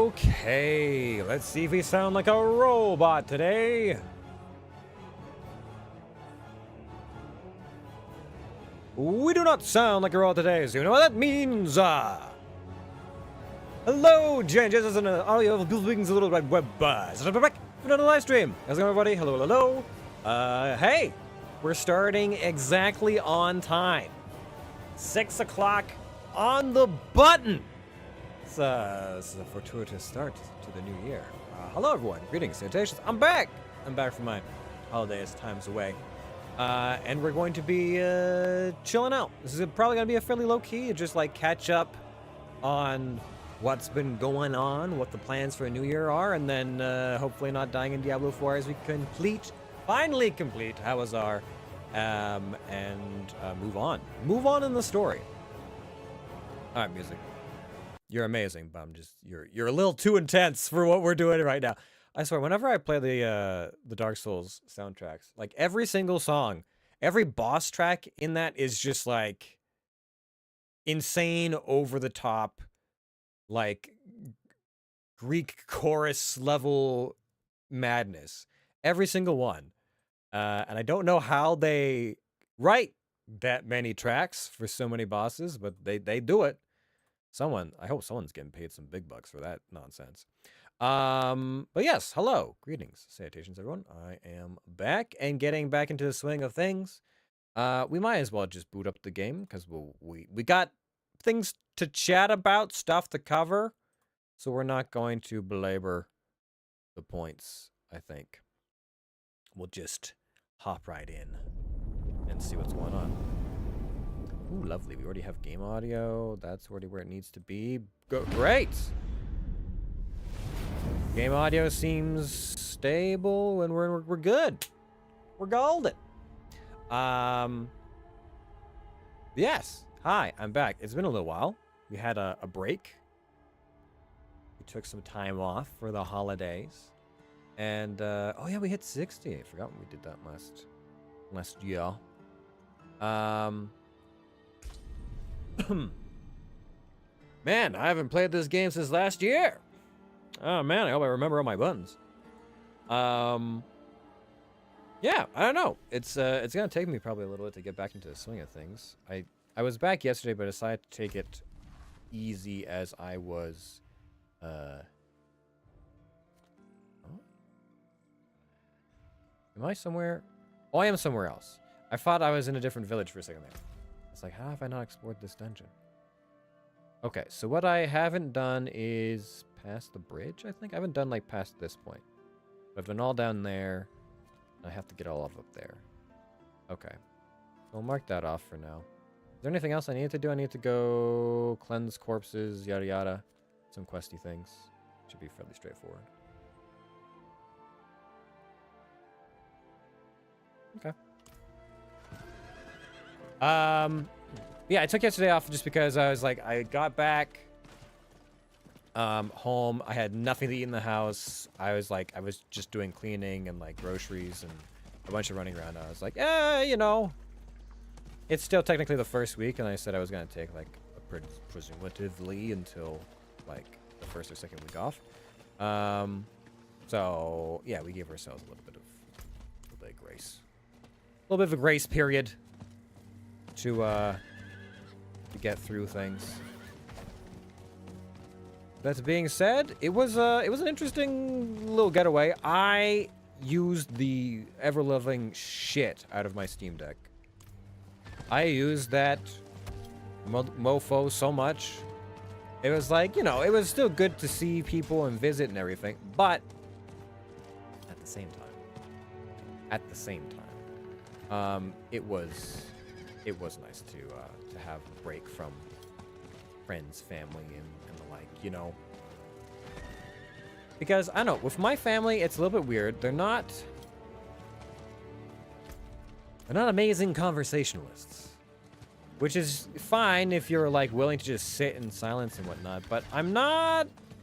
Okay, let's see if we sound like a robot today. We do not sound like a robot today, so you know what that means. Hello, changes as an audio of Wings a little bit web buzz. Back for another live stream. How's it going, everybody? Hello, hello. Hey, we're starting exactly on time. 6 o'clock on the button. It's a fortuitous start to the new year. Hello, everyone. Greetings, salutations. I'm back. I'm back from my holidays, times away. And we're going to be chilling out. This is probably going to be a fairly low-key, just like catch up on what's been going on, what the plans for a new year are, and then hopefully not dying in Diablo 4 as we finally complete Hawezar, and move on. Move on in the story. All right, music. You're amazing, but you're a little too intense for what we're doing right now. I swear, whenever I play the Dark Souls soundtracks, like every single song, every boss track in that is just like insane, over the top, like Greek chorus level madness. Every single one. And I don't know how they write that many tracks for so many bosses, but they do it. I hope someone's getting paid some big bucks for that nonsense. But yes, hello, greetings, salutations, everyone. I am back and getting back into the swing of things. We might as well just boot up the game because we got things to chat about, stuff to cover, so we're not going to belabor the points. I think we'll just hop right in and see what's going on. Ooh, lovely. We already have game audio. That's already where it needs to be. Great! Game audio seems stable, and we're good. We're golden. Yes. Hi, I'm back. It's been a little while. We had a break. We took some time off for the holidays. And, oh yeah, we hit 60. I forgot when we did that last year. Man, I haven't played this game since last year. Oh man, I hope I remember all my buttons. Yeah, I don't know. It's gonna take me probably a little bit to get back into the swing of things. I was back yesterday, but decided to take it easy as I was. Oh? Am I somewhere? Oh, I am somewhere else. I thought I was in a different village for a second there. It's like, how have I not explored this dungeon? Okay, so what I haven't done is past the bridge, I think. I haven't done, like, past this point. But I've done all down there. I have to get all of up there. Okay. We'll mark that off for now. Is there anything else I need to do? I need to go cleanse corpses, yada yada. Some questy things. Should be fairly straightforward. Okay. Yeah, I took yesterday off just because I was like, I got back home. I had nothing to eat in the house. I was just doing cleaning and like groceries and a bunch of running around. I was like, you know, it's still technically the first week, and I said I was gonna take like presumably until like the first or second week off. So yeah, we gave ourselves a little bit of grace, a little bit of a grace period to get through things. That being said, it was an interesting little getaway. I used the ever-loving shit out of my Steam Deck. I used that mofo so much. It was like, you know, it was still good to see people and visit and everything, but at the same time, it was nice to have a break from friends, family, and the like, you know. Because, I don't know, with my family, it's a little bit weird. They're not amazing conversationalists. Which is fine if you're, like, willing to just sit in silence and whatnot. But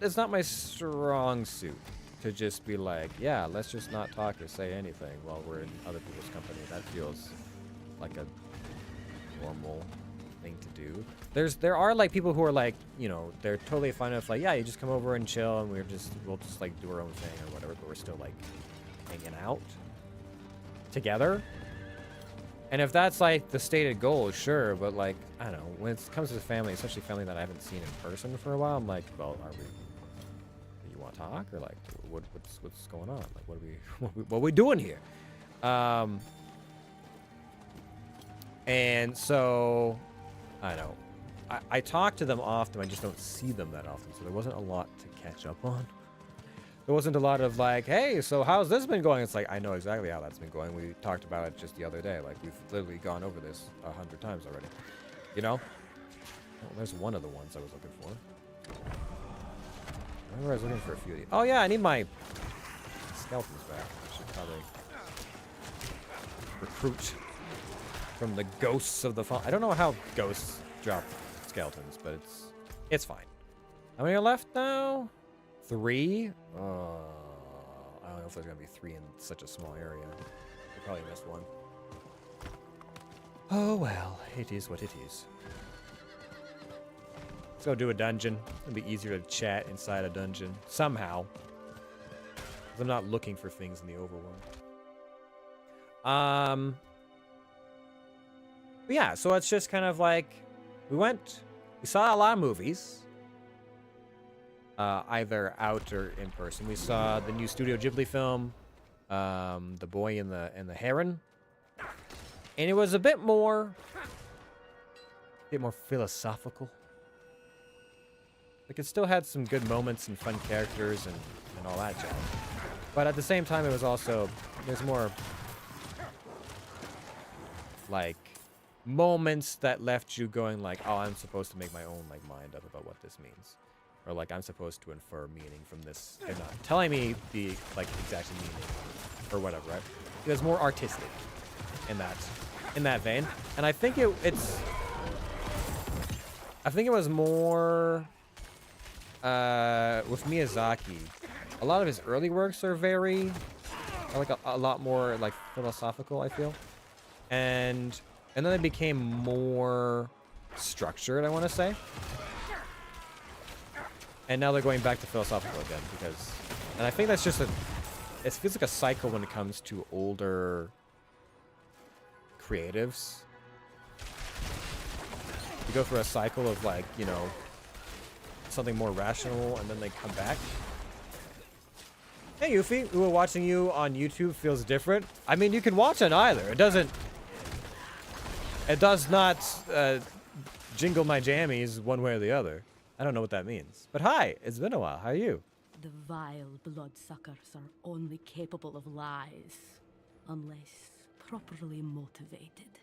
it's not my strong suit to just be like, yeah, let's just not talk or say anything while we're in other people's company. That feels like a normal thing to do. There are like people who are like, you know, they're totally fine with like, yeah, you just come over and chill, and we'll just like do our own thing or whatever, but we're still like hanging out together. And if that's like the stated goal, sure, but like, I don't know, when it comes to the family, especially family that I haven't seen in person for a while, I'm like, well, you want to talk, or like, what's going on? Like, what are we doing here? And so, I don't know. I talk to them often, I just don't see them that often, so there wasn't a lot to catch up on. There wasn't a lot of like, hey, so how's this been going? It's like, I know exactly how that's been going. We talked about it just the other day. Like, we've literally gone over this 100 times already. You know? Oh, there's one of the ones I was looking for. I remember I was looking for a few of these. Oh, yeah, I need my skeletons back. I should probably recruit from the ghosts of the fall. I don't know how ghosts drop skeletons, but it's fine. How many are left now? 3? I don't know if there's gonna be 3 in such a small area. I probably missed one. Oh well, it is what it is. Let's go do a dungeon. It'll be easier to chat inside a dungeon somehow. 'Cause I'm not looking for things in the overworld. But yeah, so it's just kind of like we saw a lot of movies. Either out or in person. We saw the new Studio Ghibli film, The Boy and the Heron, and it was a bit more philosophical. Like, it still had some good moments and fun characters and all that jazz, but at the same time, it was also there's more like moments that left you going like, oh, I'm supposed to make my own like mind up about what this means. Or like I'm supposed to infer meaning from this. They're not telling me the like exact meaning or whatever, right? It was more artistic in that vein. And I think it was more with Miyazaki. A lot of his early works are very like a lot more like philosophical, I feel. And then it became more structured, I want to say. And now they're going back to philosophical again and I think that's just it feels like a cycle when it comes to older creatives. You go through a cycle of like, you know, something more rational and then they come back. Hey Yuffie, who are watching you on YouTube feels different. I mean, you can watch on either. It does not jingle my jammies one way or the other. I don't know what that means. But hi, it's been a while. How are you? The vile bloodsuckers are only capable of lies, unless properly motivated.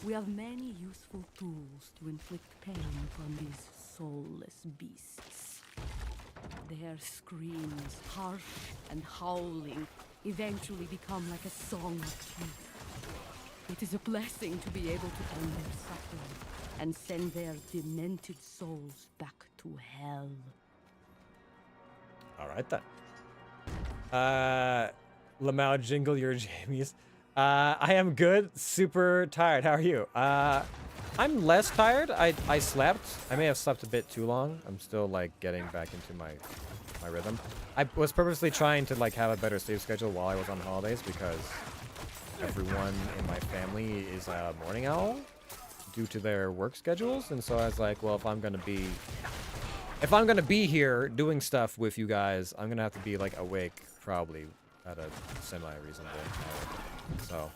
We have many useful tools to inflict pain upon these soulless beasts. Their screams, harsh and howling, eventually become like a song of truth. It is a blessing to be able to end their suffering and send their demented souls back to hell. All right then. Lamau jingle your jammies. I am good. Super tired. How are you? I'm less tired. I slept. I may have slept a bit too long. I'm still like getting back into my rhythm. I was purposely trying to like have a better sleep schedule while I was on holidays because everyone in my family is a morning owl due to their work schedules, and so I was like, well, if I'm gonna be here doing stuff with you guys, I'm gonna have to be like awake probably at a semi-reasonable hour. So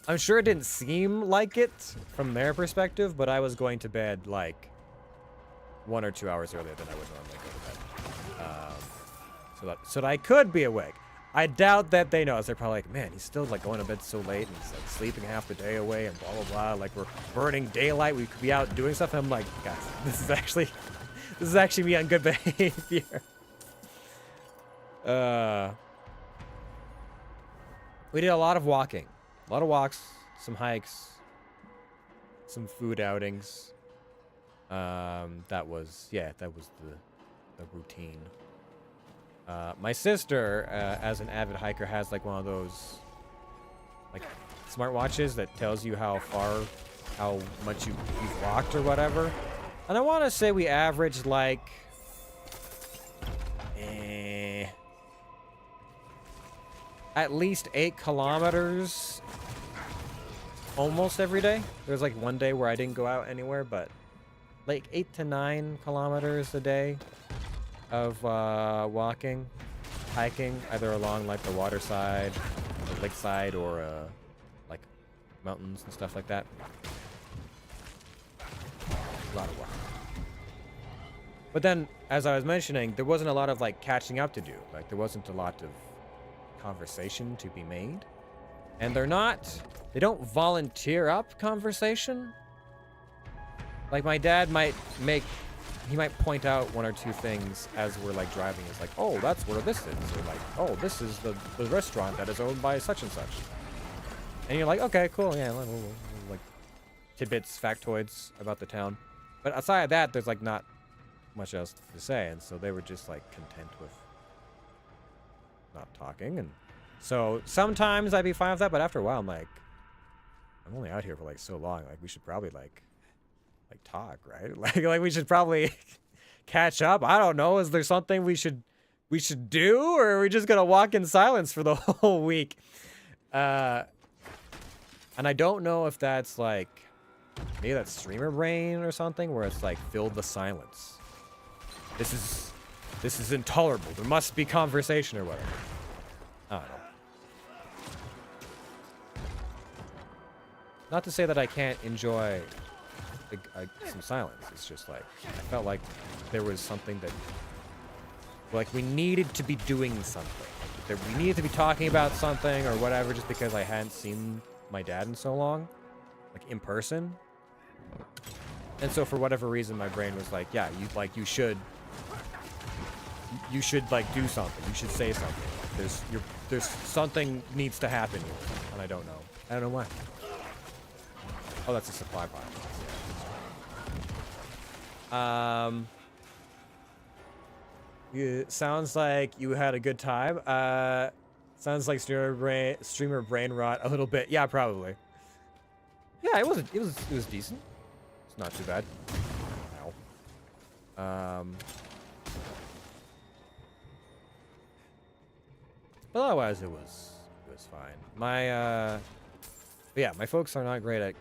I'm sure it didn't seem like it from their perspective, but I was going to bed like 1 or 2 hours earlier than I would normally go to bed, so that I could be awake. I doubt that they know. They're probably like, man, he's still like going to bed so late and he's like sleeping half the day away and blah blah blah. Like we're burning daylight. We could be out doing stuff. And I'm like, guys, this is actually me on good behavior. We did a lot of walking, a lot of walks, some hikes, some food outings. That was the routine. My sister, as an avid hiker, has like one of those like smartwatches that tells you how far how much you've walked or whatever. And I want to say we averaged like at least 8 kilometers almost every day. There was like one day where I didn't go out anywhere, but like 8 to 9 kilometers a day of walking, hiking, either along like the water side, the lake side, or like mountains and stuff like that. A lot of walking. But then, as I was mentioning, there wasn't a lot of like catching up to do. Like there wasn't a lot of conversation to be made. And they don't volunteer up conversation. Like my dad might point out one or two things as we're like driving. It's like, oh, that's where this is. Or like, oh, this is the restaurant that is owned by such and such. And you're like, okay, cool, yeah, we'll like tidbits, factoids about the town. But outside of that, there's like not much else to say. And so they were just like content with not talking. And so sometimes I'd be fine with that, but after a while I'm like, I'm only out here for like so long. Like we should probably like talk, right? Like we should probably catch up. I don't know. Is there something we should do, or are we just gonna walk in silence for the whole week? And I don't know if that's like maybe that's streamer brain or something, where it's like fill the silence. This is intolerable. There must be conversation or whatever. I don't know. Not to say that I can't enjoy some silence. It's just like I felt like there was something that, like, we needed to be doing something. That we needed to be talking about something or whatever, just because I hadn't seen my dad in so long, like in person. And so for whatever reason, my brain was like, yeah, you should like do something. You should say something. There's something needs to happen here, and I don't know. I don't know why. Oh, that's a supply pile. It sounds like you had a good time. Sounds like streamer brain rot a little bit. Yeah, probably. Yeah, it was decent. It's not too bad. Ow. But otherwise it was fine. My folks are not great at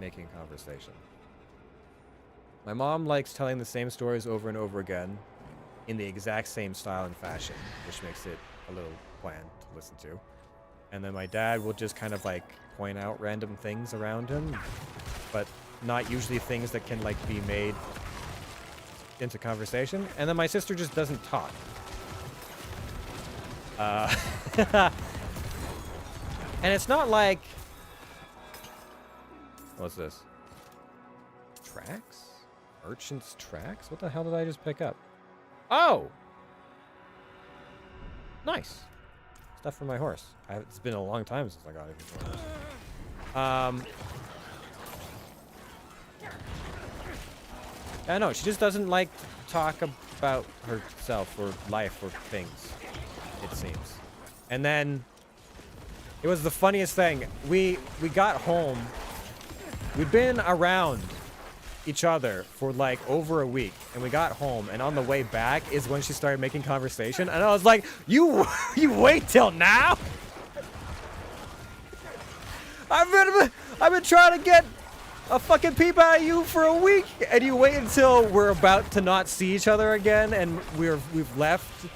making conversation. My mom likes telling the same stories over and over again in the exact same style and fashion, which makes it a little bland to listen to. And then my dad will just kind of like point out random things around him, but not usually things that can like be made into conversation. And then my sister just doesn't talk. And it's not like, what's this? Tracks? Merchant's tracks? What the hell did I just pick up? Oh! Nice. Stuff for my horse. It's been a long time since I got anything for my horse. I don't know, she just doesn't like to talk about herself or life or things, it seems. And then it was the funniest thing. We got home. We'd been around each other for like over a week, and we got home, and on the way back is when she started making conversation, and I was like, you wait till now? I've been trying to get a fucking peep out of you for a week, and you wait until we're about to not see each other again, and we've left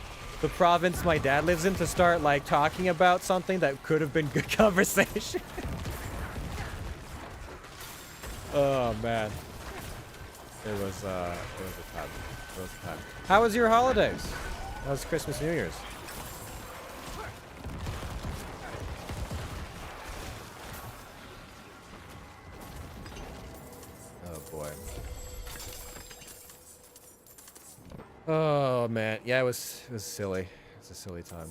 the province my dad lives in to start like talking about something that could have been good conversation. Oh man, it was a time. How was your holidays? How was Christmas, New Year's? Oh boy. Oh man, yeah, it was silly. It's a silly time.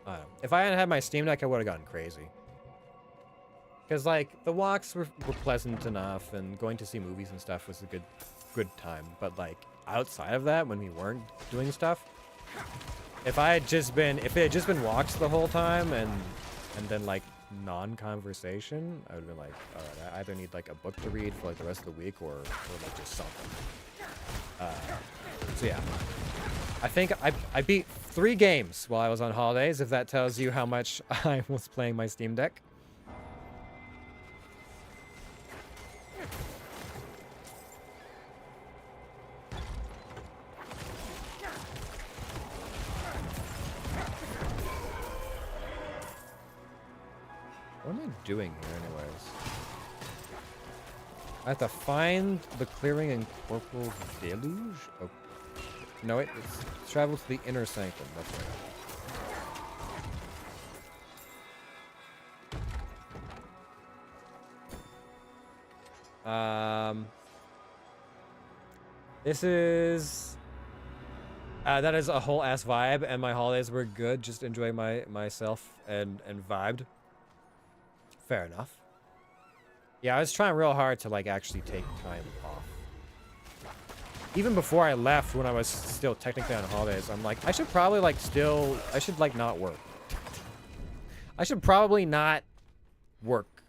I don't know. If I hadn't had my Steam Deck, I would have gone crazy. Because like the walks were pleasant enough, and going to see movies and stuff was a good time. But like outside of that, when we weren't doing stuff, if it had just been walks the whole time and then like non-conversation, I would have been like, all right, I either need like a book to read for like the rest of the week or like just something. So yeah, I think I beat 3 games while I was on holidays, if that tells you how much I was playing my Steam Deck. What am I doing here anyways? I have to find the clearing in Corporal Deluge? Oh. No, it's travel to the inner sanctum. That's right. This is... that is a whole ass vibe, and my holidays were good. Just enjoying myself and vibed. Fair enough. Yeah, I was trying real hard to like actually take time off. Even before I left, when I was still technically on holidays, I'm like, I should probably like I should like not work. I should probably not work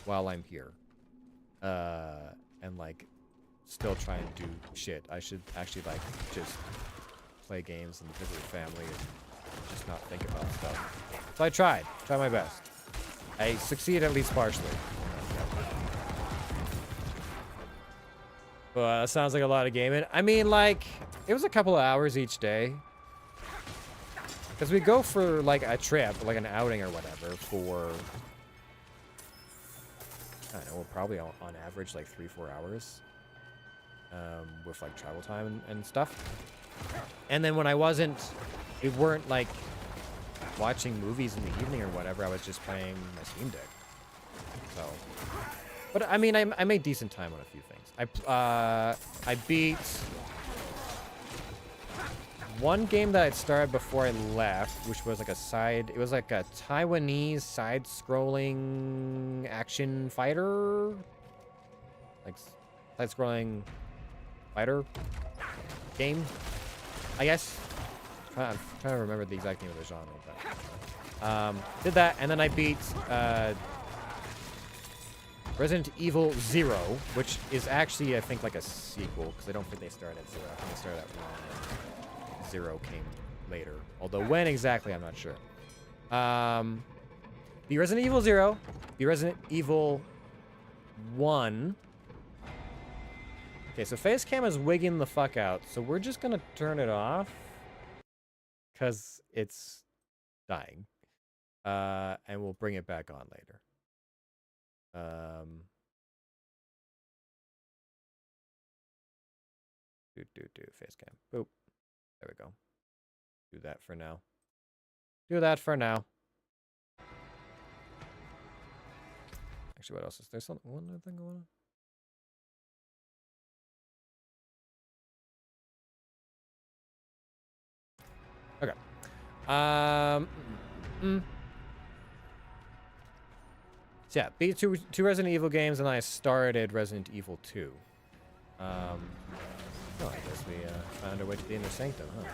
while I'm here. And like still try and do shit. I should actually like just play games and visit family and just not think about stuff. So I tried my best. I succeeded at least partially. But sounds like a lot of gaming. I mean, like, it was a couple of hours each day. Because we go for, like, a trip, like an outing or whatever, for... I don't know, we're probably on average, like, 3-4 hours. With, like, travel time and stuff. And then when we weren't, like, watching movies in the evening or whatever, I was just playing my Steam Deck. So... But, I mean, I made decent time on a few things. I beat one game that I'd started before I left, which was like it was like a Taiwanese side-scrolling action fighter? Like, side-scrolling fighter game, I guess. I'm trying to remember the exact name of the genre, but... did that, and then I beat, Resident Evil 0, which is actually, I think, like a sequel, because I don't think they started at 0. I think they started at 1, and 0 came later. Although when exactly, I'm not sure. The Resident Evil 0, the Resident Evil 1. Okay, so face cam is wigging the fuck out, so we're just gonna turn it off, because it's dying. And we'll bring it back on later. Face cam. Boop. There we go. Do that for now. Do that for now. Actually, what else is there? One other thing going on? Okay. So yeah, beat two Resident Evil games, and I started Resident Evil 2. Oh, I guess we found our way to the inner sanctum, huh?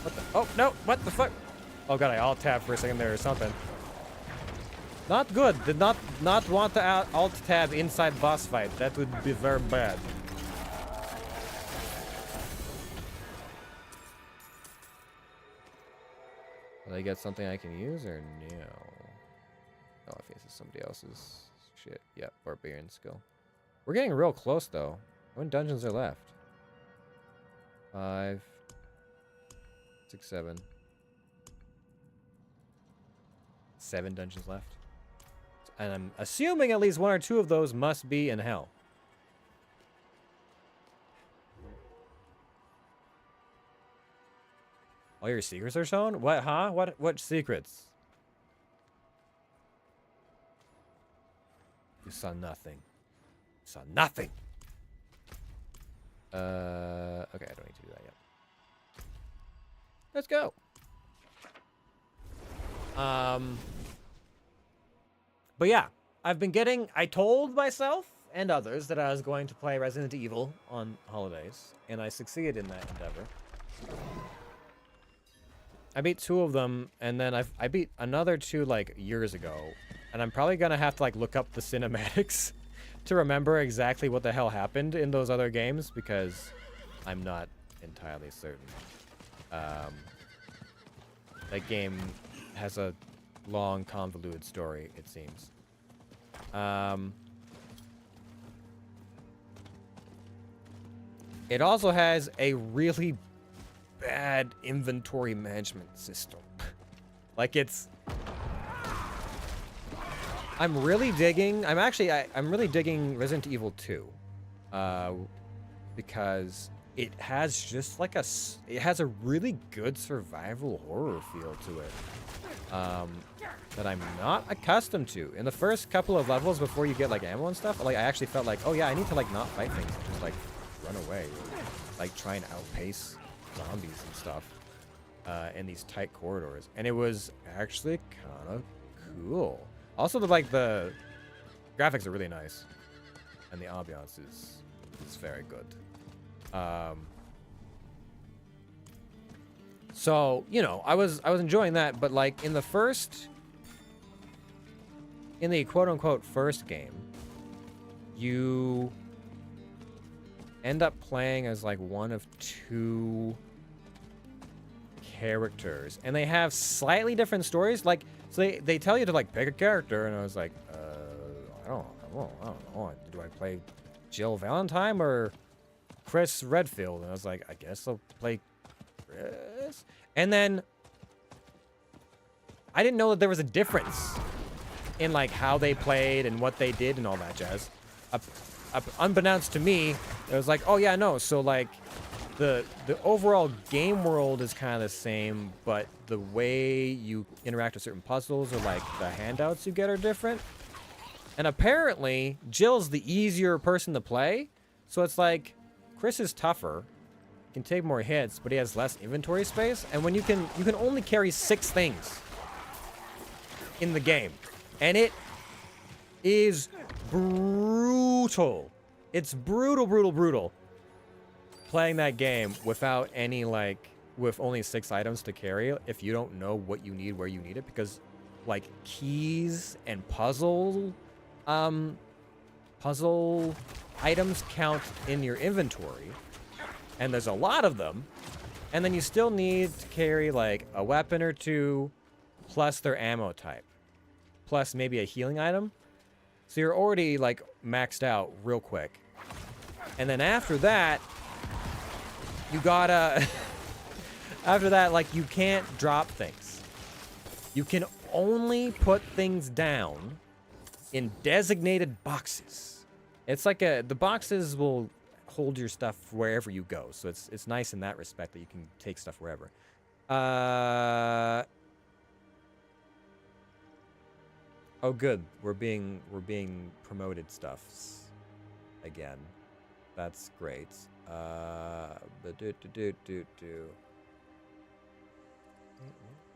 What the? Oh no! What the fuck? Oh god, I alt tab for a second there or something. Not good. Did not want to alt tab inside boss fight. That would be very bad. Will I get something I can use or no? Oh, it faces somebody else's shit. Yep, barbarian skill. We're getting real close though. How many dungeons are left? 5, 6, 7. 7 dungeons left. And I'm assuming at least 1 or 2 of those must be in hell. All your secrets are shown? What, huh? What secrets? You saw nothing. Saw nothing! Okay, I don't need to do that yet. Let's go! But yeah, I told myself and others that I was going to play Resident Evil on holidays, and I succeeded in that endeavor. I beat 2 of them, and then I beat another 2 like years ago, and I'm probably gonna have to like look up the cinematics to remember exactly what the hell happened in those other games, because I'm not entirely certain. That game has a long, convoluted story, it seems. It also has a really bad inventory management system. Like, it's... I'm really digging Resident Evil 2. Because it has just like it has a really good survival horror feel to it. That I'm not accustomed to. In the first couple of levels before you get like ammo and stuff, like I actually felt like, oh yeah, I need to like not fight things, just like run away, like try and outpace zombies and stuff in these tight corridors, and it was actually kind of cool. Also, the graphics are really nice, and the ambiance is very good. So, you know, I was enjoying that, but like in the quote-unquote first game, you end up playing as like one of 2 characters, and they have slightly different stories. Like, so they tell you to like pick a character, and I was like, I don't know. Do I play Jill Valentine or Chris Redfield? And I was like, I guess I'll play Chris. And then I didn't know that there was a difference in like how they played and what they did and all that jazz. Unbeknownst to me, it was like, oh yeah, no. So like the overall game world is kind of the same, but the way you interact with certain puzzles or like the handouts you get are different. And apparently, Jill's the easier person to play. So it's like, Chris is tougher, can take more hits, but he has less inventory space. And when you can only carry 6 things in the game. And it is brutal. It's brutal playing that game without any like, with only 6 items to carry if you don't know what you need, where you need it, because like keys and puzzle items count in your inventory, and there's a lot of them, and then you still need to carry like a weapon or 2 plus their ammo type, plus maybe a healing item, so you're already like maxed out real quick. And then after that you gotta after that, like, you can't drop things. You can only put things down in designated boxes. It's like the boxes will hold your stuff wherever you go, so it's nice in that respect that you can take stuff wherever. Oh, good. We're being promoted stuffs again. That's great. But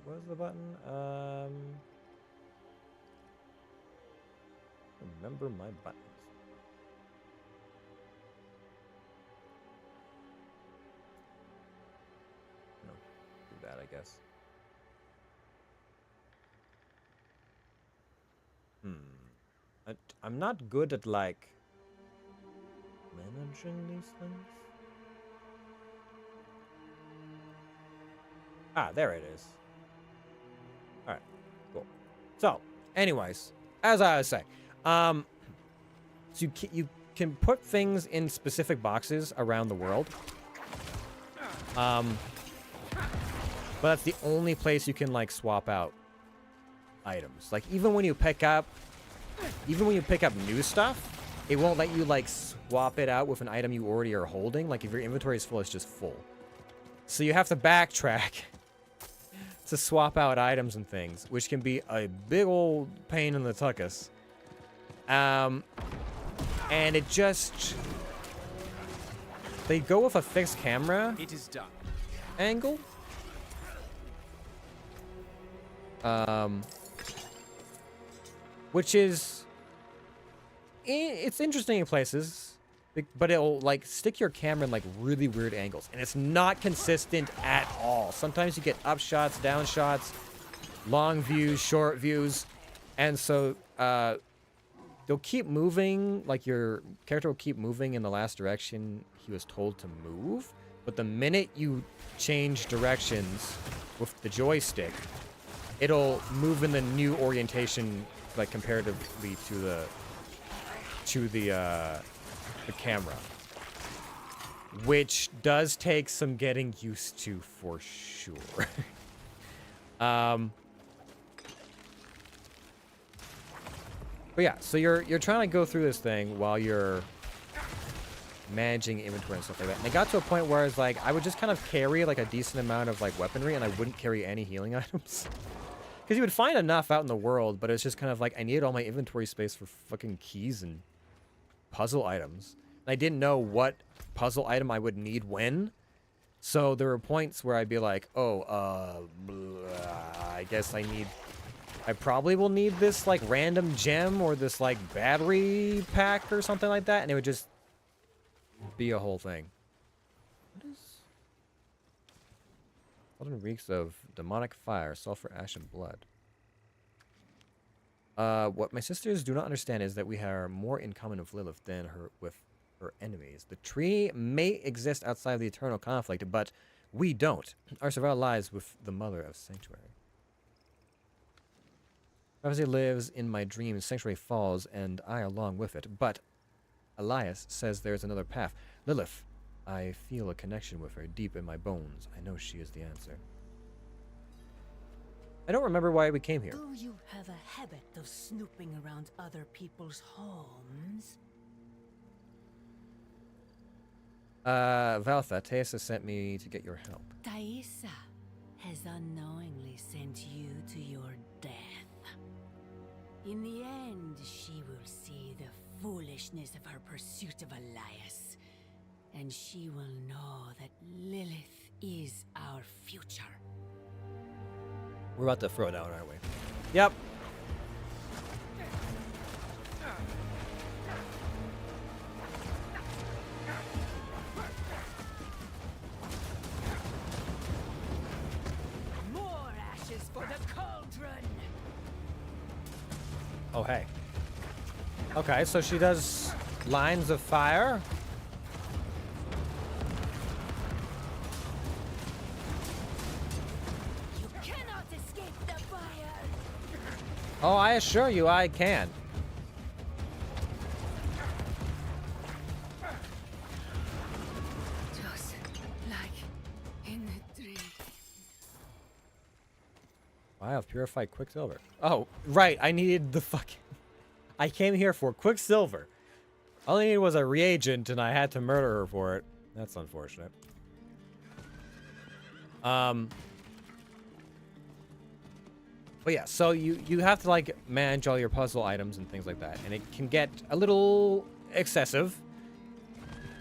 what was the button? Remember my buttons. No, do that, I guess. I'm not good at, like, managing these things. Ah, there it is. Alright, cool. So, anyways, as I was saying, so you can put things in specific boxes around the world. But that's the only place you can, like, swap out items. Like, even when you pick up new stuff, it won't let you, like, swap it out with an item you already are holding. Like, if your inventory is full, it's just full. So you have to backtrack to swap out items and things, which can be a big old pain in the tuckus. And it just... They go with a fixed camera angle. Which is it's interesting in places, but it'll like stick your camera in like really weird angles, and it's not consistent at all. Sometimes you get up shots, down shots, long views, short views, and so they'll keep moving. Like your character will keep moving in the last direction he was told to move, but the minute you change directions with the joystick, it'll move in the new orientation, like comparatively to the camera, which does take some getting used to for sure. But yeah, so you're trying to go through this thing while you're managing inventory and stuff like that. And it got to a point where I was like, I would just kind of carry like a decent amount of like weaponry, and I wouldn't carry any healing items. Because you would find enough out in the world, but it's just kind of like I needed all my inventory space for fucking keys and puzzle items. And I didn't know what puzzle item I would need when. So there were points where I'd be like, oh, I guess I probably will need this like random gem or this like battery pack or something like that. And it would just be a whole thing. What is... Golden reeks of demonic fire, sulfur, ash, and blood. What my sisters do not understand is that we have more in common with Lilith than with her enemies. The tree may exist outside of the eternal conflict, but we don't. Our survival lies with the mother of Sanctuary. Prophecy lives in my dreams. Sanctuary falls, and I along with it. But Elias says there's another path. Lilith, I feel a connection with her deep in my bones. I know she is the answer. I don't remember why we came here. Do you have a habit of snooping around other people's homes? Valtha, Taisa sent me to get your help. Taisa has unknowingly sent you to your death. In the end, she will see the foolishness of her pursuit of Elias, and she will know that Lilith is our future. We're about to throw it down, aren't we? Yep. More ashes for the cauldron! Oh, hey. Okay, so she does lines of fire. You cannot escape the fire! Oh, I assure you I can. Just like in the dream. I have purified Quicksilver. Oh, right. I needed the fucking... I came here for Quicksilver. All I needed was a reagent, and I had to murder her for it. That's unfortunate. But yeah, so you have to, like, manage all your puzzle items and things like that. And it can get a little excessive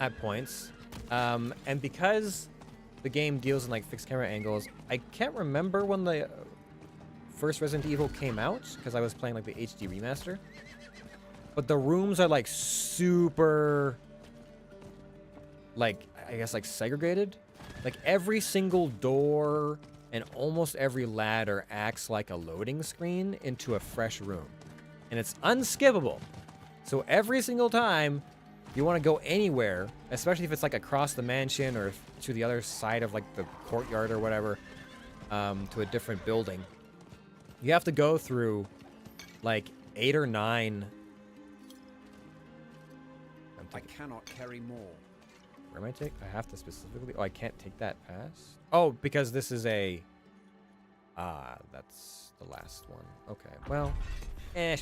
at points. And because the game deals in, like, fixed camera angles, I can't remember when the first Resident Evil came out, because I was playing, like, the HD remaster. But the rooms are, like, super, like, I guess, like, segregated. Like, every single door and almost every ladder acts like a loading screen into a fresh room. And it's unskippable. So every single time you want to go anywhere, especially if it's, like, across the mansion or to the other side of, like, the courtyard or whatever, to a different building, you have to go through, like, 8 or 9... I cannot carry more. Where am I take? I have to specifically... Oh, I can't take that past? Oh, because this is a... that's the last one. Okay, well... man.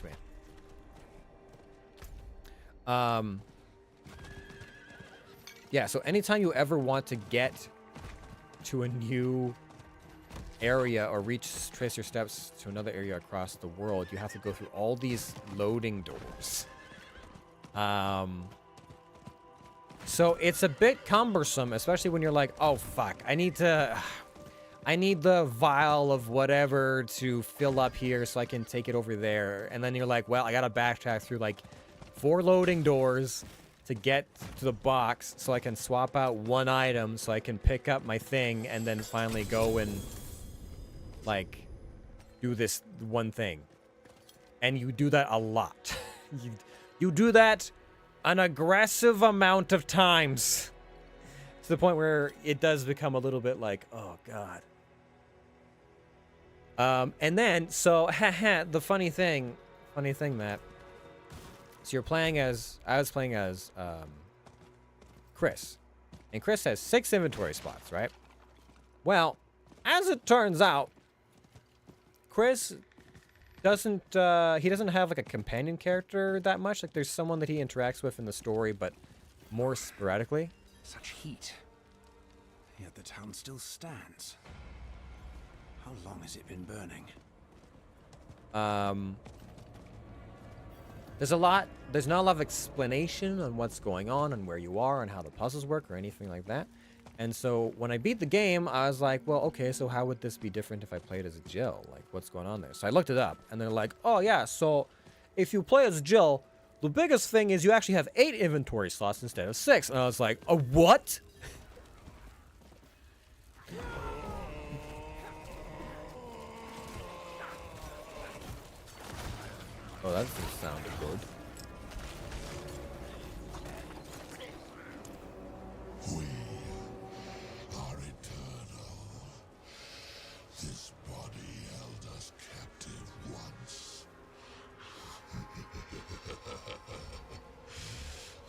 Yeah, so anytime you ever want to get to a new area or trace your steps to another area across the world, you have to go through all these loading doors. So it's a bit cumbersome, especially when you're like, oh, fuck, I need the vial of whatever to fill up here so I can take it over there. And then you're like, well, I gotta backtrack through like 4 loading doors to get to the box so I can swap out 1 item so I can pick up my thing and then finally go and, like, do this one thing. And you do that a lot. you do that an aggressive amount of times. To the point where it does become a little bit like, oh, God. And then, so, the funny thing, Matt. So you're playing as, I was playing as, Chris. And Chris has 6 inventory spots, right? Well, as it turns out, Chris doesn't, he doesn't have, like, a companion character that much. Like, there's someone that he interacts with in the story, but more sporadically. Such heat. Yet the town still stands. How long has it been burning? There's not a lot of explanation on what's going on and where you are and how the puzzles work or anything like that. And so when I beat the game, I was like, well, okay, so how would this be different if I played as Jill? Like, what's going on there? So I looked it up, and they're like, oh, yeah, so if you play as Jill, the biggest thing is you actually have 8 inventory slots instead of 6. And I was like, oh, what? Oh, that doesn't sound good. We are eternal. This body held us captive once.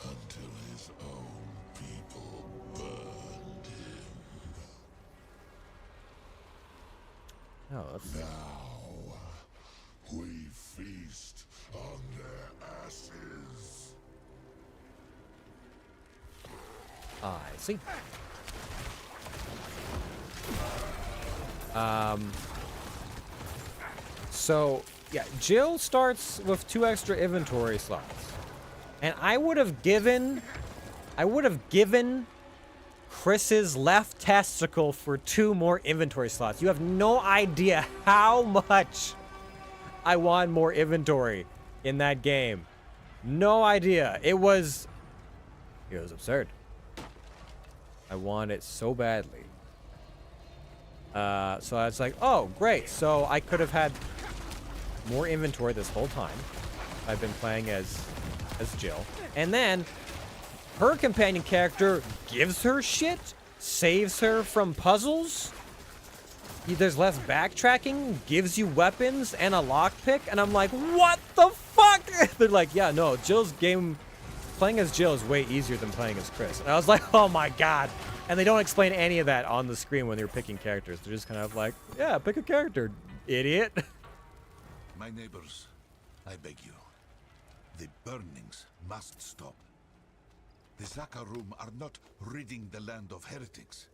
Until his own people burned him. Oh, that's... Now, we feast on their ashes. I see. So, yeah, Jill starts with 2 extra inventory slots. And I would have given Chris's left testicle for 2 more inventory slots. You have no idea how much I want more inventory in that game. No idea. It was absurd. I want it so badly. So I was like, oh, great. So I could have had more inventory this whole time. I've been playing as Jill. And then her companion character gives her shit, saves her from puzzles. There's less backtracking, gives you weapons and a lockpick, and I'm like, what the fuck? They're like, yeah, no, playing as Jill is way easier than playing as Chris. And I was like, oh my God. And they don't explain any of that on the screen when they're picking characters. They're just kind of like, yeah, pick a character, idiot. My neighbors, I beg you. The burnings must stop. The Zakarum are not ridding the land of heretics.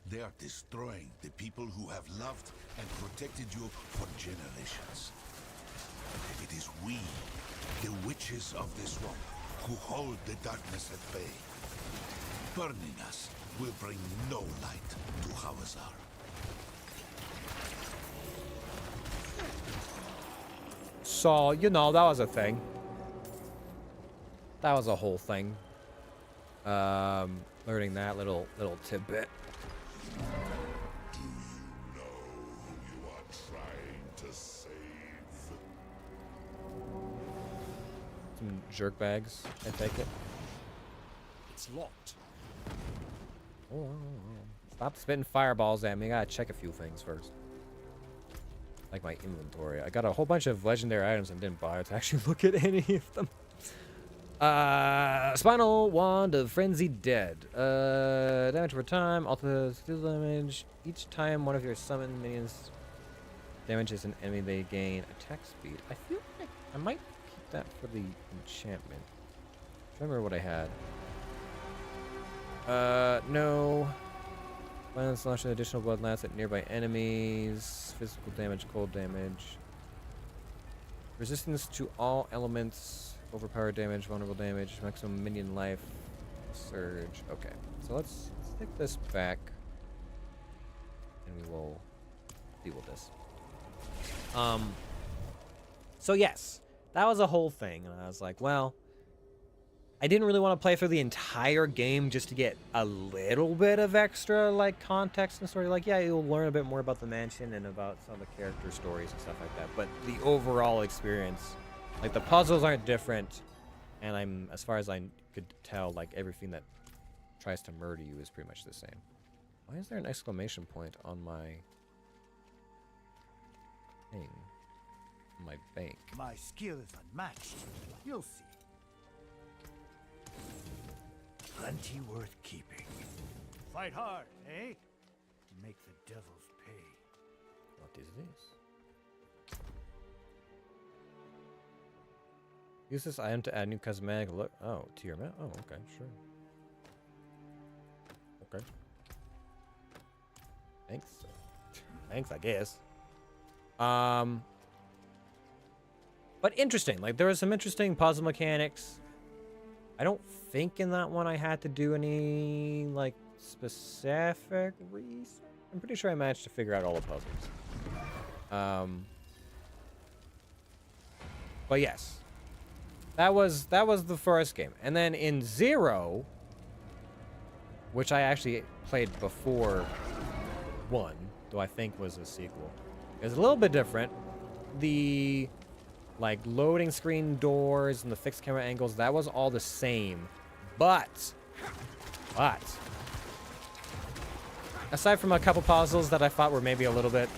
They are destroying the people who have loved and protected you for generations. It is we, the witches of this swamp, who hold the darkness at bay. Burning us will bring no light to Hawezar. So, you know, that was a thing. That was a whole thing. Learning that little tidbit. Do you know who you are trying to save? Some jerk bags, I take it. It's locked. Oh. Stop spitting fireballs at me. I gotta check a few things first. Like my inventory. I got a whole bunch of legendary items and didn't bother to actually look at any of them. Spinal Wand of Frenzied Dead. Damage over time, alter skill damage. Each time one of your summoned minions damages an enemy, they gain attack speed. I feel like I might keep that for the enchantment. Remember what I had. No. Violence launch an additional blood lance at nearby enemies. Physical damage, cold damage. Resistance to all elements. Overpowered damage, vulnerable damage, maximum minion life, surge. Okay, so let's take this back, and we will deal with this. So yes, that was a whole thing, and I was like, well, I didn't really want to play through the entire game just to get a little bit of extra, like, context and story. Like, yeah, you'll learn a bit more about the mansion and about some of the character stories and stuff like that. But the overall experience, like, the puzzles aren't different. And as far as I could tell, like, everything that tries to murder you is pretty much the same. Why is there an exclamation point on my thing? My bank. My skill is unmatched. You'll see. Plenty worth keeping. Fight hard, eh? Make the devils pay. What is this? Use this item to add new cosmetic look. Oh, to your map? Oh, okay, sure. Okay. Thanks. Thanks, I guess. But interesting. Like, there was some interesting puzzle mechanics. I don't think in that one I had to do any, like, specific research. I'm pretty sure I managed to figure out all the puzzles. But yes. That was the first game. And then in 0, which I actually played before 1, though I think was a sequel, it was a little bit different. The, like, loading screen doors and the fixed camera angles, that was all the same. But, aside from a couple puzzles that I thought were maybe a little bit,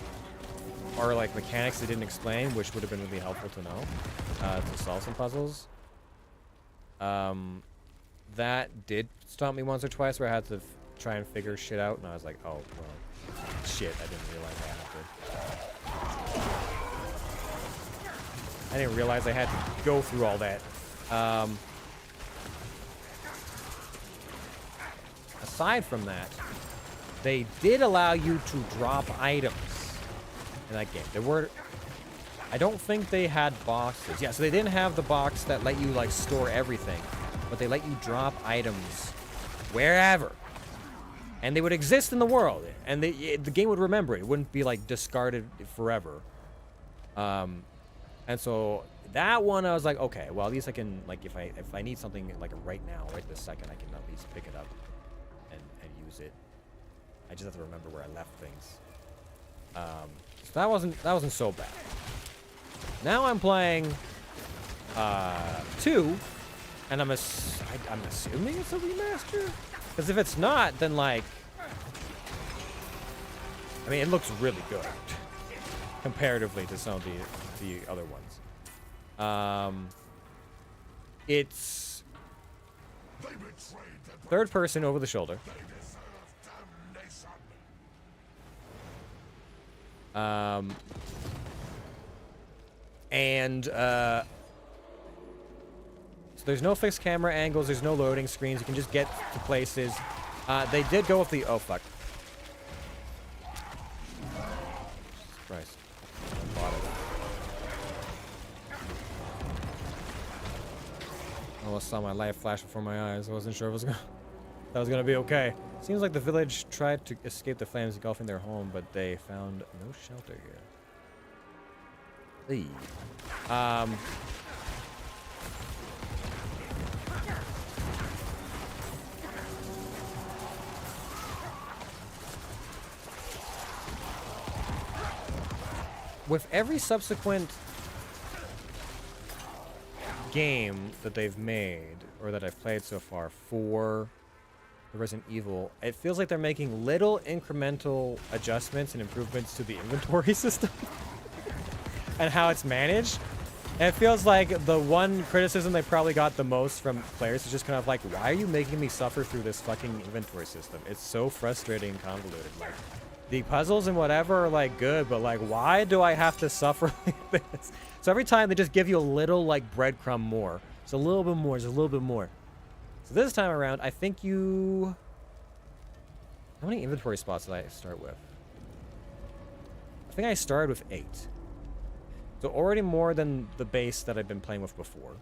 or like mechanics they didn't explain, which would have been really helpful to know, to solve some puzzles. That did stomp me once or twice where I had to try and figure shit out, and I was like, oh, well, shit, I didn't realize I had to. I didn't realize I had to go through all that. Aside from that, they did allow you to drop items in that game. There were... I don't think they had boxes. Yeah, so they didn't have the box that let you, like, store everything. But they let you drop items wherever. And they would exist in the world. And the game would remember it. It wouldn't be, like, discarded forever. And so that one, I was like, okay, well, at least I can, like, if I need something, like, right now, right this second, I can at least pick it up and use it. I just have to remember where I left things. So that wasn't so bad. Now I'm playing 2, and I'm assuming it's a remaster? Because if it's not, then, like, I mean, it looks really good comparatively to some of the other ones. It's third person over the shoulder. So there's no fixed camera angles, there's no loading screens, you can just get to places. They did go with the... Oh, fuck. Christ. I almost saw my life flash before my eyes. I wasn't sure if that was gonna be okay. Seems like the village tried to escape the flames engulfing their home, but they found no shelter here. With every subsequent game that they've made, or that I've played so far for the Resident Evil, it feels like they're making little incremental adjustments and improvements to the inventory system and how it's managed. And it feels like the one criticism they probably got the most from players is just kind of like, why are you making me suffer through this fucking inventory system? It's so frustrating and convoluted. Like, the puzzles and whatever are, like, good, but, like, why do I have to suffer like this? So every time they just give you a little, like, breadcrumb more. It's a little bit more, just a little bit more. So this time around, I think you... How many inventory spots did I start with? I think I started with 8. So already more than the base that I've been playing with before.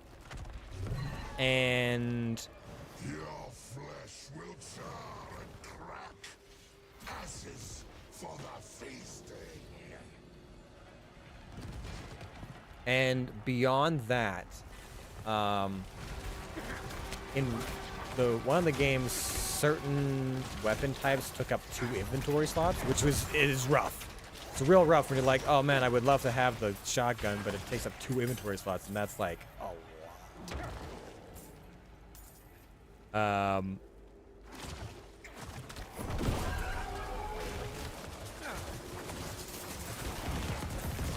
And... Your flesh will char and crack. Ashes for the feasting. And beyond that, in one of the games, certain weapon types took up 2 inventory slots, which is rough. It's real rough when you're like, oh man, I would love to have the shotgun, but it takes up 2 inventory slots, and that's like a lot.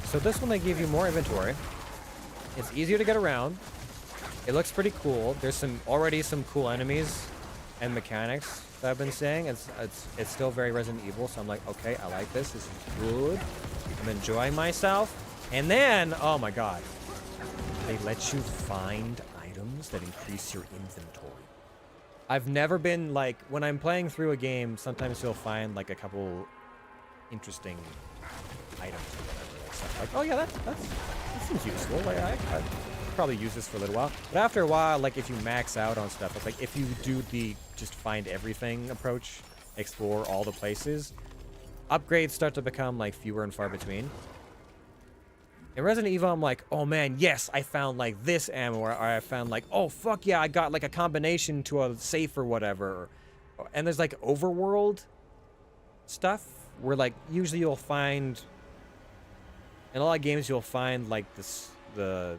So this one, they give you more inventory. It's easier to get around. It looks pretty cool. There's already some cool enemies and mechanics that I've been saying. It's still very Resident Evil, so I'm like, okay, I like this. This is good. I'm enjoying myself. And then, oh my god, they let you find items that increase your inventory. I've never been like, when I'm playing through a game, sometimes you'll find like a couple interesting items or whatever. Like stuff like, oh yeah, that seems useful. Like I probably use this for a little while. But after a while, like if you max out on stuff, it's like if you do the just find everything approach, explore all the places, upgrades start to become like fewer and far between. In Resident Evil, I'm like, oh man, yes, I found like this ammo, or I found like, oh fuck yeah, I got like a combination to a safe or whatever. And there's like overworld stuff where like usually you'll find, in a lot of games you'll find like the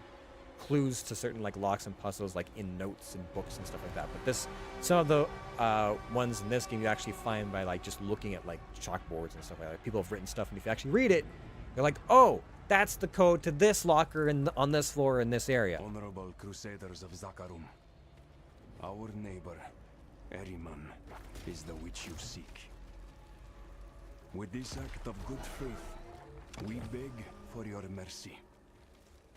clues to certain like locks and puzzles like in notes and books and stuff like that. But some of the ones in this game you actually find by like just looking at like chalkboards and stuff like that. People have written stuff, and if you actually read it, you're like, oh, that's the code to this locker on this floor in this area. Honorable Crusaders of Zakarum, our neighbor, Eriman, is the witch you seek. With this act of good faith, we beg for your mercy.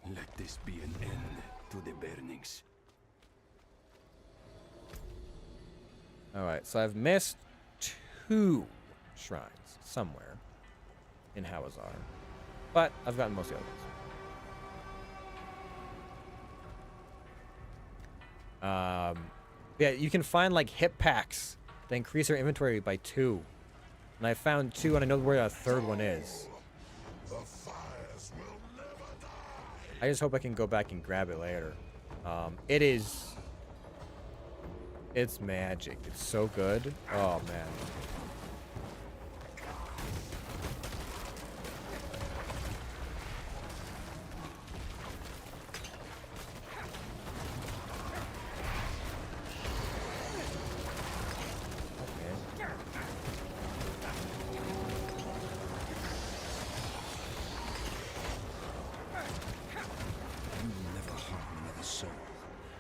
Let this be an end to the burnings. Alright, so I've missed 2 shrines somewhere in Hawezar. But I've gotten most of the other ones. Yeah, you can find like hip packs that increase your inventory by 2. And I found 2, and I know where a 3rd one is. I just hope I can go back and grab it later. It's magic. It's so good. Oh man.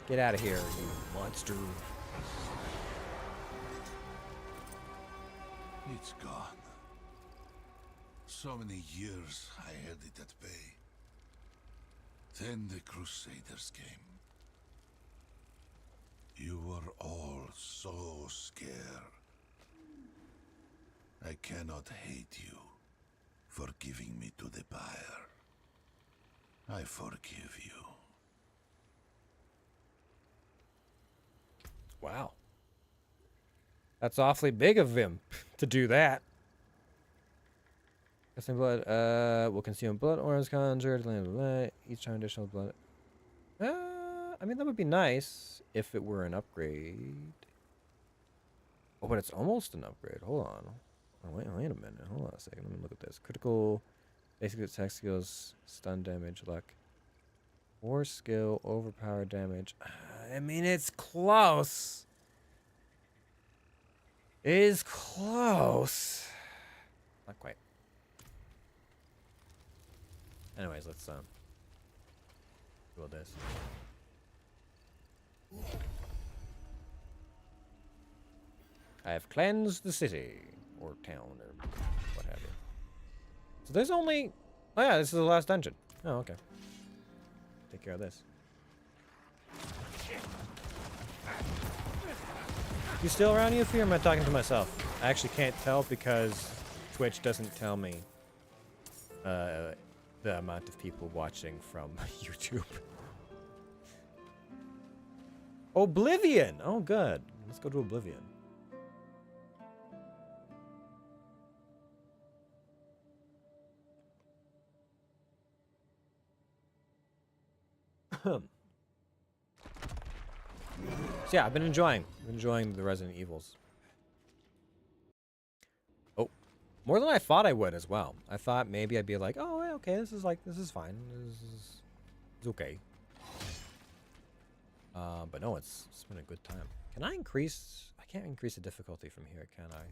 Get out of here, you monster. It's gone. So many years I held it at bay. Then the Crusaders came. You were all so scared. I cannot hate you for giving me to the pyre. I forgive you. Wow. That's awfully big of him to do that. Casting blood, will consume blood orbs conjured, land of light, each time additional blood. I mean, that would be nice if it were an upgrade. Oh, but it's almost an upgrade. Hold on. Oh, wait a minute. Hold on a second. Let me look at this. Critical, basic attack skills, stun damage, luck. War skill, overpower damage. I mean, it's close. It is close. Not quite. Anyways, let's do this. I have cleansed the city or town or what have you. So there's only. Oh yeah, this is the last dungeon. Oh okay. Take care of this. You still around, Yuffie, or am I talking to myself? I actually can't tell because Twitch doesn't tell me the amount of people watching from YouTube. Oblivion! Oh, good. Let's go to Oblivion. yeah, I've been enjoying the Resident Evils. Oh, more than I thought I would as well. I thought maybe I'd be like, oh, yeah, okay, this is fine. It's okay. But no, it's been a good time. Can I increase? I can't increase the difficulty from here, can I?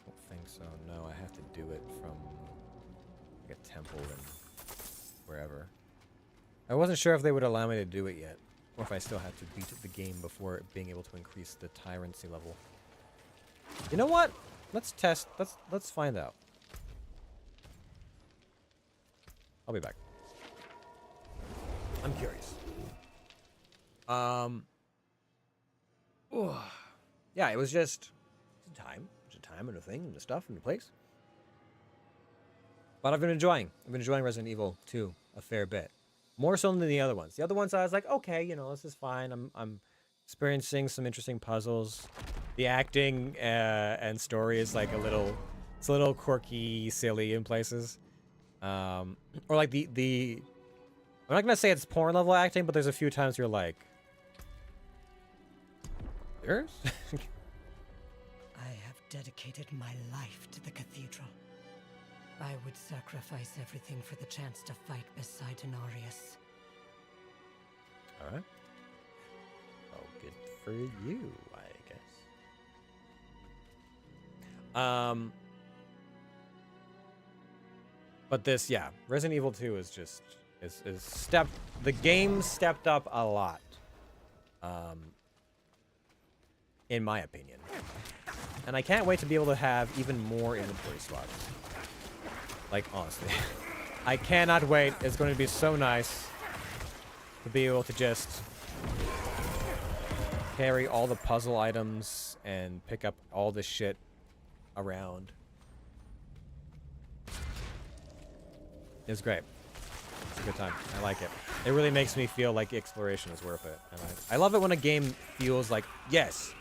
Don't think so. No, I have to do it from like a temple and wherever. I wasn't sure if they would allow me to do it yet, or if I still have to beat the game before being able to increase the tyrancy level. You know what? Let's test. Let's find out. I'll be back. I'm curious. Yeah, it was just time. It's a time and a thing and a stuff and a place. But I've been enjoying Resident Evil 2 a fair bit. More so than the other ones. The other ones I was like, okay, you know, this is fine. I'm experiencing some interesting puzzles. The acting and story is like it's a little quirky, silly in places. Or like the I'm not gonna say it's porn level acting, but there's a few times you're like, yours? I have dedicated my life to the cathedral. I would sacrifice everything for the chance to fight beside Honorius. Alright. Oh, good for you, I guess. But this, yeah, Resident Evil 2 is just the game stepped up a lot. In my opinion. And I can't wait to be able to have even more inventory slots. Like, honestly. I cannot wait. It's going to be so nice to be able to just carry all the puzzle items and pick up all this shit around. It's great. It's a good time. I like it. It really makes me feel like exploration is worth it. And I love it when a game feels like, yes,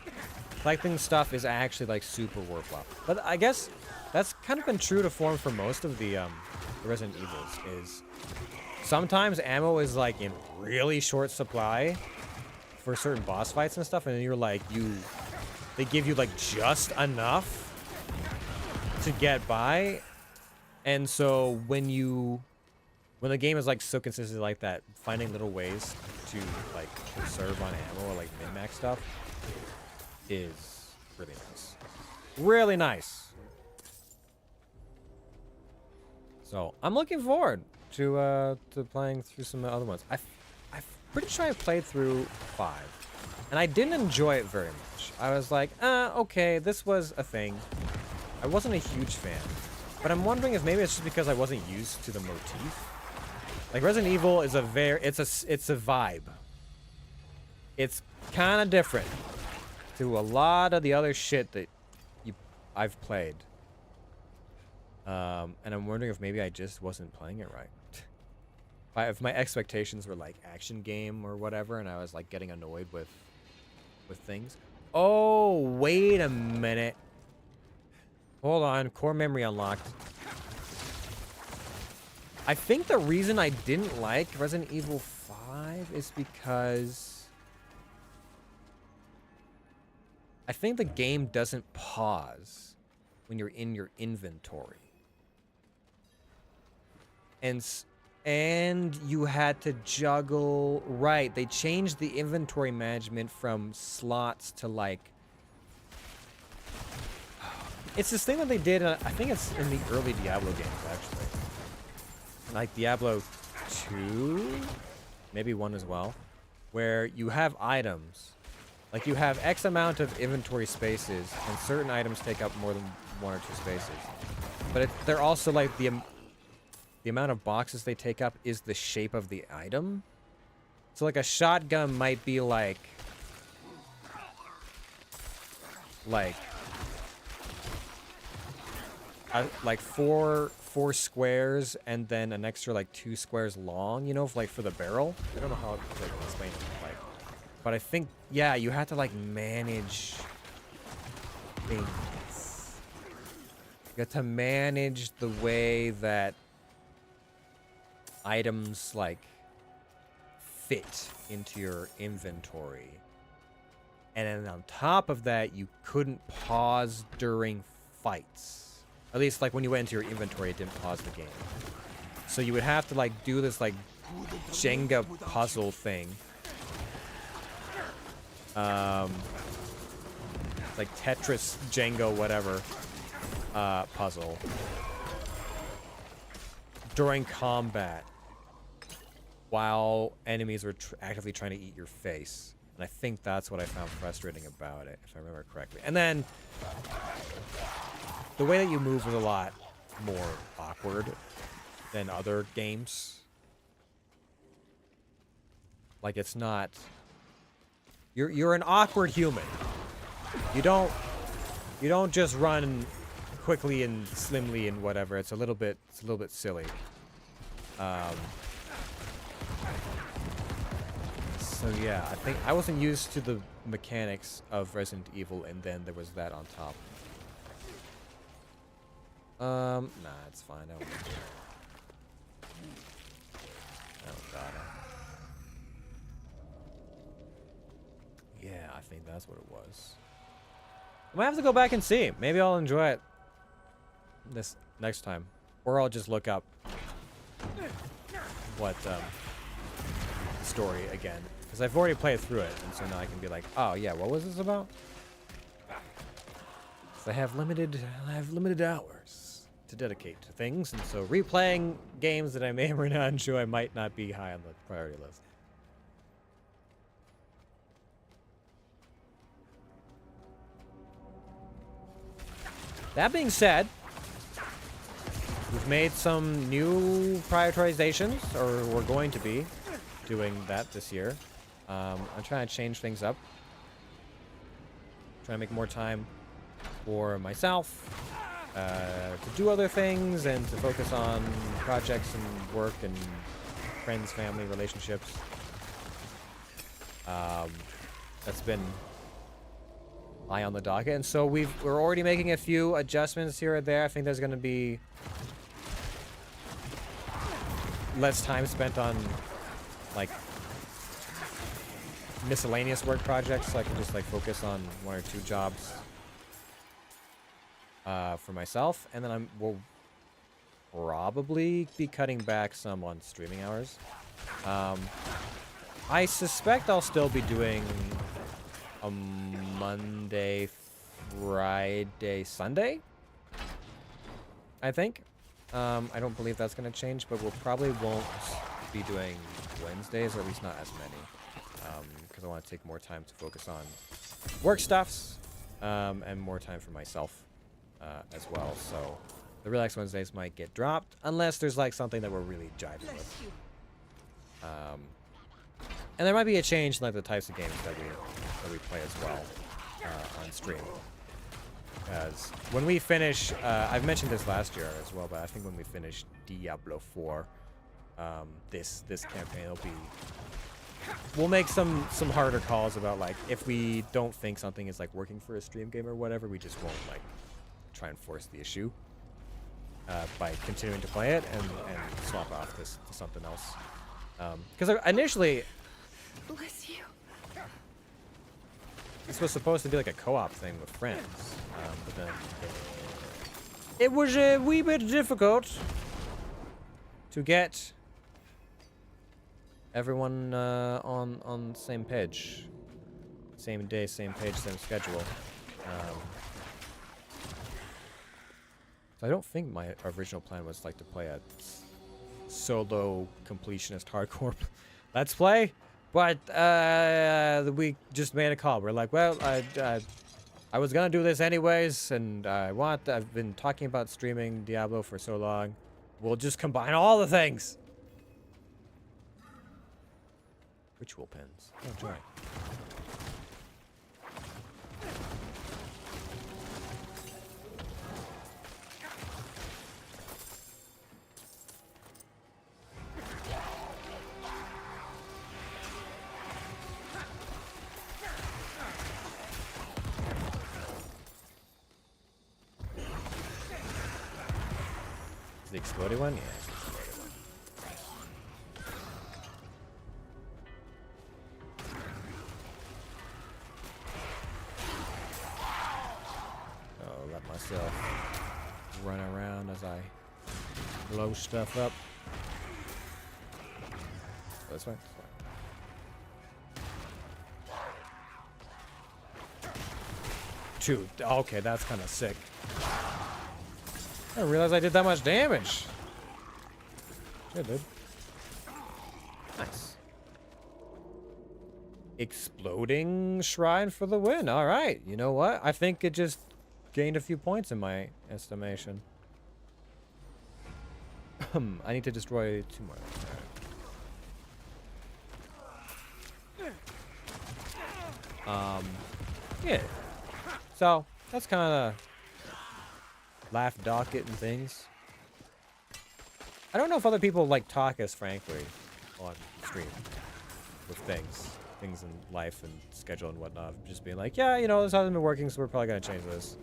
collecting stuff is actually like super worthwhile. But I guess that's kind of been true to form for most of the Resident Evils. Is sometimes ammo is like in really short supply for certain boss fights and stuff, and then you're like, they give you like just enough to get by, and so when the game is like so consistent like that, finding little ways to like conserve on ammo or like min-max stuff is really nice. Really nice. So I'm looking forward to playing through some other ones. I'm pretty sure I played through 5, and I didn't enjoy it very much. I was like, okay, this was a thing. I wasn't a huge fan, but I'm wondering if maybe it's just because I wasn't used to the motif. Like Resident Evil is it's a vibe. It's kind of different to a lot of the other shit that I've played. And I'm wondering if maybe I just wasn't playing it right. If my expectations were like action game or whatever, and I was like getting annoyed with things. Oh, wait a minute. Hold on, core memory unlocked. I think the reason I didn't like Resident Evil 5 is because I think the game doesn't pause when you're in your inventory. And you had to juggle, right, they changed the inventory management from slots to like, it's this thing that they did, I think it's in the early Diablo games actually. Like Diablo 2, maybe 1 as well, where you have items. Like you have X amount of inventory spaces, and certain items take up more than 1 or 2 spaces. But they're also like the amount of boxes they take up is the shape of the item. So like a shotgun might be like 4 squares and then an extra like 2 squares long, you know, like for the barrel. I don't know how to like explain it, like, but I think, yeah, you have to like manage things. You have to manage the way that items like fit into your inventory. And then on top of that, you couldn't pause during fights. At least like when you went into your inventory, it didn't pause the game. So you would have to like do this like Jenga puzzle thing. Like Tetris, Jenga, whatever puzzle during combat while enemies were actively trying to eat your face. And I think that's what I found frustrating about it, if I remember correctly. And then the way that you move was a lot more awkward than other games. Like it's not... You're an awkward human. You don't just run quickly and slimly and whatever. It's a little bit silly. So yeah, I think I wasn't used to the mechanics of Resident Evil, and then there was that on top. Nah, it's fine. I don't got it. Yeah, I think that's what it was. I might have to go back and see. Maybe I'll enjoy it this next time, or I'll just look up what story again, because I've already played through it, and so now I can be like, oh yeah, what was this about? So I have limited hours to dedicate to things, and so replaying games that I may or may not enjoy might not be high on the priority list. That being said, we've made some new prioritizations, or we're going to be doing that this year. I'm trying to change things up. Trying to make more time for myself, to do other things, and to focus on projects and work and friends, family, relationships. That's been high on the docket, and so we're already making a few adjustments here or there. I think there's going to be less time spent on like miscellaneous work projects, so I can just like focus on 1 or 2 jobs for myself, and then we'll probably be cutting back some on streaming hours. I suspect I'll still be doing a Monday, Friday, Sunday, I think. I don't believe that's going to change, but we'll probably won't be doing Wednesdays, or at least not as many, because I want to take more time to focus on work stuffs, and more time for myself as well. So the Relax Wednesdays might get dropped, unless there's like something that we're really jiving with. And there might be a change in like the types of games that we play as well on stream. Because when we finish, I've mentioned this last year as well, but I think when we finish Diablo 4, this campaign we'll make some harder calls about like if we don't think something is like working for a stream game or whatever, we just won't like try and force the issue by continuing to play it and swap off this to something else. Because initially, Bless you. this was supposed to be like a co-op thing with friends, but then it was a wee bit difficult to get everyone on the same page, same day, same page, same schedule. So I don't think my original plan was like to play a solo completionist hardcore let's play. But we just made a call. We're like, well, I was gonna do this anyways, and I've been talking about streaming Diablo for so long. We'll just combine all the things. Ritual pins. Oh joy. The exploded one? Yeah, it's the exploded one. myself run around as I blow stuff up. This way. Dude, okay, that's kind of sick. I didn't realize I did that much damage. Good, dude. Nice. Exploding shrine for the win. All right. You know what? I think it just gained a few points in my estimation. I need to destroy 2 more. Yeah. So that's kind of laugh docket and things. I don't know if other people like talk as frankly on stream with things in life and schedule and whatnot. Just being like, yeah, you know, this hasn't been working, so we're probably gonna change this.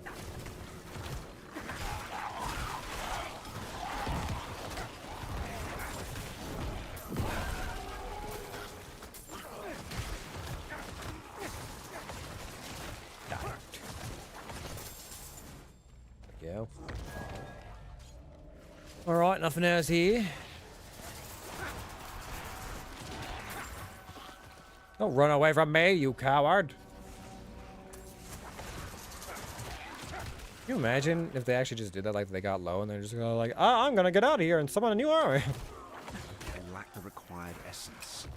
Go. Alright, nothing else here. Don't run away from me, you coward. Can you imagine if they actually just did that, like they got low and they're just gonna like, ah, I'm gonna get out of here and summon a new army. They lack the required essence.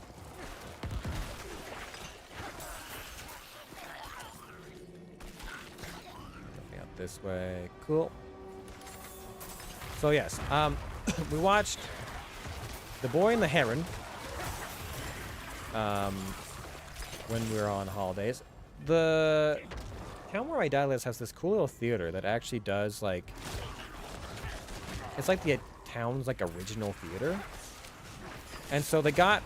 Out this way. Cool. So yes, we watched The Boy and the Heron when we were on holidays. The town where my dad lives has this cool little theater that actually does like, it's like the town's like original theater. And so they got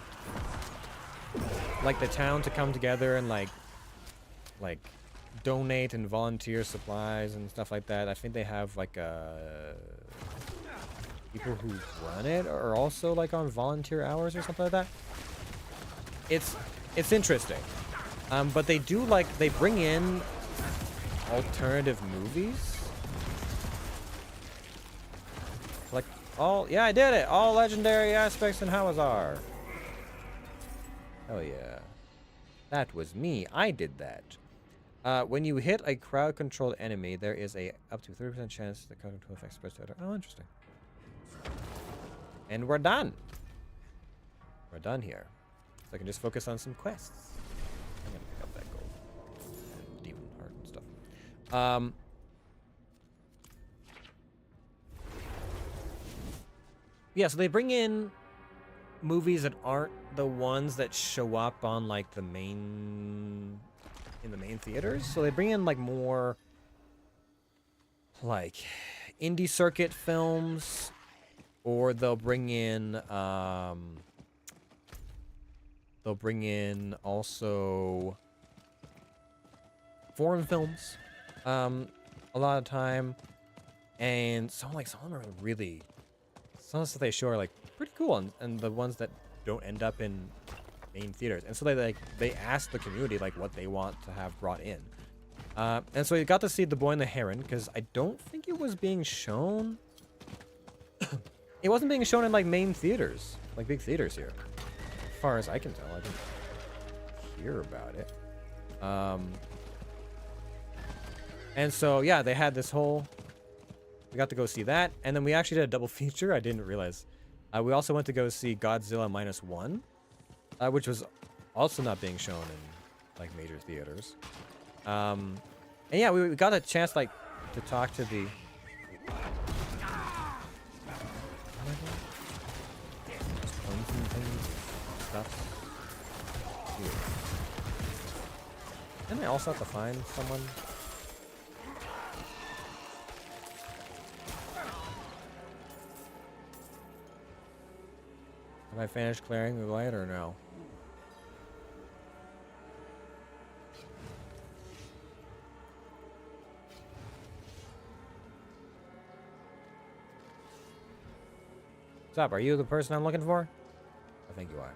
like the town to come together and like donate and volunteer supplies and stuff like that. I think they have like people who run it are also like on volunteer hours or something like that. It's interesting, but they do like, they bring in alternative movies. Like all, yeah, I did it. All legendary aspects in Hawezar. Hell yeah, that was me. I did that. When you hit a crowd-controlled enemy, there is a up to 30% chance the crowd control effect spreads to other. Oh, interesting. And we're done. We're done here. So I can just focus on some quests. I'm gonna pick up that gold and demon heart and stuff. Yeah, so they bring in movies that aren't the ones that show up on like the main theaters. So they bring in like more like indie circuit films, or they'll bring in also foreign films a lot of time, and some of them are really, some of the stuff they show are like pretty cool, and the ones that don't end up in main theaters. And so they ask the community like what they want to have brought in, and so you got to see The Boy and the Heron, because I don't think it was being shown. It wasn't being shown in like main theaters, like big theaters here, as far as I can tell. I didn't hear about it. And so yeah, they had this whole, we got to go see that, and then we actually did a double feature. I didn't realize. We also went to go see Godzilla -1, which was also not being shown in like major theaters. And yeah, we got a chance like to talk to the Didn't I also have to find someone? Have I finished clearing the light or no? What's up? Are you the person I'm looking for? I think you are.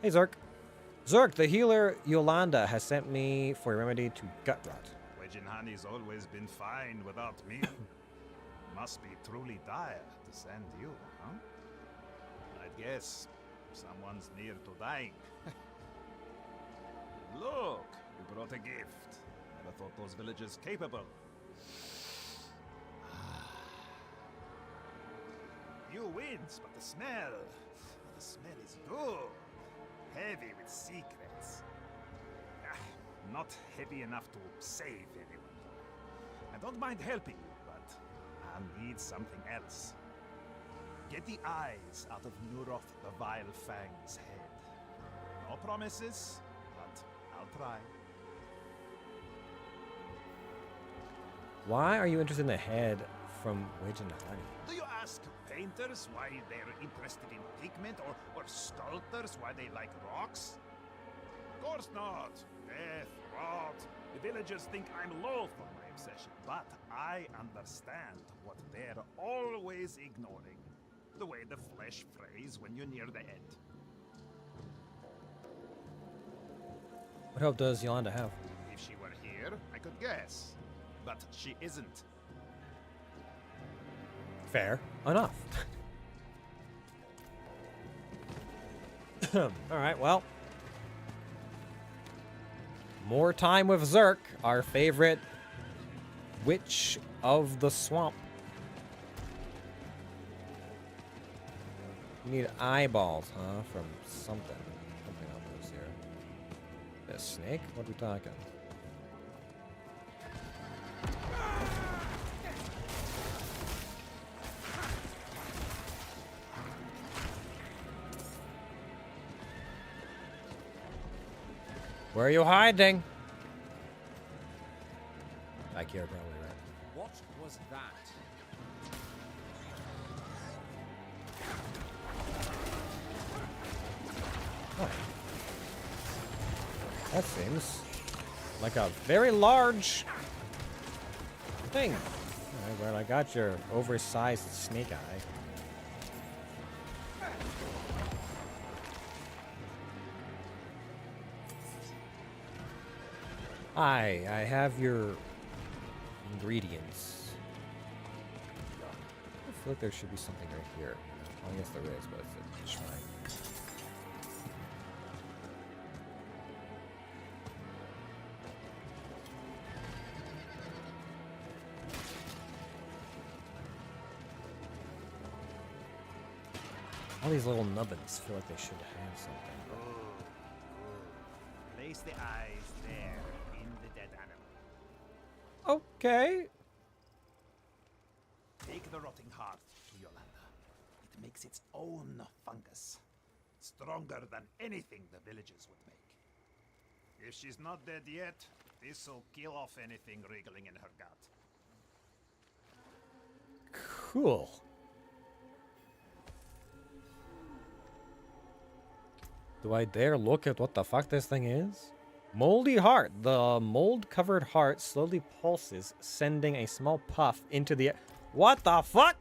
Hey, Zerk. Zerk, the healer Yolanda has sent me for a remedy to gut rot. When Honey's always been fine without me. Must be truly dire to send you, huh? I'd guess someone's near to dying. Look, you brought a gift. Never thought those villagers capable. You wins, but the smell is good. Heavy with secrets. Not heavy enough to save anyone. I don't mind helping you, but I'll need something else. Get the eyes out of Nuroth the Vile Fang's head. No promises, but I'll try. Why are you interested in the head from Witch and Honey? Do you ask painters why they're interested in pigment, or sculptors why they like rocks? Of course not. Death, rot. The villagers think I'm low for my obsession, but I understand what they're always ignoring. The way the flesh frays when you're near the end. What hope does Yolanda have? If she were here, I could guess. But she isn't. Fair enough. Alright, well. More time with Zerk, our favorite witch of the swamp. We need eyeballs, huh? From something. Something else here. A snake? What are we talking? Where are you hiding? Back here, probably, right? What was that? Oh. That seems like a very large thing. Alright, well, I got your oversized snake eye. I have your ingredients. I feel like there should be something right here. Oh, yes, there is, but it's a shrine. All these little nubbins feel like they should have something. Place the eyes there in the dead animal. Okay. Take the rotting heart to Yolanda. It makes its own fungus. Stronger than anything the villagers would make. If she's not dead yet, this'll kill off anything wriggling in her gut. Cool. Do I dare look at what the fuck this thing is? Moldy heart. The mold-covered heart slowly pulses, sending a small puff into the air. What the fuck?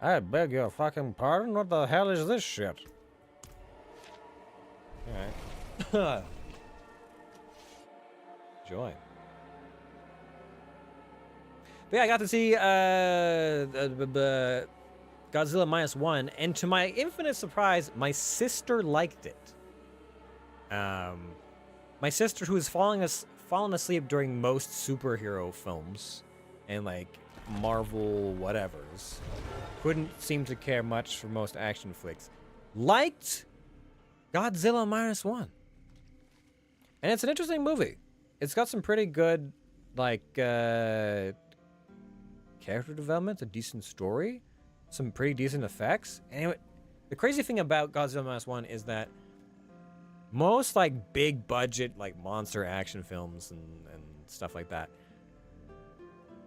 I beg your fucking pardon? What the hell is this shit? Alright. Joy. But yeah, I got to see Godzilla -1, and to my infinite surprise, my sister liked it. My sister, who has fallen asleep during most superhero films and like Marvel whatevers, couldn't seem to care much for most action flicks, liked Godzilla -1. And it's an interesting movie. It's got some pretty good, like, character development, a decent story, some pretty decent effects. And the crazy thing about Godzilla -1 is that most, like, big budget, like, monster action films and stuff like that,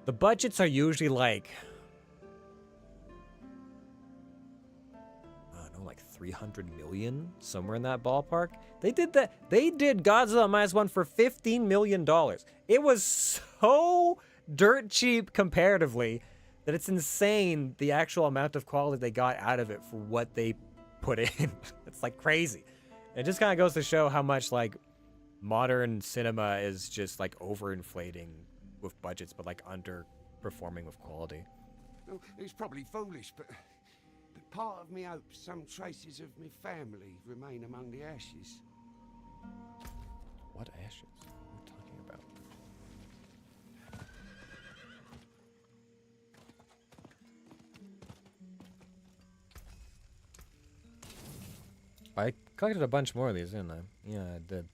the budgets are usually, like, I don't know, like 300 million, somewhere in that ballpark. They did Godzilla -1 for $15 million. It was so dirt cheap comparatively that it's insane the actual amount of quality they got out of it for what they put in. It's like crazy. It just kind of goes to show how much like modern cinema is just like overinflating with budgets, but like underperforming with quality. Oh, it's probably foolish, but part of me hopes some traces of my family remain among the ashes. What ashes? What are you talking about? I collected a bunch more of these, didn't I? Yeah, I did.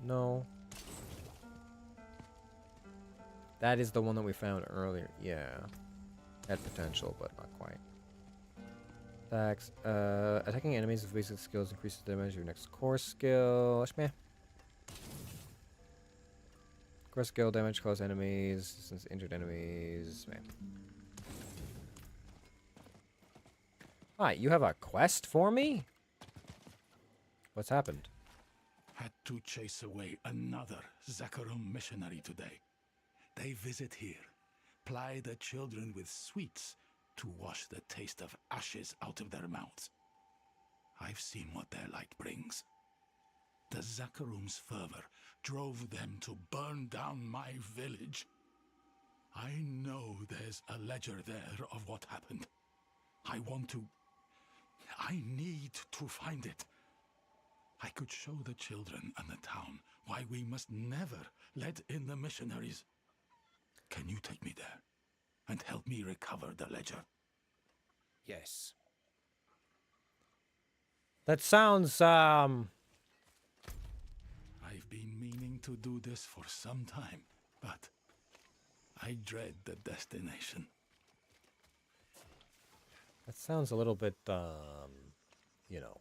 No. That is the one that we found earlier. Yeah. Had potential, but not quite. Attacks. Attacking enemies with basic skills increases the damage of your next core skill. Shmeh. Core skill damage close enemies, distance injured enemies. Shmeh. Hi, you have a quest for me? What's happened? Had to chase away another Zakarum missionary today. They visit here, ply the children with sweets to wash the taste of ashes out of their mouths. I've seen what their light brings. The Zakarum's fervor drove them to burn down my village. I know there's a ledger there of what happened. I need to find it. I could show the children and the town why we must never let in the missionaries. Can you take me there and help me recover the ledger? Yes. That sounds, I've been meaning to do this for some time, but I dread the destination. that sounds a little bit, you know,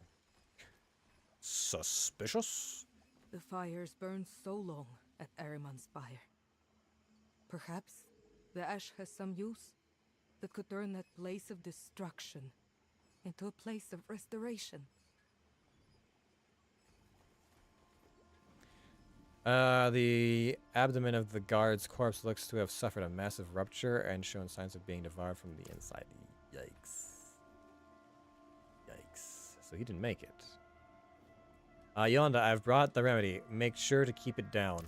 suspicious. The fires burned so long at Ahriman's Spire. Perhaps the ash has some use that could turn that place of destruction into a place of restoration. The abdomen of the guard's corpse looks to have suffered a massive rupture and shown signs of being devoured from the inside. Yikes. Yikes. So he didn't make it. Yolanda, I've brought the remedy. Make sure to keep it down.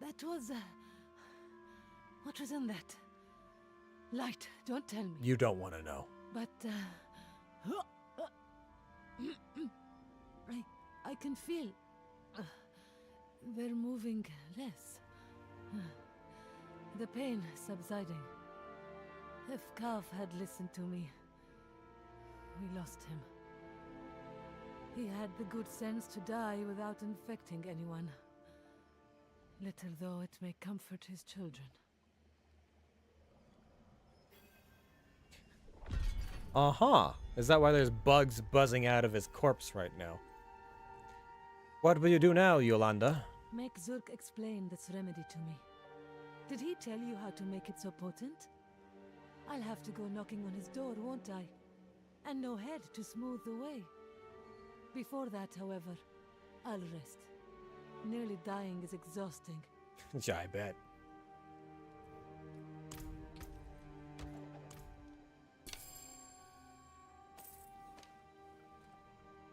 That was... what was in that? Light, don't tell me. You don't want to know. But, I can feel... they're moving less. The pain subsiding. If Kav had listened to me, we lost him. He had the good sense to die without infecting anyone. Little though it may comfort his children. Uh-huh. Is that why there's bugs buzzing out of his corpse right now? What will you do now, Yolanda? Make Zurk explain this remedy to me. Did he tell you how to make it so potent? I'll have to go knocking on his door, won't I? And no head to smooth the way. Before that, however, I'll rest. Nearly dying is exhausting. Yeah, I bet.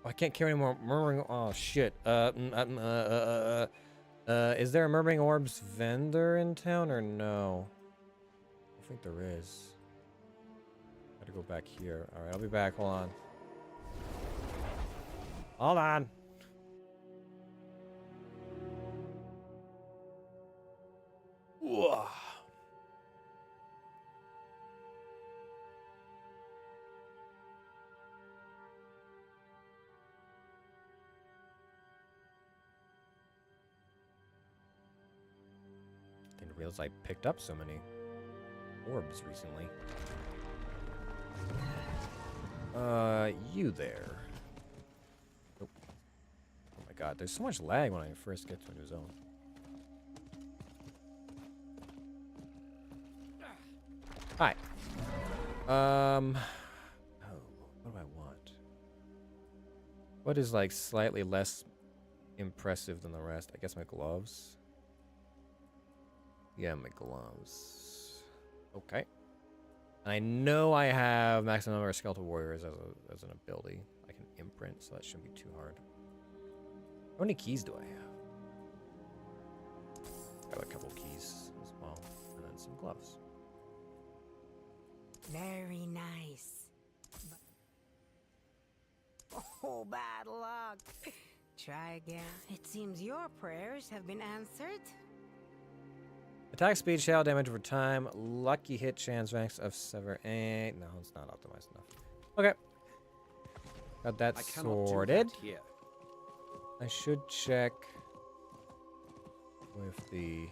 Oh, I can't carry any more murmuring. Oh shit. Is there a murmuring orbs vendor in town or no? I think there is. Gotta go back here. All right, I'll be back. Hold on. Hold on. Whoa. Didn't realize I picked up so many orbs recently. You there. Nope. Oh my god, there's so much lag when I first get to a new zone. Hi. Oh, what do I want? What is like slightly less impressive than the rest? I guess my gloves. Yeah, my gloves. Okay. And I know I have maximum number of skeletal warriors as an ability. I can imprint, so that shouldn't be too hard. How many keys do I have? Got a couple keys as well, and then some gloves. Very nice. Oh, bad luck. Try again. It seems your prayers have been answered. Attack speed, shadow damage over time, lucky hit chance ranks of 7 8. No, it's not optimized enough. Okay. Got that sorted. Here. I should check with the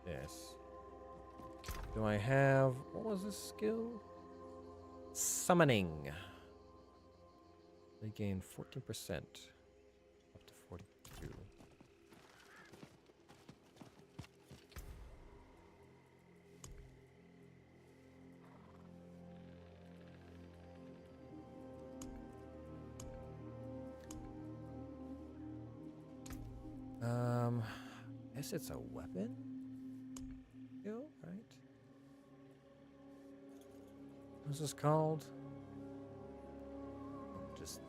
this. Do I have what was this skill? Summoning. They gain 14% up to 42. I guess it's a weapon skill, right? What's this called? Just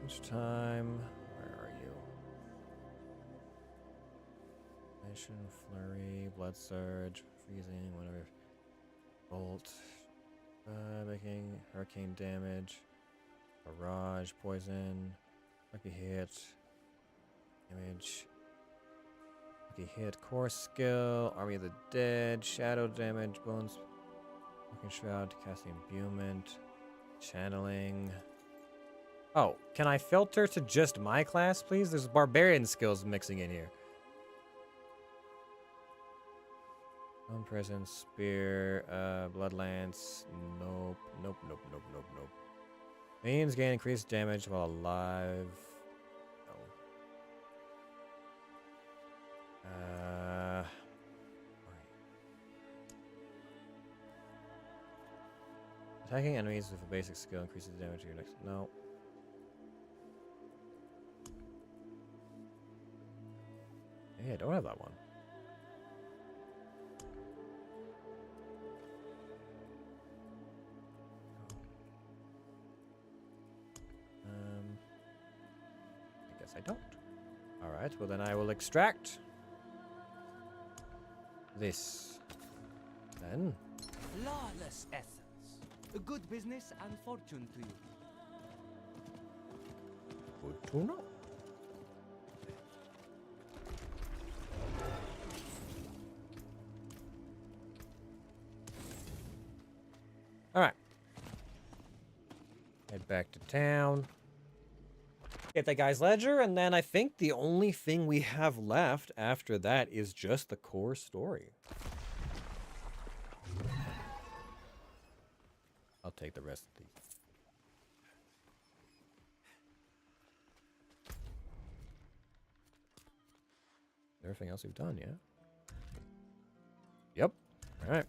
each time. Where are you? Mission, flurry, blood surge, freezing, whatever. Bolt, making hurricane damage, barrage, poison, lucky hit, damage, lucky hit, core skill, army of the dead, shadow damage, bones, fucking shroud, casting imbuement, channeling. Oh, can I filter to just my class, please? There's barbarian skills mixing in here. Bone presence, spear, blood lance. Nope, nope, nope, nope, nope, nope. Minions gain increased damage while alive. No. Attacking enemies with a basic skill increases the damage to your next. No. Hey, I don't have that one. I guess I don't. Alright, well then I will extract this. Then. Flawless essence. A good business and fortune to you. Good to know. Alright. Head back to town. Get that guy's ledger, and then I think the only thing we have left after that is just the core story. I'll take the rest of these. Everything else we've done, yeah? Yep. All right.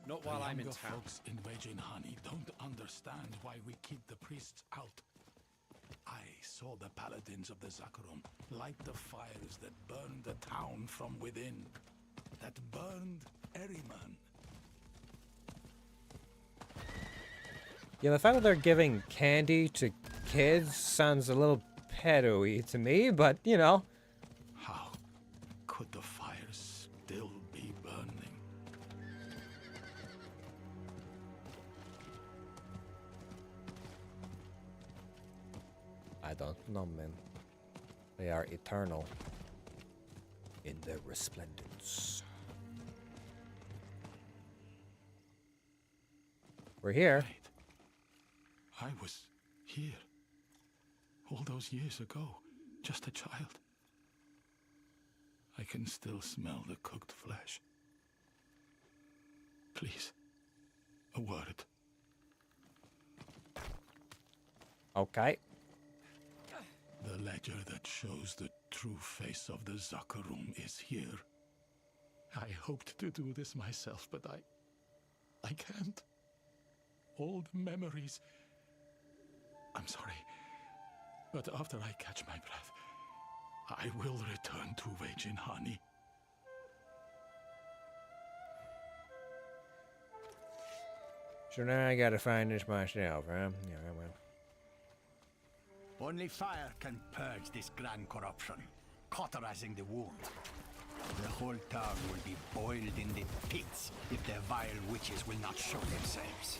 Not while I'm in Younger town. folks in Vejinhani don't understand why we keep the priests out. I saw the paladins of the Zakarum light the fires that burned the town from within, that burned Eriman. Yeah, the fact that they're giving candy to kids sounds a little pedo-y to me, but, you know. How could the fires still be burning? I don't know, man. They are eternal in their resplendence. We're here. Wait. I was here. All those years ago. Just a child. I can still smell the cooked flesh. Please. A word. Okay. The ledger that shows the true face of the Zakarum is here. I hoped to do this myself, but I can't. All the memories. I'm sorry. But after I catch my breath, I will return to Vejinhani. So now I gotta find this myself, huh? Yeah, well. Only fire can purge this grand corruption, cauterizing the wound. The whole town will be boiled in the pits if the vile witches will not show themselves.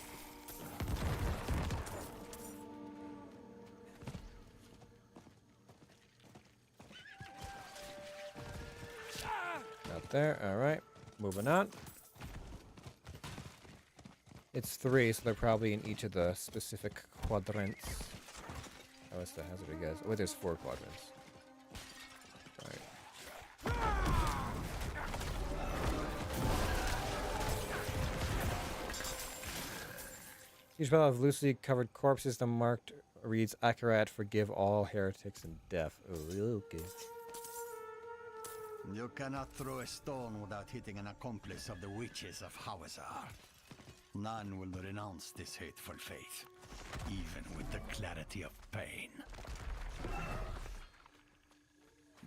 Out there, alright. Moving on. It's 3, so they're probably in each of the specific quadrants. Oh, what's the hazard, guys? Oh, wait, there's 4 quadrants. Right. Each pile of loosely covered corpses, the marked reads Akarat, forgive all heretics and death. Oh, okay. You cannot throw a stone without hitting an accomplice of the witches of Hawezar. None will renounce this hateful faith, even with the clarity of pain.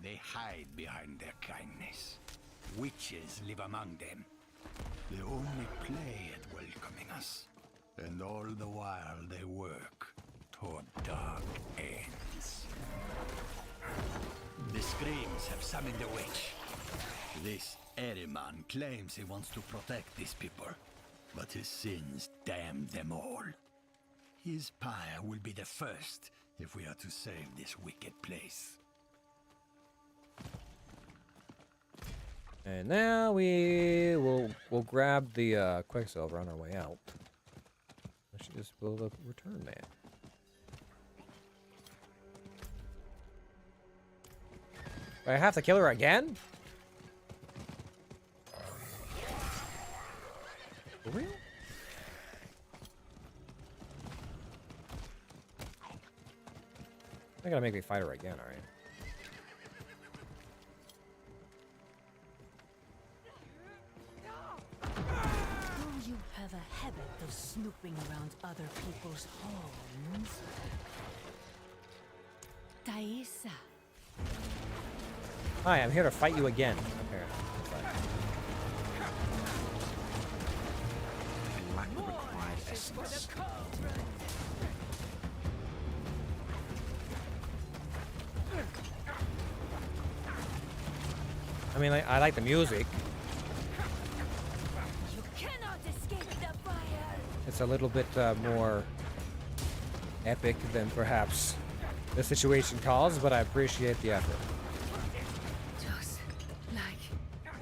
They hide behind their kindness. Witches live among them. They only play at welcoming us. And all the while they work toward dark ends. The screams have summoned a witch. This Ahriman claims he wants to protect these people, but his sins damn them all. His pyre will be the first if we are to save this wicked place. And now we'll grab the Quicksilver on our way out. I should just build a return man. I have to kill her again? For real? They're gonna make me fight her again, alright. Do you have a habit of snooping around other people's homes? Thaisa. Hi, I'm here to fight you again, apparently. Lack the required essence. I mean, I like the music. You cannot escape the fire. It's a little bit more epic than perhaps the situation calls, but I appreciate the effort. Just like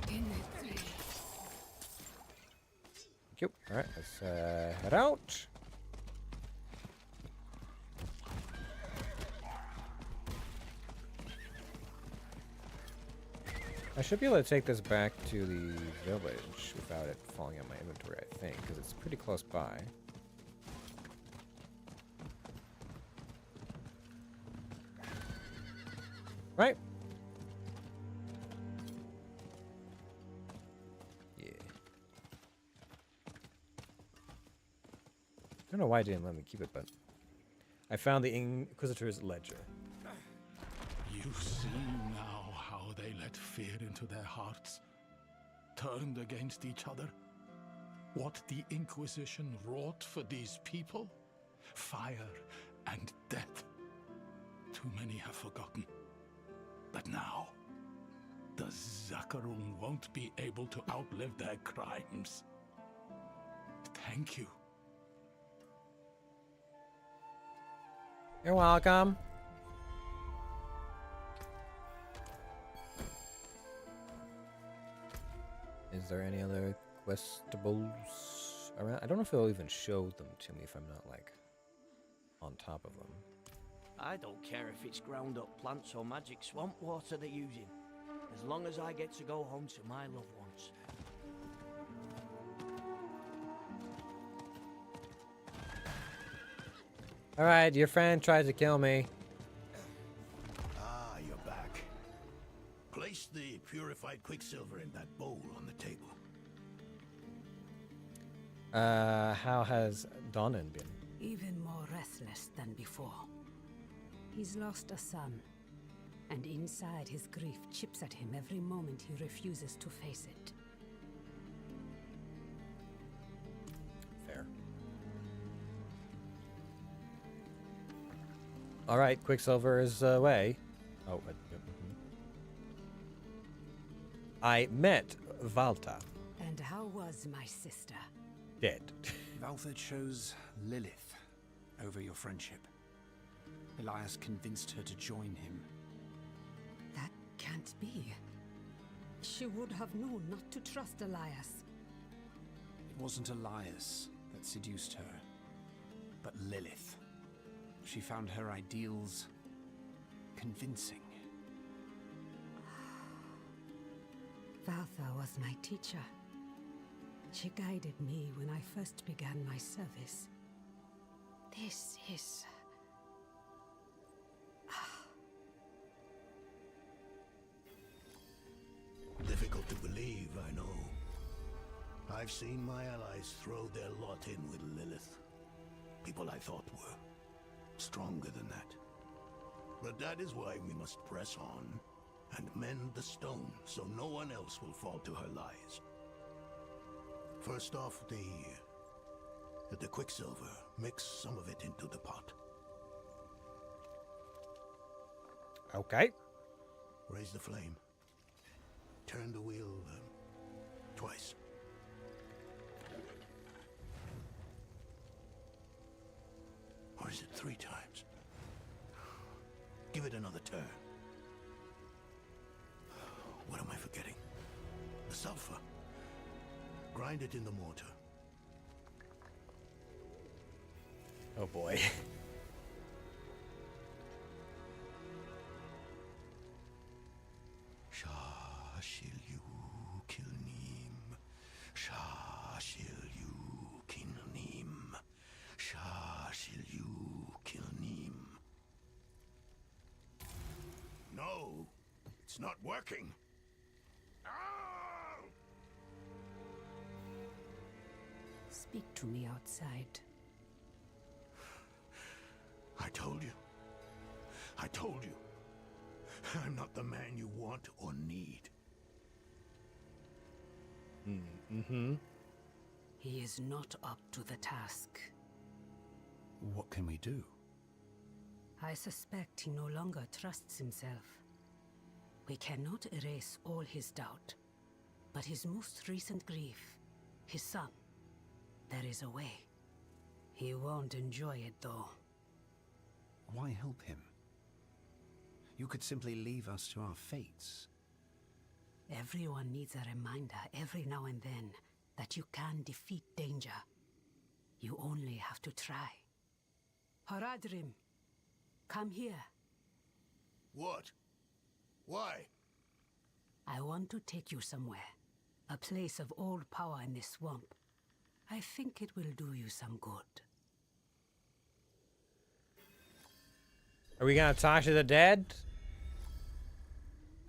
in the tree. Thank you. Alright, let's head out. I should be able to take this back to the village without it falling on my inventory, I think, because it's pretty close by. Right? Yeah. I don't know why I didn't let me keep it, but I found the Inquisitor's ledger. You see now how they let fear into their hearts, turned against each other? What the Inquisition wrought for these people? Fire and death. Too many have forgotten. But now, the Zakarum won't be able to outlive their crimes. Thank you. You're welcome. Is there any other questables around? I don't know if it'll even show them to me if I'm not, like, on top of them. I don't care if it's ground up plants or magic swamp water they're using, as long as I get to go home to my loved ones. Alright, your friend tried to kill me. Ah, you're back. Place the purified quicksilver in that bowl on the table. How has Donan been? Even more restless than before. He's lost a son, and inside his grief chips at him every moment he refuses to face it. Fair. all right, Quicksilver is away. Oh, I met Valta. And how was my sister? Dead. Valther chose Lilith over your friendship. Elias convinced her to join him. That can't be. She would have known not to trust Elias. It wasn't Elias that seduced her, but Lilith. She found her ideals convincing. Valtha was my teacher. She guided me when I first began my service. This is... Difficult to believe, I know. I've seen my allies throw their lot in with Lilith. People I thought were stronger than that. But that is why we must press on and mend the stone so no one else will fall to her lies. First off, the Quicksilver. Mix some of it into the pot. Okay. Raise the flame. Turn the wheel twice. Or is it 3 times? Give it another turn. What am I forgetting? The sulfur. Grind it in the mortar. Oh boy. No, it's not working. Speak to me outside. I told you. I told you. I'm not the man you want or need. Mm-hmm. He is not up to the task. What can we do? I suspect he no longer trusts himself. We cannot erase all his doubt, but his most recent grief, his son, there is a way. He won't enjoy it, though. Why help him? You could simply leave us to our fates. Everyone needs a reminder every now and then that you can defeat danger. You only have to try. Haradrim, come here. What? Why? I want to take you somewhere. A place of old power in this swamp. I think it will do you some good. Are we gonna talk to the dead?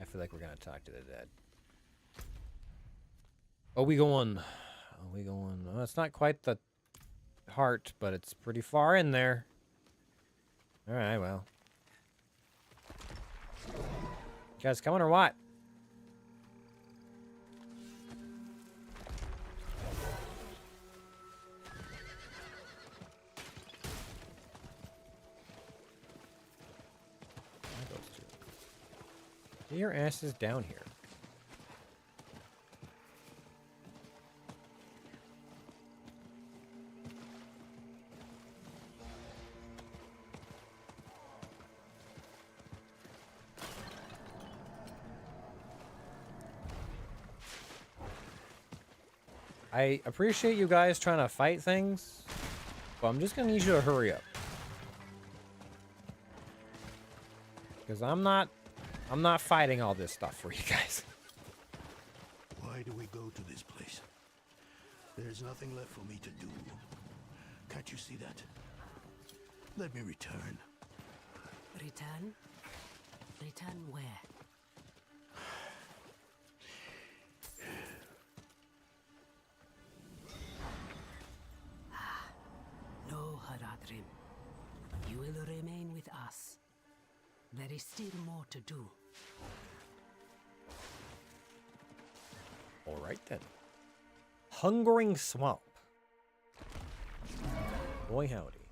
I feel like we're gonna talk to the dead. Oh, we going? Oh, we going? Oh, it's not quite the heart, but it's pretty far in there. All right, well. You guys coming or what? Get your asses down here. I appreciate you guys trying to fight things, but I'm just gonna need you to hurry up. Because I'm not fighting all this stuff for you guys. Why do we go to this place? There's nothing left for me to do. Can't you see that? Let me return. Return? Return where? No, Haradrim. You will remain with us. There is still more to do. All right then. Hungering Swamp. Boy howdy.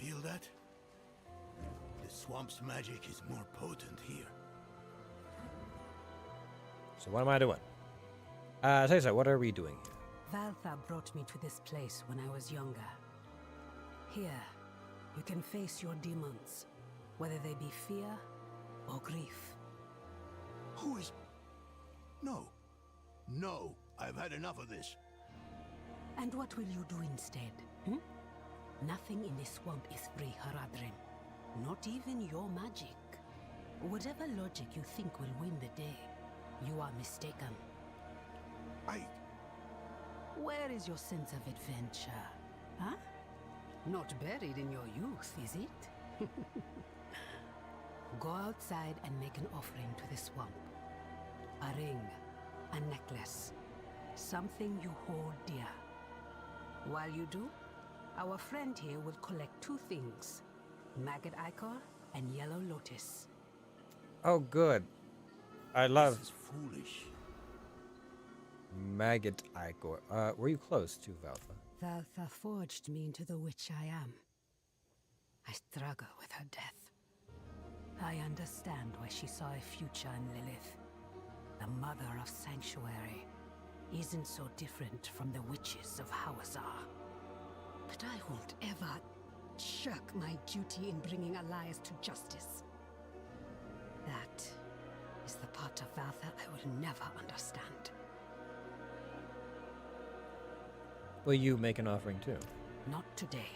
Feel that? The swamp's magic is more potent here. So what am I doing? Tell you so, what are we doing here? Valtha brought me to this place when I was younger. Here, you can face your demons, whether they be fear or grief. Who is... No. No, I've had enough of this. And what will you do instead? Hmm? Nothing in this swamp is free, Haradrim. Not even your magic. Whatever logic you think will win the day, you are mistaken. Where is your sense of adventure? Huh? Not buried in your youth, is it? Go outside and make an offering to the swamp. A ring, a necklace, something you hold dear. While you do, our friend here will collect two things, maggot ichor and yellow lotus. Oh, good. I love This is foolish. maggot ichor. Were you close to Valtha? Valtha forged me into the witch I am. I struggle with her death. I understand why she saw a future in Lilith. The mother of Sanctuary isn't so different from the witches of Hawezar. But I won't ever shirk my duty in bringing Elias to justice. That is the part of Valtha I will never understand. Will you make an offering too? Not today,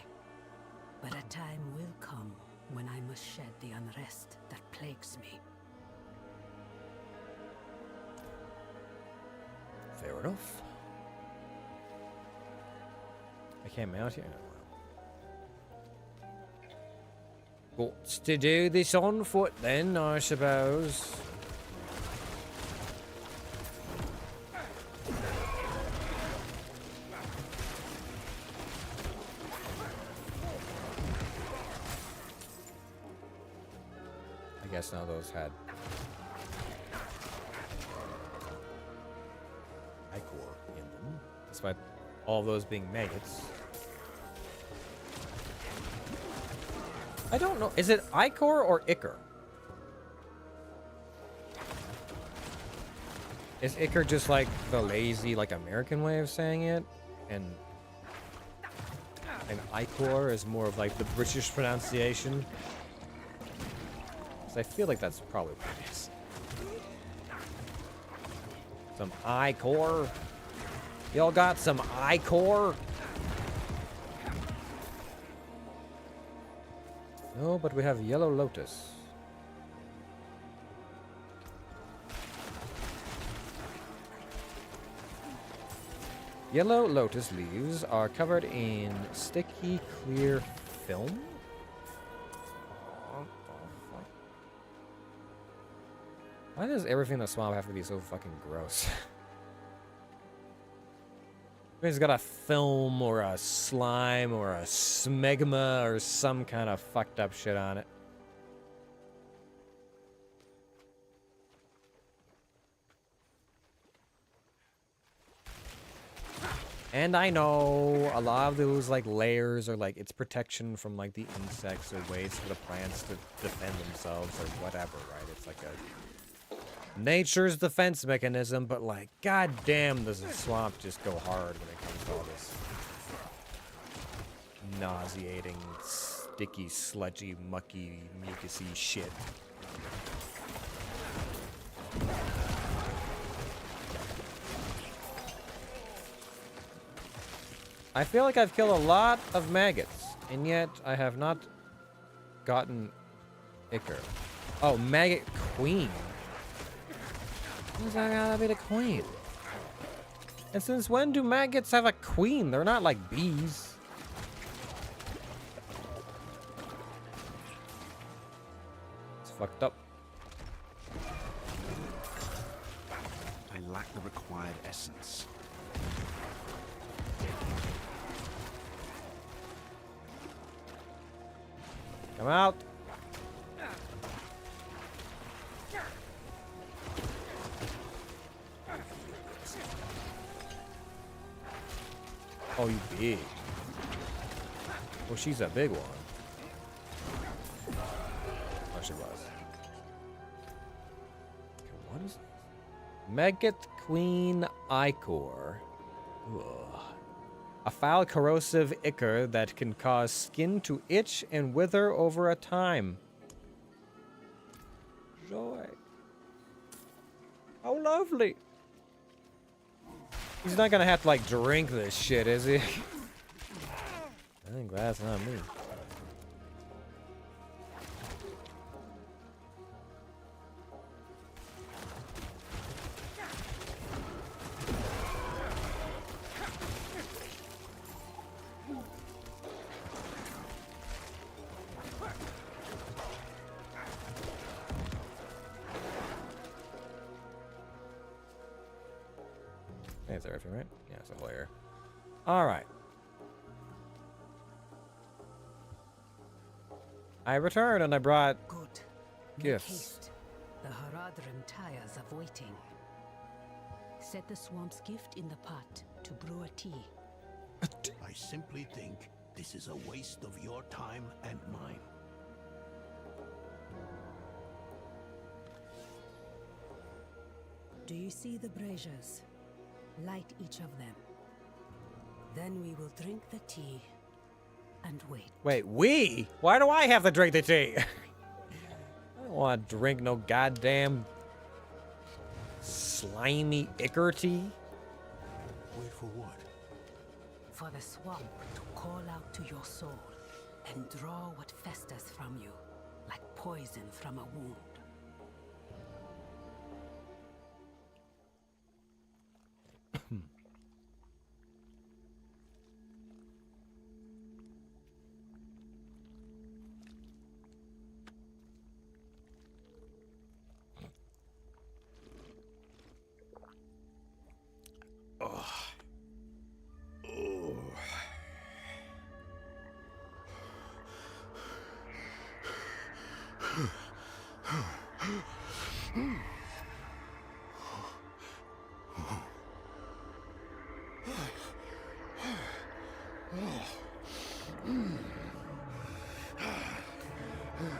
but a time will come when I must shed the unrest that plagues me. Fair enough. I can't mount here. Got to do this on foot then, I suppose. I guess now those had ichor in them, despite all those being maggots. I don't know. Is it ichor or ichor? Is ichor just like the lazy, like American way of saying it, and ichor is more of like the British pronunciation? I feel like that's probably what it is. Some ichor. Y'all got some ichor? No, but we have yellow lotus. Yellow lotus leaves are covered in sticky, clear film. Why does everything in the swamp have to be so fucking gross? It's got a film or a slime or a smegma or some kind of fucked up shit on it. And I know a lot of those like layers are like it's protection from like the insects or ways for the plants to defend themselves or whatever, right? It's like a nature's defense mechanism, but like, goddamn, does the swamp just go hard when it comes to all this nauseating, sticky, sludgy, mucky, mucusy shit. I feel like I've killed a lot of maggots, and yet I have not gotten ichor. Oh, maggot queen. Who's that gotta be the queen? And since when do maggots have a queen? They're not like bees. It's fucked up. I lack the required essence. Come out. Oh, you big. Well, she's a big one. Oh, she was. Okay, what is this? Megget Queen Ichor. Ugh. A foul corrosive ichor that can cause skin to itch and wither over a time. Joy. How lovely. He's not gonna have to, like, drink this shit, is he? I think that's not me. Hey, it's everything, right? Yeah, it's a layer. Alright. I returned and I brought Good. gifts. Make haste. The Haradrim tires of waiting. Set the swamp's gift in the pot to brew a tea. I simply think this is a waste of your time and mine. Do you see the braziers? Light each of them. Then we will drink the tea and wait. Wait, we? Why do I have to drink the tea? I don't want to drink no goddamn slimy ichor tea. Wait for what? For the swamp to call out to your soul and draw what festers from you, like poison from a wound.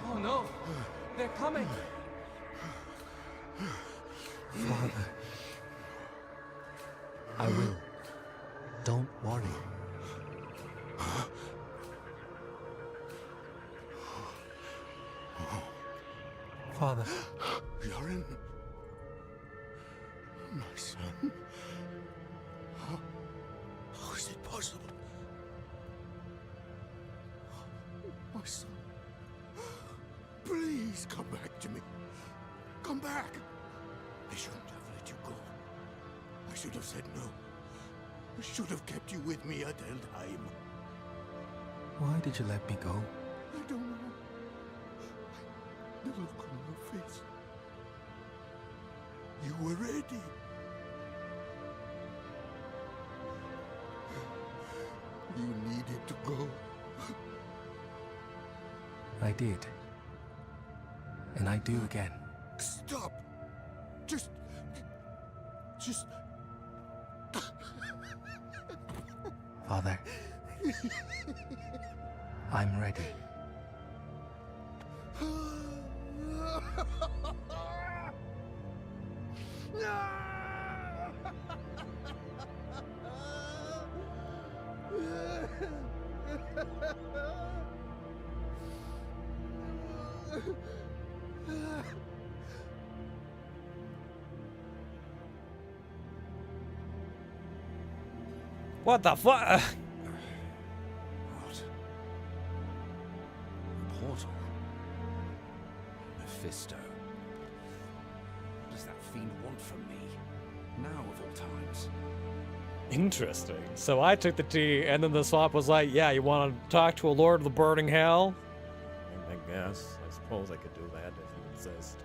Oh no! They're coming! Father. I will. Don't worry. Father. Yorin? My son? How is it possible? My son. Please come back to me. Come back. I shouldn't have let you go. I should have said no. I should have kept you with me at Eldheim. Why did you let me go? I don't know. The look on your face. You were ready. You needed to go. I did. And I do again. Stop! Just... Father. I'm ready. What the fuck? What? A portal? Mephisto. What does that fiend want from me? Now of all times. Interesting. So I took the tea, and then the swamp was like, yeah, you want to talk to a lord of the burning hell? I guess. I suppose I could do that if you insist.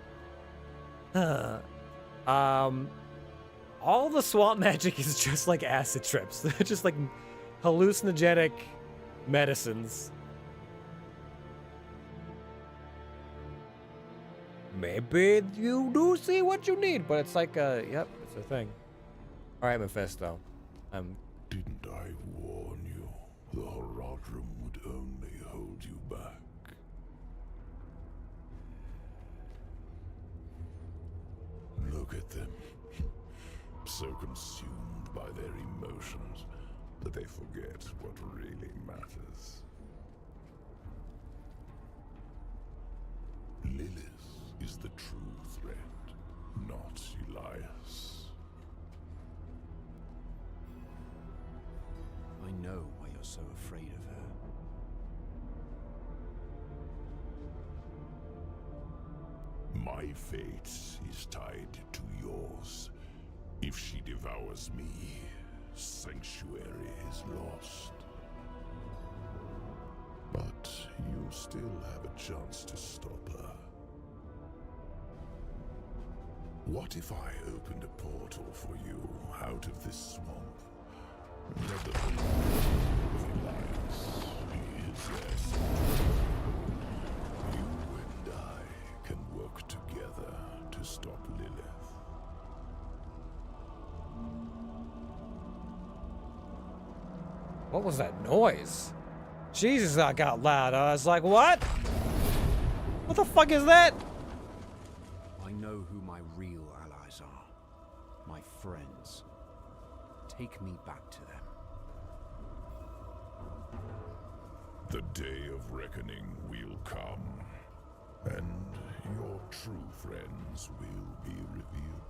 All the swamp magic is just like acid trips. They're just like hallucinogenic medicines. Maybe you do see what you need, but it's like yep, it's a thing. Alright, Mephisto. Didn't I warn you? The Haradrim would only hold you back. so consumed by their emotions that they forget what really matters. Lilith is the true threat, not Elias. I know why you're so afraid of her. My fate is tied to yours. If she devours me, Sanctuary is lost. But you still have a chance to stop her. What if I opened a portal for you out of this swamp? Never believe Elias. He is there somewhere. You and I can work together to stop Lilith. What was that noise? Jesus, that got loud. I was like, what? What the fuck is that? I know who my real allies are. My friends. Take me back to them. The day of reckoning will come, and your true friends will be revealed.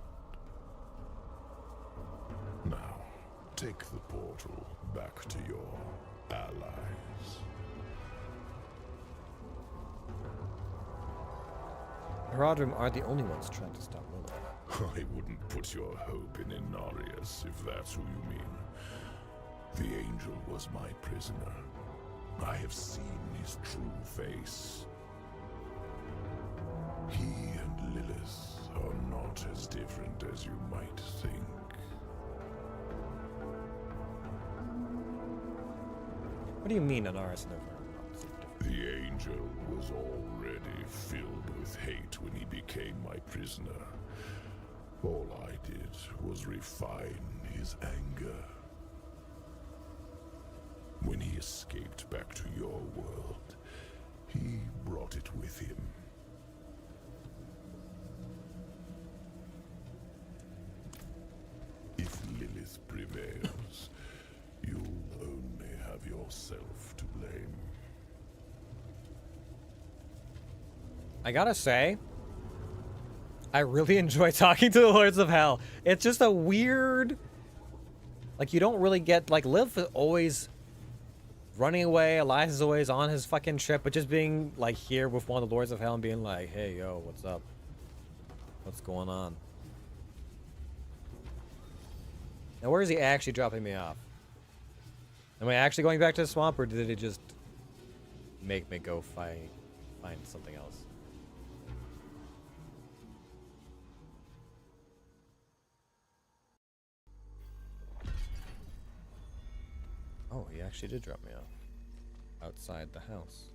Now, take the portal back to your allies. Herodrim are the only ones trying to stop Lilith. I wouldn't put your hope in Inarius, if that's who you mean. The angel was my prisoner. I have seen his true face. He and Lilith are not as different as you might think. What do you mean Anaris and Overlord? The angel was already filled with hate when he became my prisoner. All I did was refine his anger. When he escaped back to your world, he brought it with him. If Lilith prevails, you'll only have yourself to blame. I gotta say, I really enjoy talking to the Lords of Hell. It's just a weird... Like, you don't really get... Like, Liv is always running away. Elias is always on his fucking trip. But just being, like, here with one of the Lords of Hell and being like, hey, yo, what's up? What's going on? Now, where is he actually dropping me off? Am I actually going back to the swamp, or did he just make me go find something else? Oh, he actually did drop me off. Outside the house.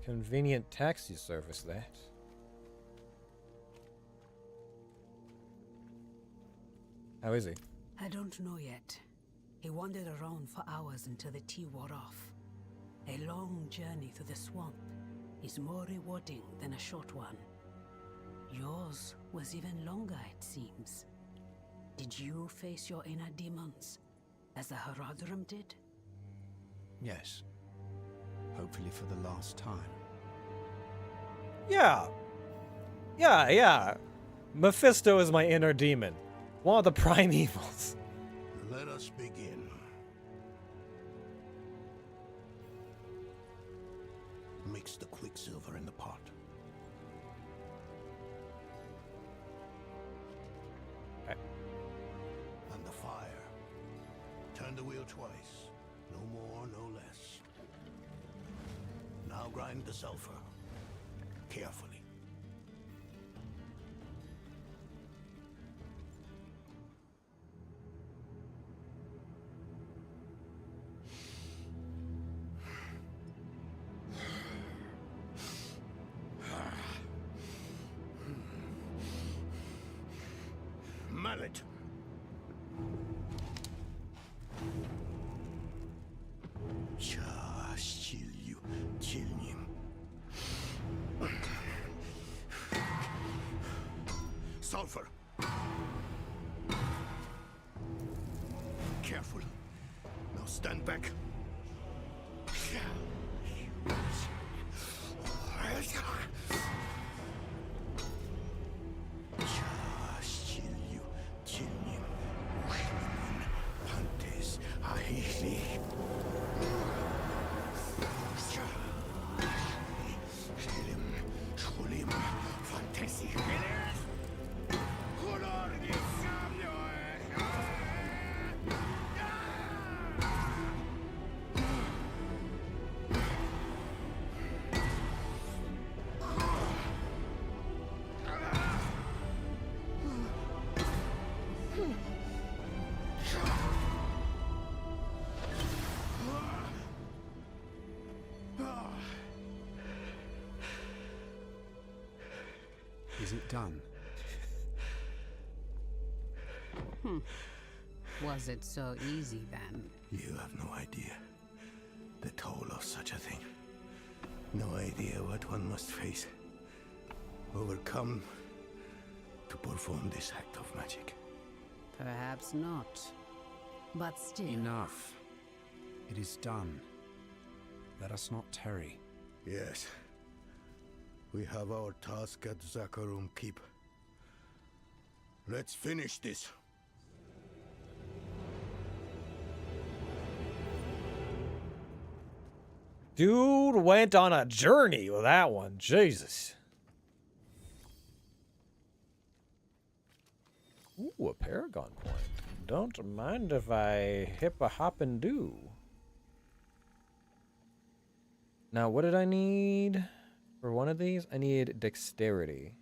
Convenient taxi service, that. How is he? I don't know yet. He wandered around for hours until the tea wore off. A long journey through the swamp is more rewarding than a short one. Yours was even longer, it seems. Did you face your inner demons, as the Herodrim did? Yes. Hopefully for the last time. Yeah. Yeah. Mephisto is my inner demon. One of the prime evils. Let us begin. Mix the quicksilver in the pot. Okay. And the fire. Turn the wheel twice. No more, no less. Now grind the sulfur. Carefully. Mallet. Sulfur. Is it done? Was it so easy then? You have no idea the toll of such a thing. No idea what one must face, overcome, to perform this act of magic. Perhaps not. But still. Enough. It is done. Let us not tarry. Yes. We have our task at Zakarum Keep. Let's finish this. Dude went on a journey with that one. Jesus. Ooh, a Paragon point. Don't mind if I hip a hop and do. Now, what did I need for one of these? I need dexterity.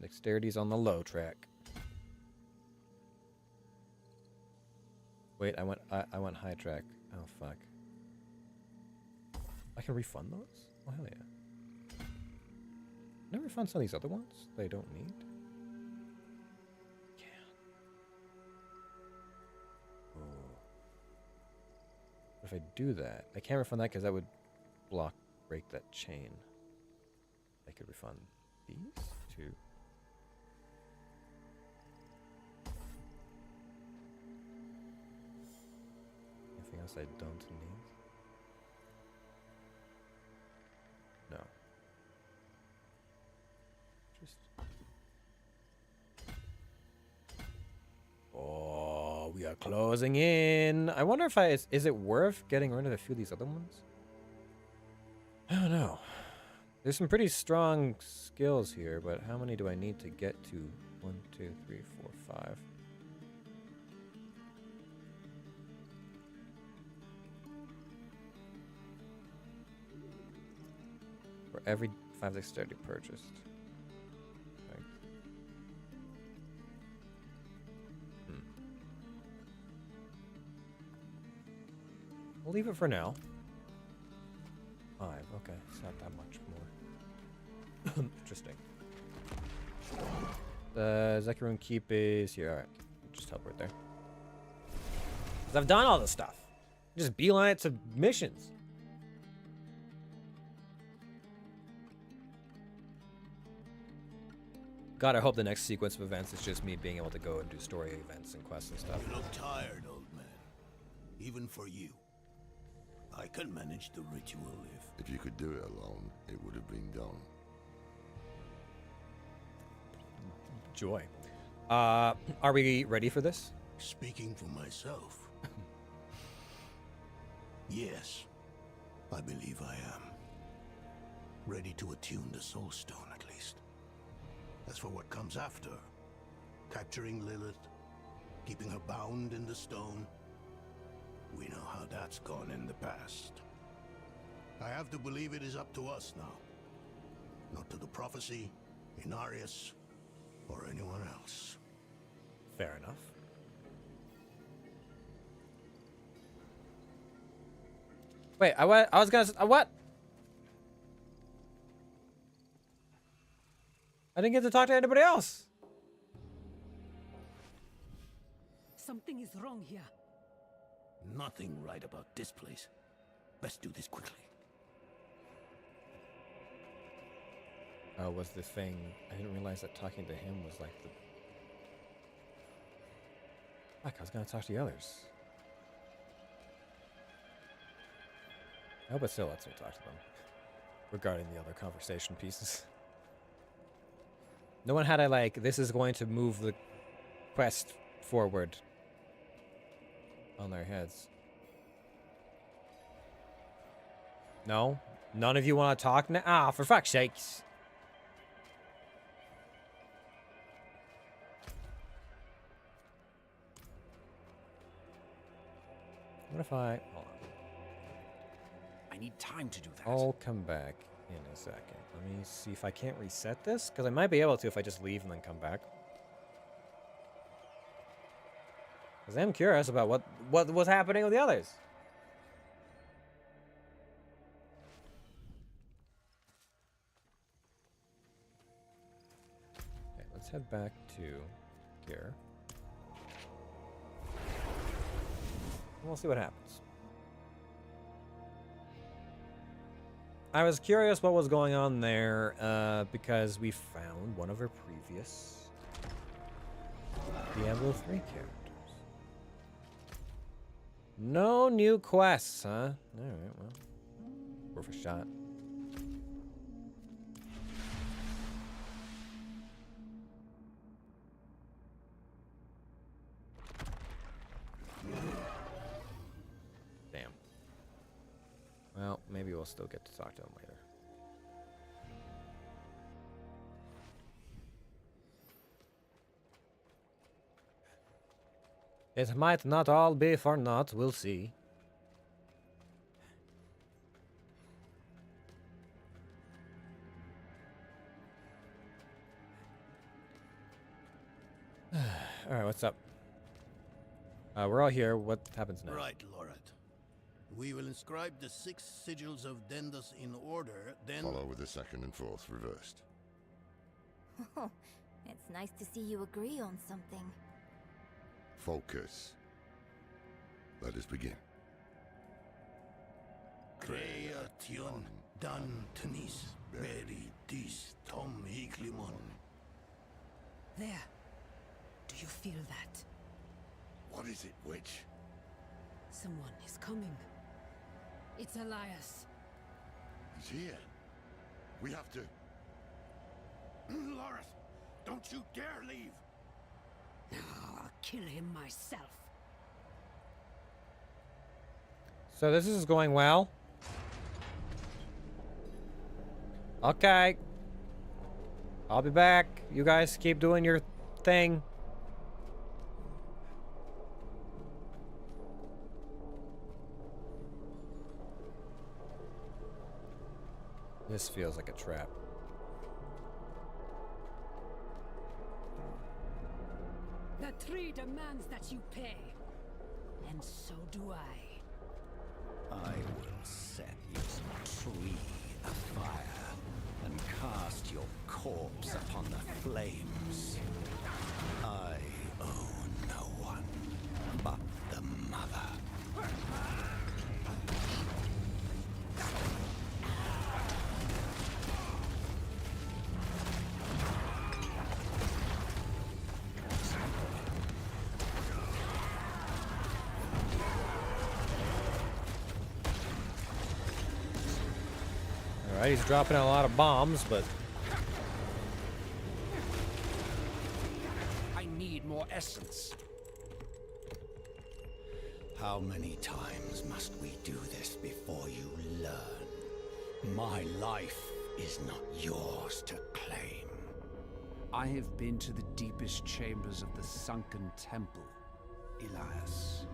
Dexterity's on the low track. Wait, I went high track. Oh fuck. I can refund those? Oh hell yeah. Can I refund some of these other ones that I don't need? Yeah. Oh. If I do that, I can't refund that because that would break that chain. I could refund these two. Anything else I don't need? No. Just. Oh, we are closing in. I wonder if is it worth getting rid of a few of these other ones? I don't know. There's some pretty strong skills here, but how many do I need to get to? 1, 2, 3, 4, 5. For every 5 dexterity purchased. Okay. We'll leave it for now. 5, okay. It's not that much more. Interesting. The Zakarum Keep is here. Alright. Just teleport there. 'Cause I've done all this stuff. Just beeline it to missions. God, I hope the next sequence of events is just me being able to go and do story events and quests and stuff. You look tired, old man. Even for you. I can manage the ritual if you could do it alone, it would have been done. Joy. Are we ready for this? Speaking for myself. Yes, I believe I am. Ready to attune the Soul Stone, at least. As for what comes after, capturing Lilith, keeping her bound in the stone, we know how that's gone in the past. I have to believe it is up to us now. Not to the prophecy, Inarius, or anyone else. Fair enough. Wait, I was gonna what? I didn't get to talk to anybody else. Something is wrong here. Nothing right about this place. Let's do this quickly. Oh, was the thing. I didn't realize that talking to him was like the. Fuck, I was gonna talk to the others. I hope it still lets me talk to them regarding the other conversation pieces. No one had a like, this is going to move the quest forward on their heads. No? None of you want to talk now? Ah, for fuck's sakes. What if I... Hold on. I need time to do that. I'll come back in a second. Let me see if I can't reset this, because I might be able to if I just leave and then come back. Because I'm curious about what was happening with the others. Okay, let's head back to here. And we'll see what happens. I was curious what was going on there because we found one of our previous Diablo 3 characters. No new quests, huh? Alright, well, worth a shot. Damn. Well, maybe we'll still get to talk to him later. It might not all be for naught, we'll see. Alright, what's up? We're all here. What happens now? Right, Loret. We will inscribe the 6 sigils of Dendus in order, then... Follow with the second and fourth reversed. Oh, it's nice to see you agree on something. Focus. Let us begin. Creation dan tenis beri dis tom hiklimon. There. Do you feel that? What is it, witch? Someone is coming. It's Elias. He's here. We have to... Loris, don't you dare leave! I'll kill him myself. So this is going well. Okay. I'll be back. You guys keep doing your thing. This feels like a trap. The tree demands that you pay. And so do I. I will set this tree afire and cast your corpse upon the flames. I owe no one but the mother. Alright, he's dropping a lot of bombs, but... I need more essence. How many times must we do this before you learn? My life is not yours to claim. I have been to the deepest chambers of the sunken temple, Elias.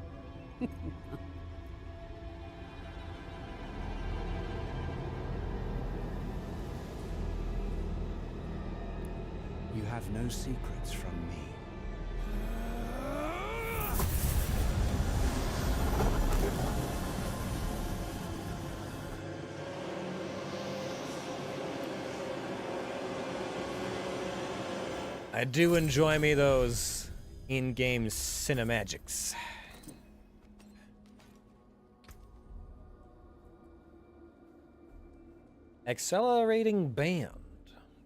You have no secrets from me. I do enjoy me those in-game cinemagics. Accelerating band.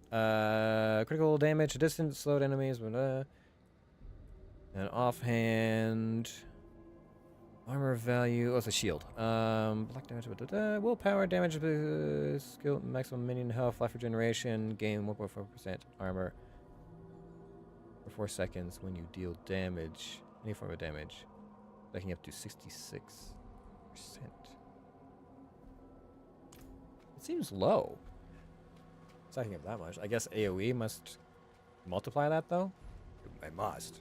Critical damage to distance, slowed enemies, and offhand. Armor value. Oh, it's a shield. Black damage. Willpower damage. Skill maximum minion health. Life regeneration. Gain 1.4% armor for 4 seconds when you deal damage. Any form of damage. Stacking up to 66%. It seems low. Stacking up that much. I guess AoE must multiply that though. I must.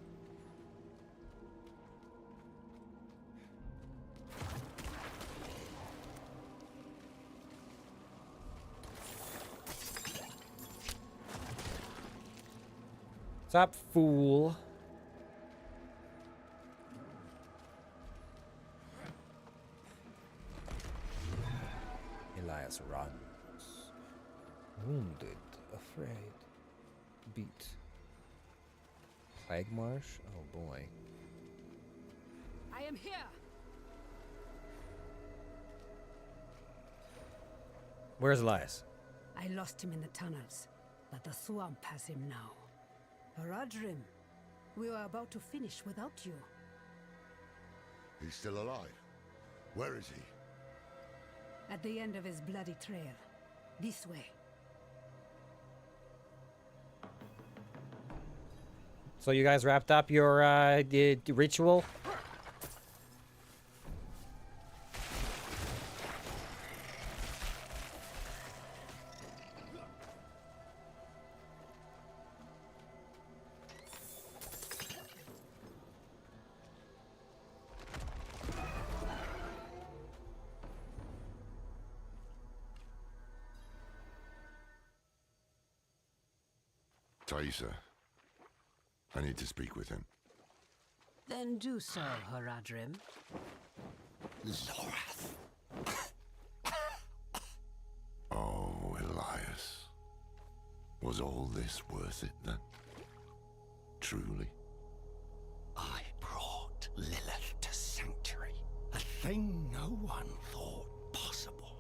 Stop, fool. Elias runs. Wounded, afraid, beat, Agmarsh? Oh boy. I am here. Where's Elias? I lost him in the tunnels, but the swamp has him now. Haradrim, we were about to finish without you. He's still alive. Where is he? At the end of his bloody trail. This way. So you guys wrapped up your ritual? Thaisa. I need to speak with him. Then do so, Haradrim. Zorath. Oh, Elias. Was all this worth it then? Truly? I brought Lilith to Sanctuary, a thing no one thought possible.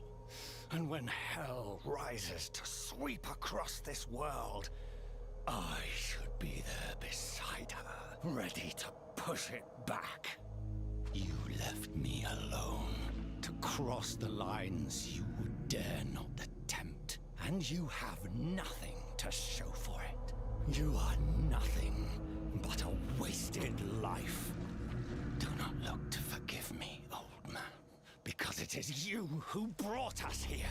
And when hell rises to sweep across this world, I should be there beside her, ready to push it back. You left me alone to cross the lines you would dare not attempt, and you have nothing to show for it. You are nothing but a wasted life. Do not look to forgive me, old man, because it is you who brought us here.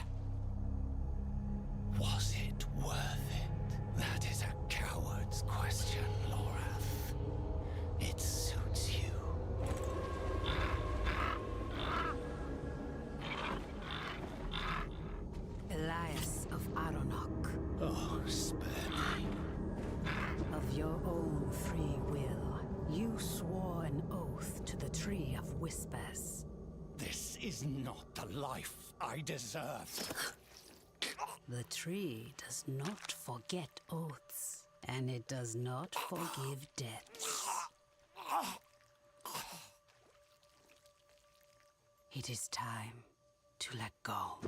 Was it worth it? That is a coward's question, Lorath. It suits you. Elias of Aronok. Oh, spare me. Of your own free will, you swore an oath to the Tree of Whispers. This is not the life I deserve. The tree does not forget oaths, and it does not forgive debts. It is time to let go.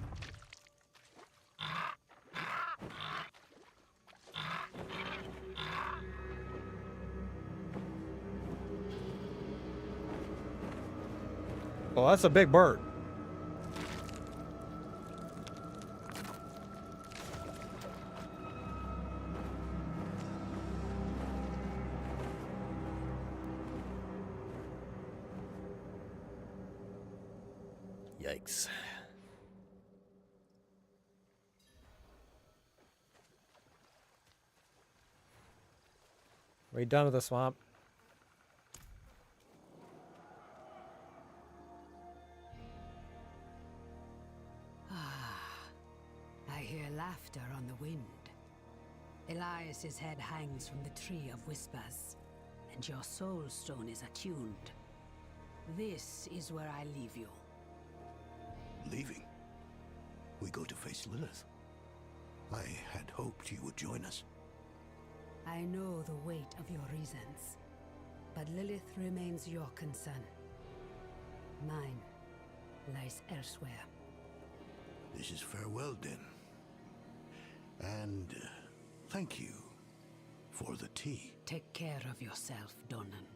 Well, that's a big bird. Yikes. Are you done with the swamp? I hear laughter on the wind. Elias's head hangs from the Tree of Whispers, and your soul stone is attuned. This is where I leave you. Leaving? We go to face Lilith. I had hoped you would join us. I know the weight of your reasons, but Lilith remains your concern. Mine lies elsewhere. This is farewell, then. And thank you for the tea. Take care of yourself, Donan.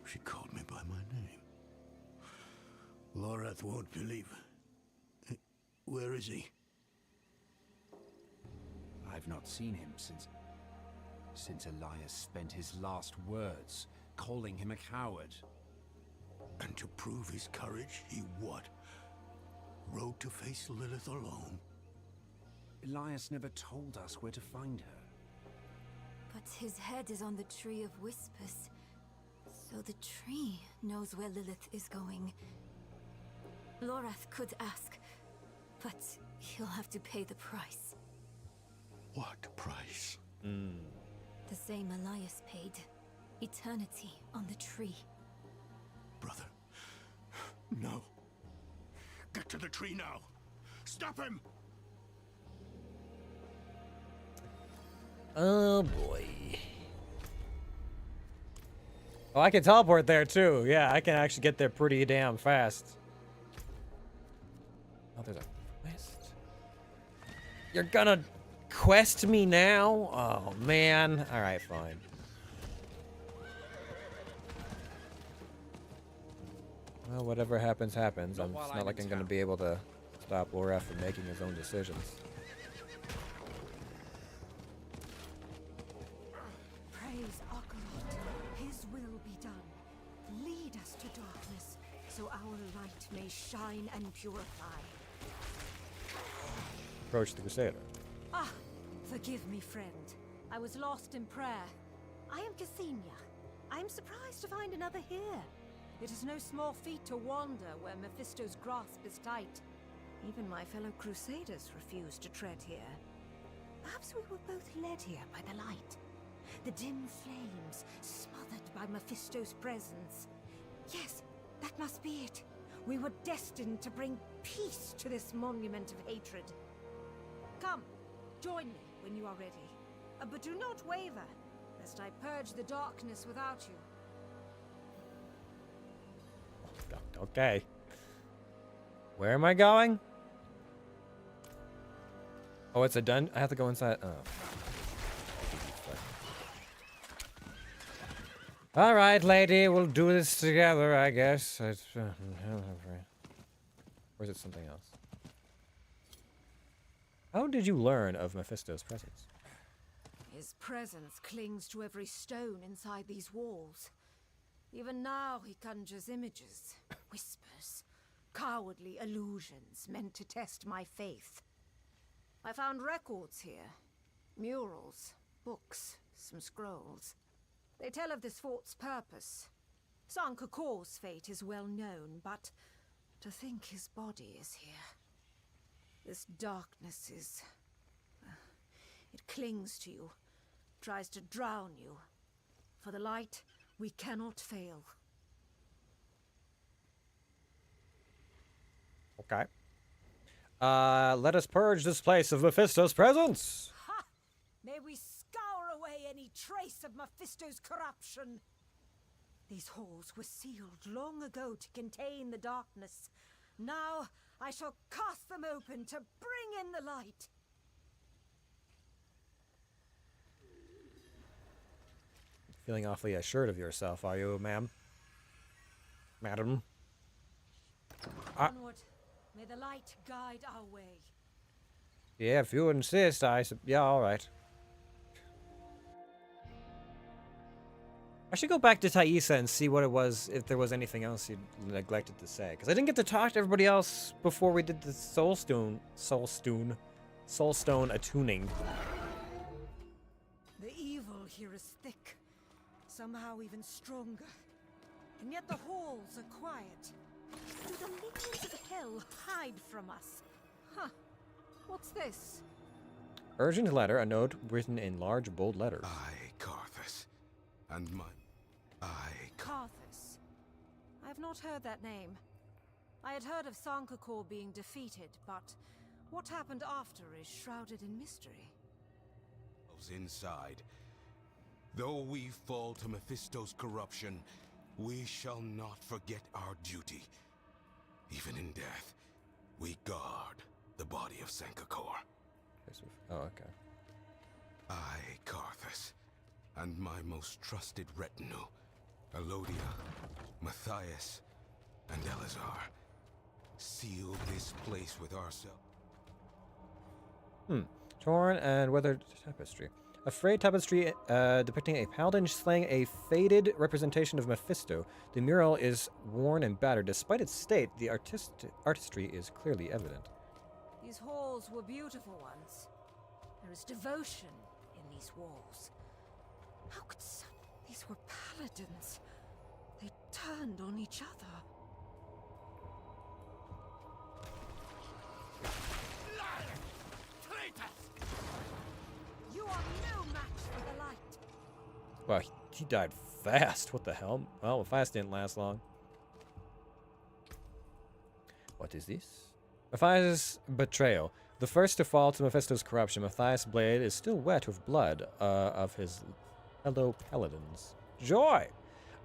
She called me by my name. Lorath won't believe. Where is he? I've not seen him since Elias spent his last words, calling him a coward. And to prove his courage, he what? Rode to face Lilith alone? Elias never told us where to find her. But his head is on the Tree of Whispers. So the tree knows where Lilith is going. Lorath could ask, but he'll have to pay the price. What price? The same Elias paid. Eternity on the tree. Brother. No. Get to the tree now. Stop him! Oh boy. Oh, I can teleport there too. Yeah, I can actually get there pretty damn fast. Oh, there's a quest. You're gonna quest me now? Oh man. Alright, fine. Well, whatever happens, happens. It's not like I'm gonna be able to stop Lorath from making his own decisions. Praise Akarat. His will be done. Lead us to darkness, so our light may shine and purify. Approach the Crusader. Ah, forgive me, friend. I was lost in prayer. I am Ksenia. I am surprised to find another here. It is no small feat to wander where Mephisto's grasp is tight. Even my fellow Crusaders refuse to tread here. Perhaps we were both led here by the light. The dim flames, smothered by Mephisto's presence. Yes, that must be it. We were destined to bring peace to this monument of hatred. Come, join me when you are ready. But do not waver, lest I purge the darkness without you. Okay. Where am I going? Oh, it's a dungeon. I have to go inside. Oh. All right, lady, we'll do this together, I guess. Or is it something else? How did you learn of Mephisto's presence? His presence clings to every stone inside these walls. Even now he conjures images, whispers, cowardly illusions meant to test my faith. I found records here, murals, books, some scrolls. They tell of this fort's purpose. Sankakor's fate is well known, but to think his body is here. This darkness is... it clings to you, tries to drown you. For the light, we cannot fail. Okay. Let us purge this place of Mephisto's presence. Ha! May we scour away any trace of Mephisto's corruption. These halls were sealed long ago to contain the darkness. Now I shall cast them open to bring in the light. Feeling awfully assured of yourself, are you, ma'am? Madam? Onward. May the light guide our way. Yeah, if you insist, yeah, alright. I should go back to Thaisa and see what it was, if there was anything else you neglected to say. Because I didn't get to talk to everybody else before we did the Soulstone attuning. The evil here is thick, somehow even stronger. And yet the halls are quiet. Do the minions of hell hide from us? Huh. What's this? Urgent letter, a note written in large, bold letters. I, Carthus, and my... Carthus. I have not heard that name. I had heard of Sankakor being defeated, but what happened after is shrouded in mystery. Inside. Though we fall to Mephisto's corruption, we shall not forget our duty. Even in death, we guard the body of Sankakor. Oh, okay. I, Carthus, and my most trusted retinue, Elodia, Matthias, and Elazar, seal this place with ourselves. Torn and weathered tapestry. A frayed tapestry depicting a paladin slaying a faded representation of Mephisto. The mural is worn and battered. Despite its state, the artistry is clearly evident. These halls were beautiful ones. There is devotion in these walls. How could some... These were paladins. They turned on each other. You are no match for the light. Wow, he died fast. What the hell? Well, Matthias didn't last long. What is this? Matthias' betrayal. The first to fall to Mephisto's corruption, Matthias' blade is still wet with blood of his fellow paladins. Joy!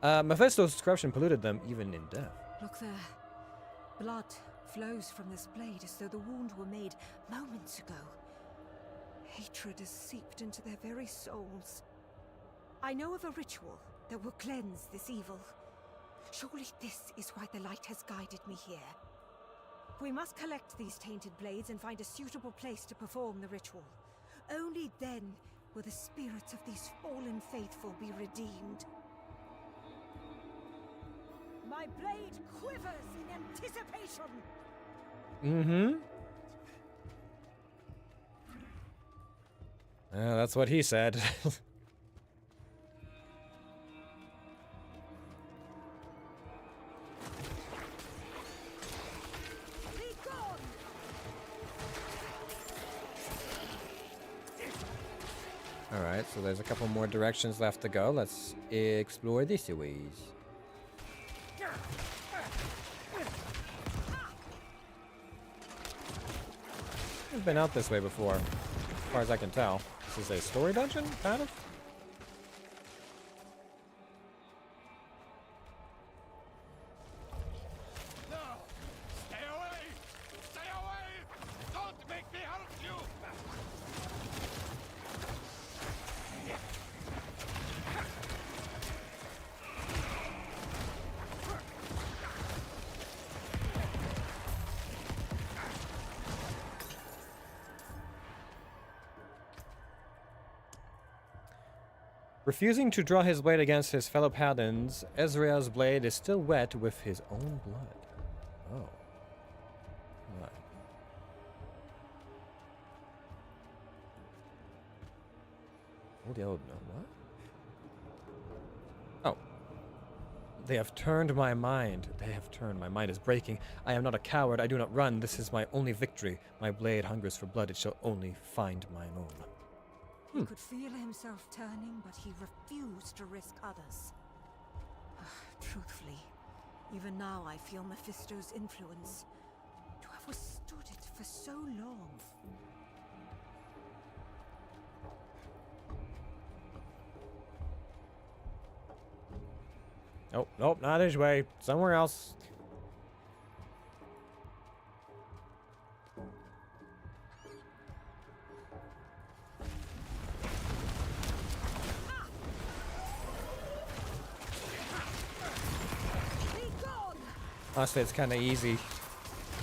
Mephisto's corruption polluted them even in death. Look there. Blood flows from this blade as though the wound were made moments ago. Hatred has seeped into their very souls. I know of a ritual that will cleanse this evil. Surely this is why the light has guided me here. We must collect these tainted blades and find a suitable place to perform the ritual. Only then will the spirits of these fallen faithful be redeemed. My blade quivers in anticipation! Mm-hmm. That's what he said. Alright, so there's a couple more directions left to go. Let's explore these ways. I've been out this way before, as far as I can tell. This is a story dungeon, kind of? No! Stay away! Stay away! Don't make me hurt you! Refusing to draw his blade against his fellow paladins, Ezreal's blade is still wet with his own blood. Oh. Right. Old yellow no what? Oh. They have turned my mind. They have turned. My mind is breaking. I am not a coward. I do not run. This is my only victory. My blade hungers for blood. It shall only find mine own. He could feel himself turning, but he refused to risk others. Truthfully, even now I feel Mephisto's influence. To have withstood it for so long. Nope, nope, not his way. Somewhere else. Honestly, it's kind of easy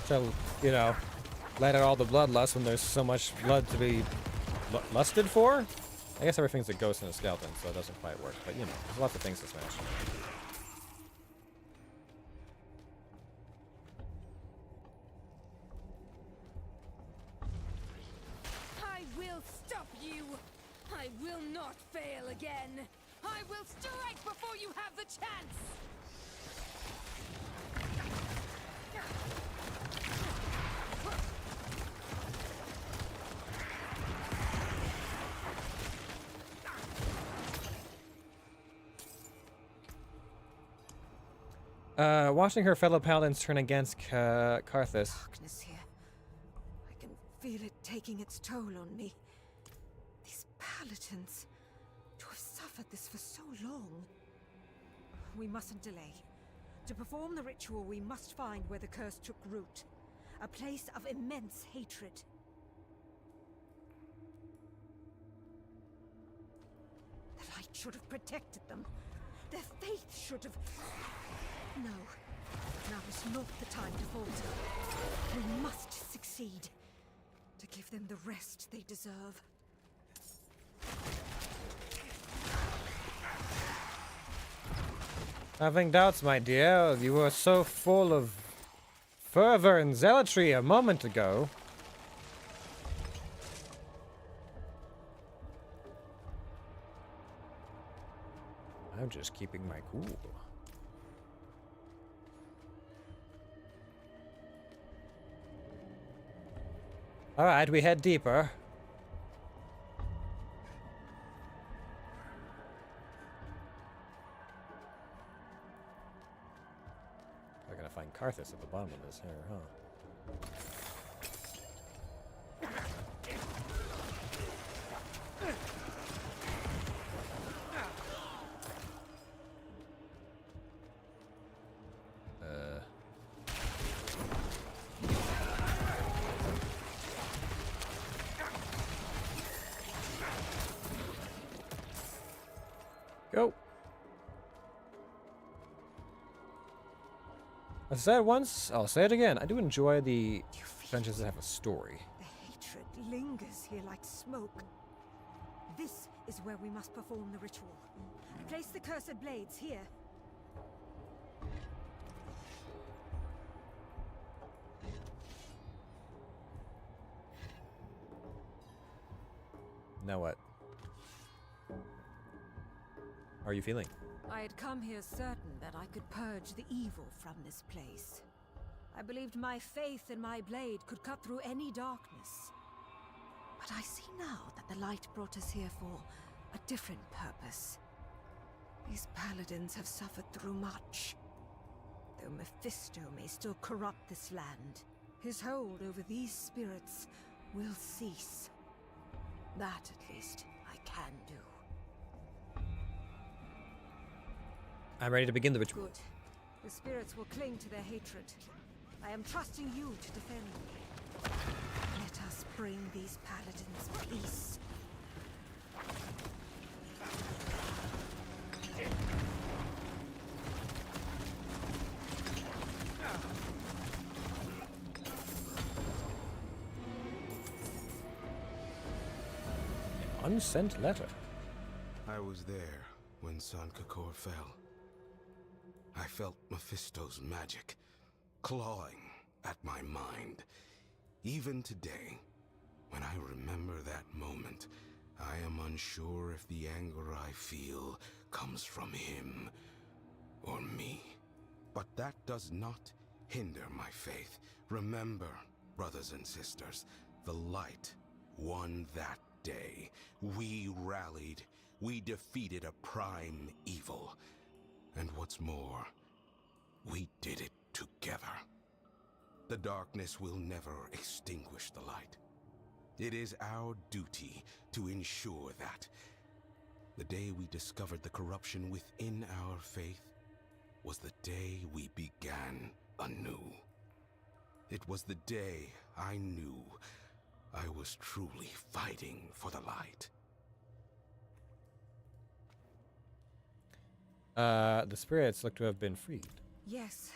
to, you know, let out all the bloodlust when there's so much blood to be lusted for. I guess everything's a ghost and a skeleton, so it doesn't quite work. But, you know, there's lots of things to smash. I will stop you! I will not fail again! I will strike before you have the chance! Watching her fellow paladins turn against Karthus. Darkness here. I can feel it taking its toll on me. These paladins, to have suffered this for so long. We mustn't delay. To perform the ritual, we must find where the curse took root. A place of immense hatred. The light should have protected them. Their faith should have... No. Now is not the time to falter. We must succeed. To give them the rest they deserve. Having doubts, my dear. You were so full of fervor and zealotry a moment ago. I'm just keeping my cool. Alright, we head deeper. We're gonna find Karthus at the bottom of this here, huh? I said it once, I'll say it again. I do enjoy the dungeons that have a story. The hatred lingers here like smoke. This is where we must perform the ritual. Place the cursed blades here. Now what? How are you feeling? I had come here certain that I could purge the evil from this place. I believed my faith in my blade could cut through any darkness. But I see now that the light brought us here for a different purpose. These paladins have suffered through much. Though Mephisto may still corrupt this land, his hold over these spirits will cease. That, at least, I can do. I'm ready to begin the ritual. Good. The spirits will cling to their hatred. I am trusting you to defend me. Let us bring these paladins peace. An unsent letter. I was there when San Kakor fell. I felt Mephisto's magic clawing at my mind. Even today, when I remember that moment, I am unsure if the anger I feel comes from him or me. But that does not hinder my faith. Remember, brothers and sisters, the light won that day. We rallied. We defeated a prime evil. And what's more, we did it together. The darkness will never extinguish the light. It is our duty to ensure that. The day we discovered the corruption within our faith was the day we began anew. It was the day I knew I was truly fighting for the light. The spirits look to have been freed. Yes,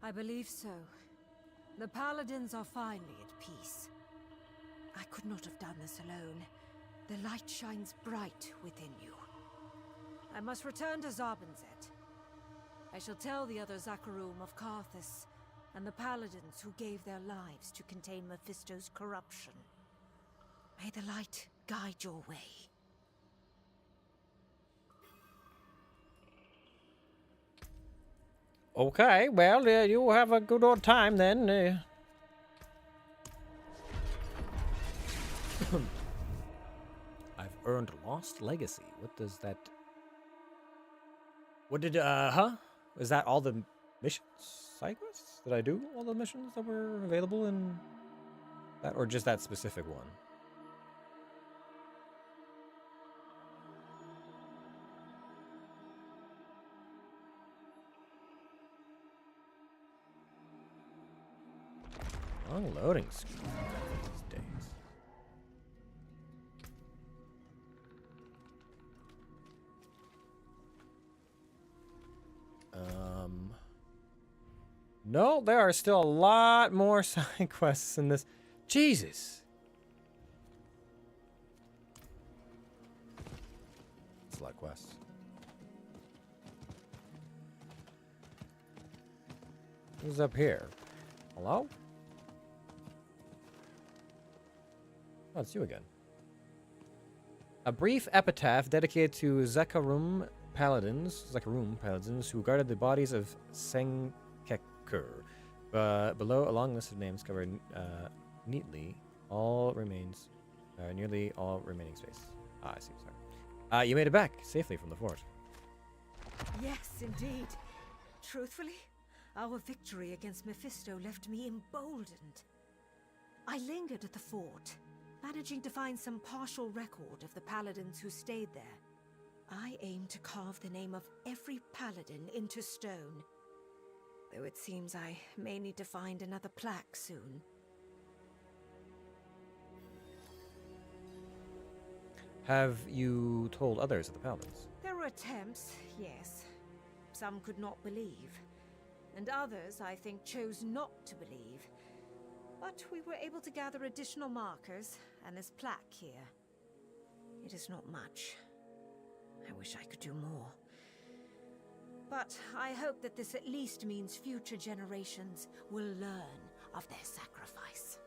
I believe so. The paladins are finally at peace. I could not have done this alone. The light shines bright within you. I must return to Zarbinzet. I shall tell the other Zakarum of Karthus and the paladins who gave their lives to contain Mephisto's corruption. May the light guide your way. Okay, well, you have a good old time then. I've earned Lost Legacy. What does that... What did, Is that all the missions? Side quests? Did I do all the missions that were available in that, or just that specific one? Long loading screen these days. No, there are still a lot more side quests in this. Jesus. It's a lot of quests. Who's up here? Hello? Oh, it's you again. A brief epitaph dedicated to Zakarum paladins who guarded the bodies of Sengkekur. Below, a long list of names covered neatly nearly all remaining space. Ah, I see. Sorry. You made it back safely from the fort. Yes, indeed. Truthfully, our victory against Mephisto left me emboldened. I lingered at the fort, managing to find some partial record of the paladins who stayed there. I aim to carve the name of every paladin into stone, though it seems I may need to find another plaque soon. Have you told others of the paladins? There were attempts, yes. Some could not believe. and others, I think, chose not to believe. But we were able to gather additional markers, and this plaque here. It is not much. I wish I could do more. But I hope that this at least means future generations will learn of their sacrifice.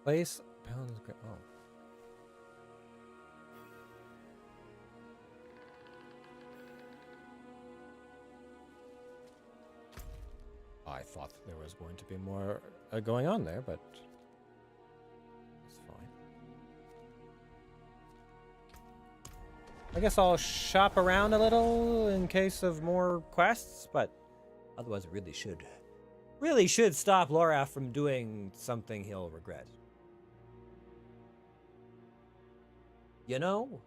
Place pounds. Oh. I thought there was going to be more going on there, but it's fine. I guess I'll shop around a little in case of more quests, but otherwise it really should stop Lorath from doing something he'll regret. You know?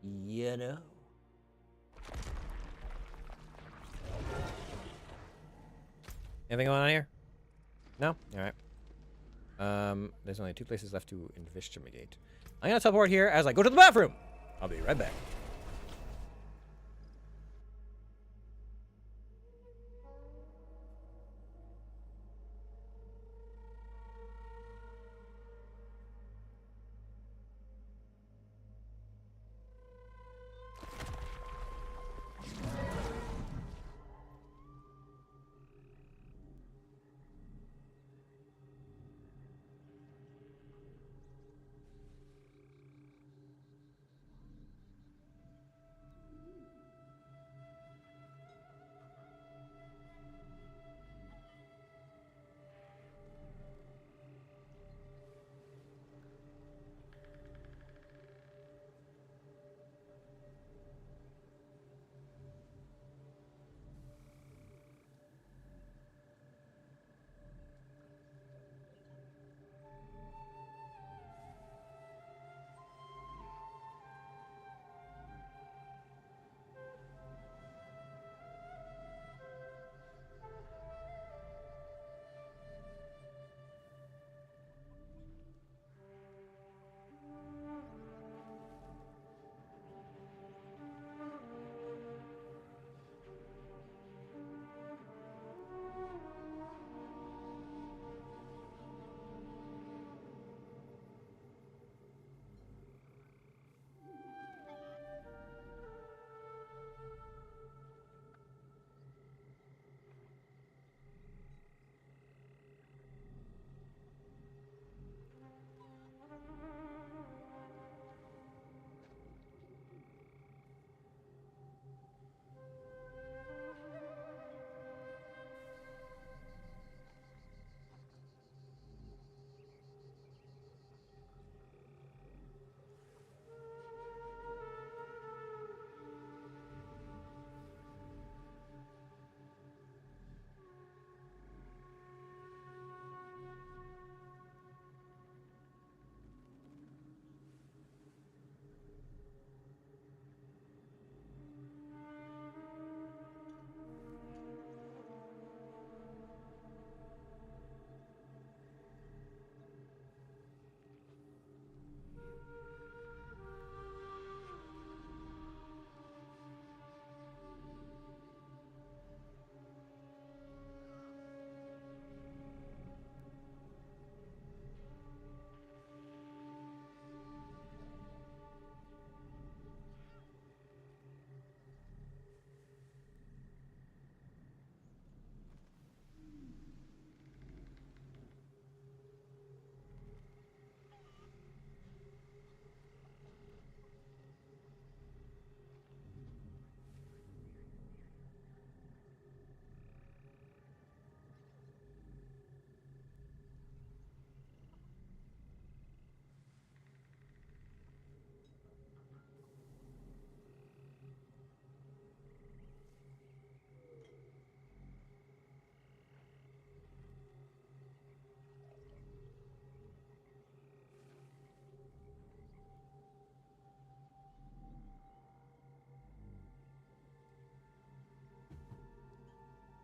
You know? Anything going on here? No? Alright. There's only 2 places left to investigate. I'm gonna teleport here as I go to the bathroom. I'll be right back.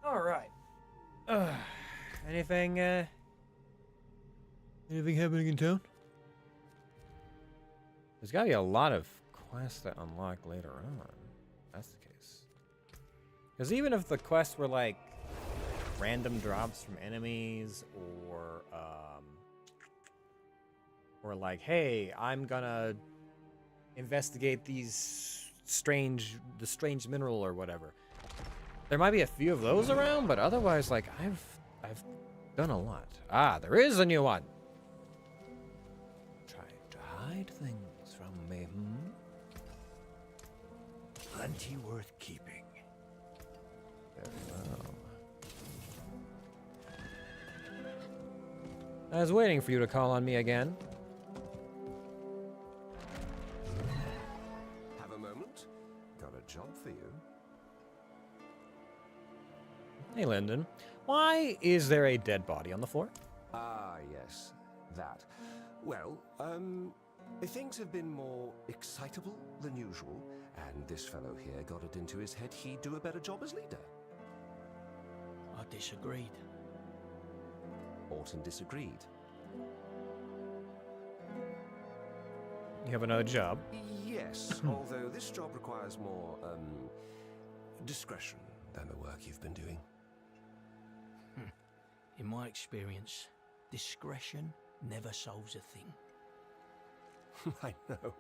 All right. Anything happening in town? There's gotta be a lot of quests that unlock later on. That's the case. Because even if the quests were like random drops from enemies, or like, hey, I'm gonna investigate the strange mineral or whatever. There might be a few of those around, but otherwise, like, I've done a lot. Ah, there is a new one. Trying to hide things from me, Plenty worth keeping. Very well. I was waiting for you to call on me again. Have a moment? Got a job for you. Hey, Lyndon. Why is there a dead body on the floor? Ah, yes, that. Well, things have been more excitable than usual, and this fellow here got it into his head he'd do a better job as leader. I disagreed. Orton disagreed. You have another job? Yes, although this job requires more, discretion than the work you've been doing. In my experience, discretion never solves a thing. I know.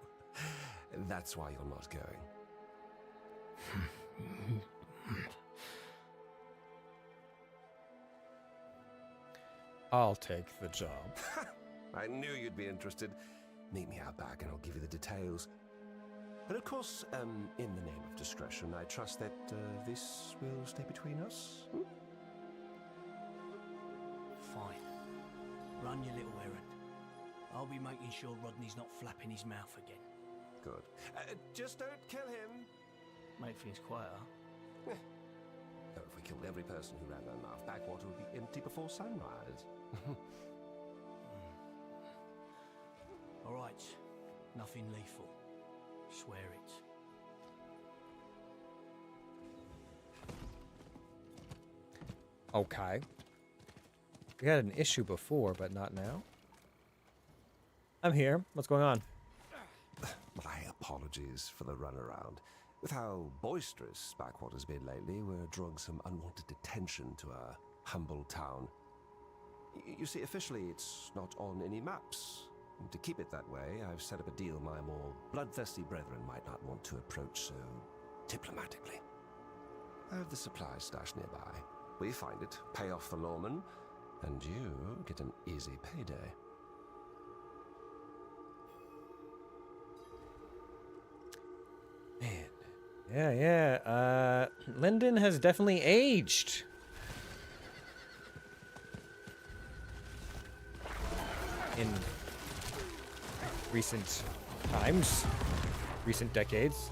That's why you're not going. I'll take the job. I knew you'd be interested. Meet me out back and I'll give you the details. And of course, in the name of discretion, I trust that this will stay between us. Fine. Run your little errand. I'll be making sure Rodney's not flapping his mouth again. Good. Just don't kill him. Make things quieter. Though if we killed every person who ran their mouth, Backwater would be empty before sunrise. All right. Nothing lethal. Swear it. Okay. We had an issue before, but not now. I'm here. What's going on? My apologies for the runaround. With how boisterous Backwater's been lately, we're drawing some unwanted attention to our humble town. You see, officially, it's not on any maps. And to keep it that way, I've set up a deal my more bloodthirsty brethren might not want to approach so diplomatically. I have the supplies stashed nearby. We find it, pay off the lawman, and you get an easy payday. Man. Yeah. Lyndon has definitely aged. In recent times, recent decades.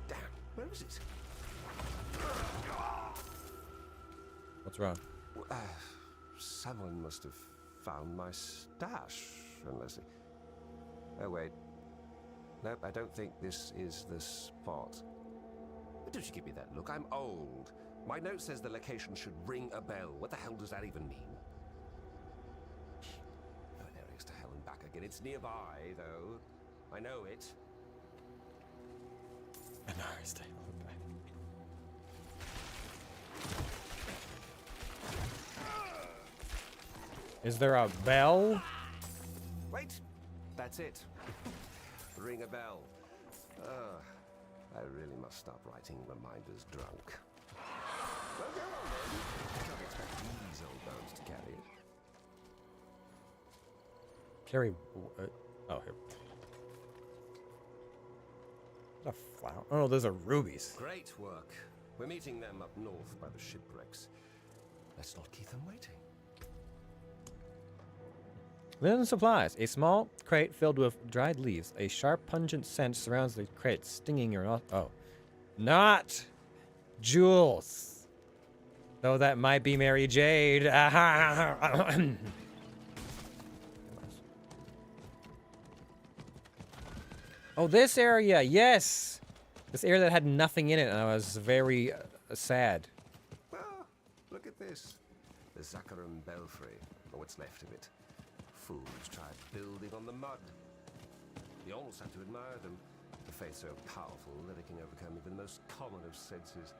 Damn, where is it? What's wrong? Someone must have found my stash, unless it... Oh, wait. Nope, I don't think this is the spot. Don't you give me that look? I'm old. My note says the location should ring a bell. What the hell does that even mean? Oh, there it is, to hell and back again. It's nearby, though. I know it. An hour is to hell and back. Is there a bell? Wait! That's it. Ring a bell. I really must stop writing reminders drunk. Well, go on then. I can't expect these old bones to carry it. Carry. Oh, here. A flower. Oh, no, those are rubies. Great work. We're meeting them up north by the shipwrecks. Let's not keep them waiting. Linen supplies. A small crate filled with dried leaves. A sharp, pungent scent surrounds the crate, stinging your nostrils. Oh. Not jewels. Though that might be Mary Jade. Oh, this area. Yes. This area that had nothing in it, and I was very sad. Well, look at this. The Zakharum Belfry, or what's left of it. Fools tried building on the mud. You almost have to admire them. A faith so powerful that it can overcome even the most common of senses.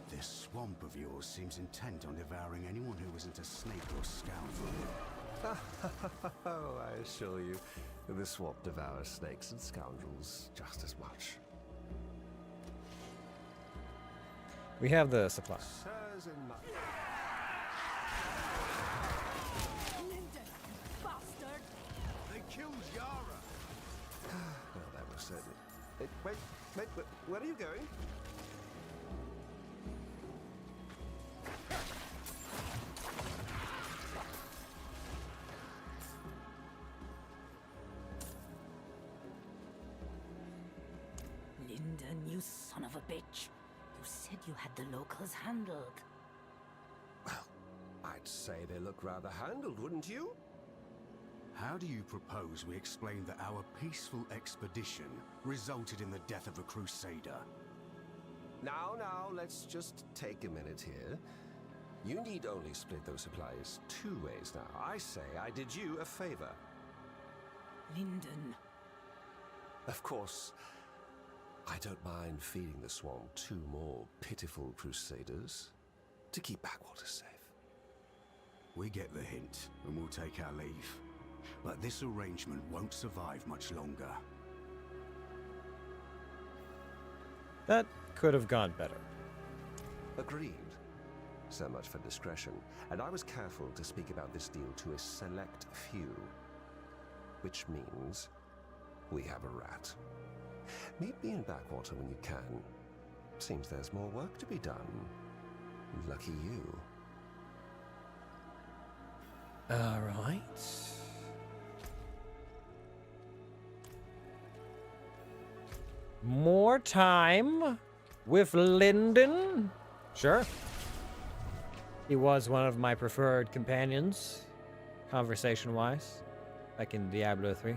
This swamp of yours seems intent on devouring anyone who isn't a snake or scoundrel. Oh, I assure you, the swamp devours snakes and scoundrels just as much. We have the supply. Sirs and Linden, bastard! They killed Yara! Well, that was certainly... Wait, where are you going? Linden, you son of a bitch. You said you had the locals handled. Well, I'd say they look rather handled, wouldn't you? How do you propose we explain that our peaceful expedition resulted in the death of a crusader? Now, let's just take a minute here. You need only split those supplies 2 ways now. I say I did you a favor. Linden. Of course, I don't mind feeding the swamp 2 more pitiful crusaders to keep Backwater safe. We get the hint, and we'll take our leave. But this arrangement won't survive much longer. That could have gone better. Agreed. So much for discretion. And I was careful to speak about this deal to a select few. Which means we have a rat. Meet me in Backwater when you can. Seems there's more work to be done. Lucky you. Alright. More time with Linden? Sure. He was one of my preferred companions, conversation-wise, back in Diablo 3.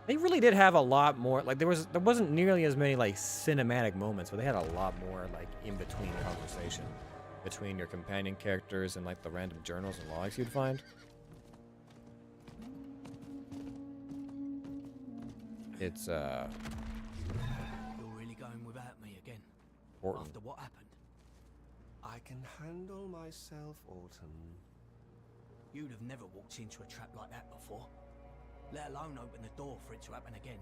They really did have a lot more, like there wasn't nearly as many like cinematic moments, but they had a lot more like in-between conversation between your companion characters and like the random journals and logs you'd find. It's You're really going without me again? important. After what happened? I can handle myself, Autumn. You'd have never walked into a trap like that before. Let alone open the door for it to happen again.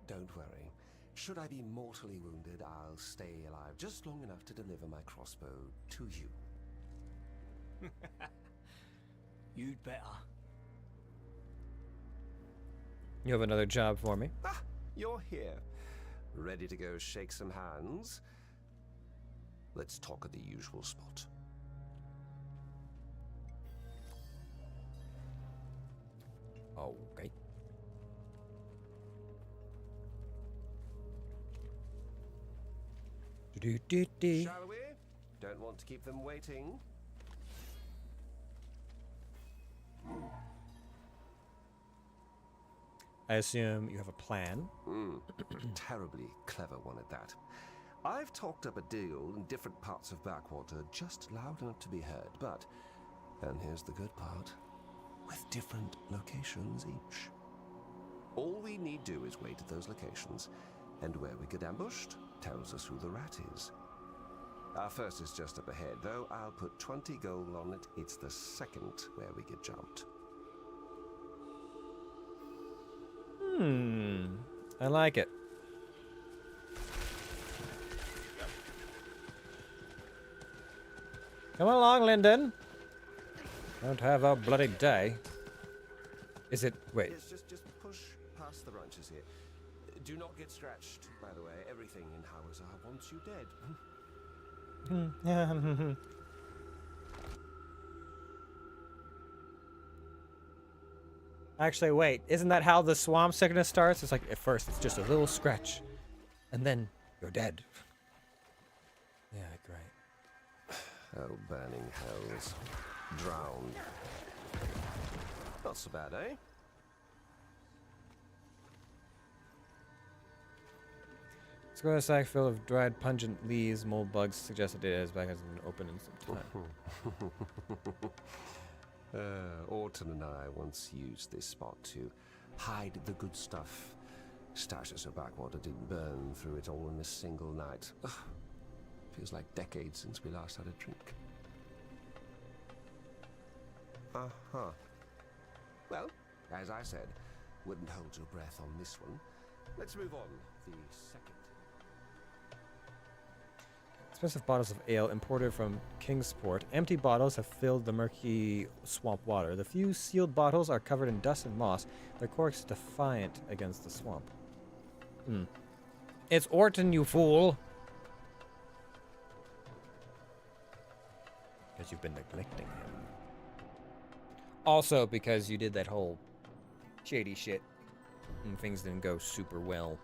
Don't worry. Should I be mortally wounded, I'll stay alive just long enough to deliver my crossbow to you. You'd better. You have another job for me? Ah, you're here. Ready to go shake some hands? Let's talk at the usual spot. Okay. Shall we? Don't want to keep them waiting. I assume you have a plan. Terribly clever one at that. I've talked up a deal in different parts of Backwater, just loud enough to be heard, but, and here's the good part, with different locations each. All we need do is wait at those locations, and where we get ambushed tells us who the rat is. Our first is just up ahead, though I'll put 20 gold on it. It's the second where we get jumped. I like it. Come along, Linden. Don't have a bloody day. Is it... Wait. Yes, just push past the ranches here. Do not get scratched, by the way. Everything in Hawezar wants you dead. Actually, wait. Isn't that how the swamp sickness starts? It's like, at first, it's just a little scratch. And then, you're dead. Yeah, great. Oh, burning hells. Drowned. Not so bad, eh? Let's go to a sack filled with dried pungent leaves, mold bugs. Suggested it as back as an open in some time. Orton and I once used this spot to hide the good stuff. Stashes of backwater didn't burn through it all in a single night. Ugh. Feels like decades since we last had a drink. Uh-huh. Well, as I said, wouldn't hold your breath on this one. Let's move on. The second. Expensive bottles of ale imported from Kingsport. Empty bottles have filled the murky swamp water. The few sealed bottles are covered in dust and moss, their corks defiant against the swamp. It's Orton, you fool! Because you've been neglecting him. Also because you did that whole shady shit and things didn't go super well.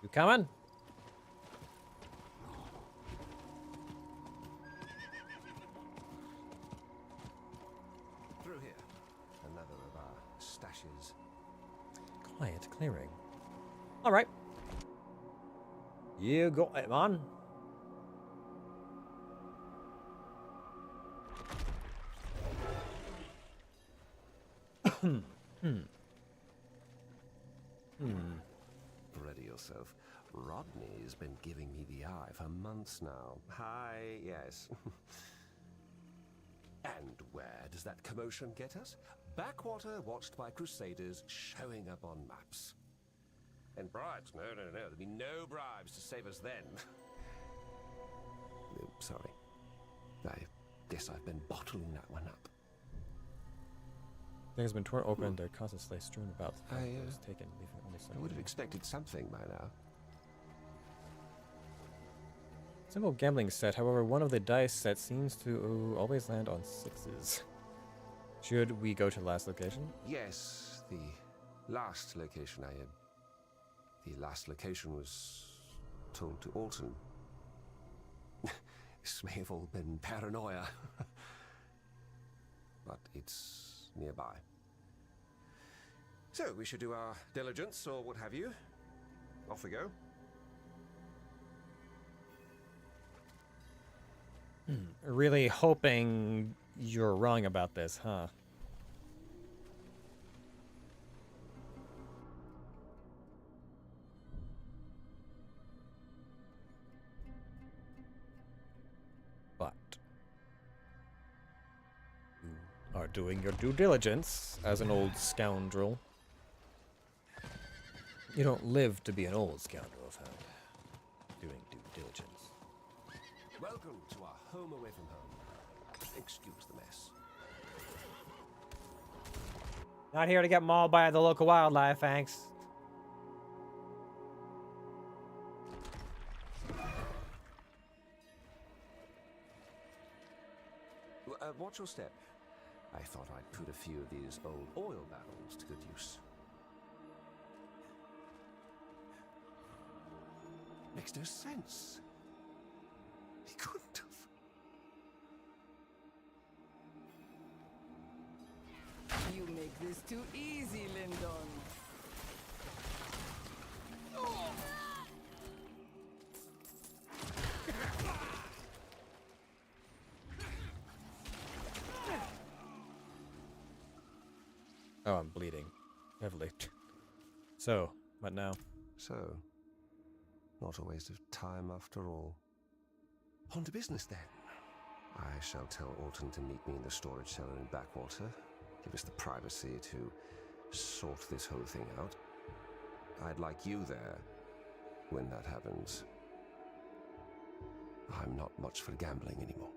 You coming? Through here. Another of our stashes. Quiet clearing. Alright. You got it, man. Ready yourself. Rodney's been giving me the eye for months now. Hi, yes. And where does that commotion get us? Backwater watched by crusaders showing up on maps. And bribes? No, no, no. There'll be no bribes to save us then. Sorry. I guess I've been bottling that one up. Things have been torn open, their contents lay strewn about. Was taken. I would have expected something by now. Simple gambling set, however, one of the dice sets seems to always land on sixes. Should we go to the last location? Yes, the last location I had. The last location was told to Alton. This may have all been paranoia. But it's nearby. So, we should do our diligence, or what have you. Off we go. Really hoping you're wrong about this, huh? But you are doing your due diligence as an old scoundrel. You don't live to be an old scoundrel, found. Doing due diligence. Welcome to our home away from home. Excuse the mess. Not here to get mauled by the local wildlife, thanks. Watch your step. I thought I'd put a few of these old oil barrels to good use. Makes no sense. He couldn't have. You make this too easy, Lyndon. Oh, I'm bleeding heavily. So, what now? So, not a waste of time after all. On to business then. I shall tell Alton to meet me in the storage cellar in Backwater. Give us the privacy to sort this whole thing out. I'd like you there when that happens. I'm not much for gambling anymore.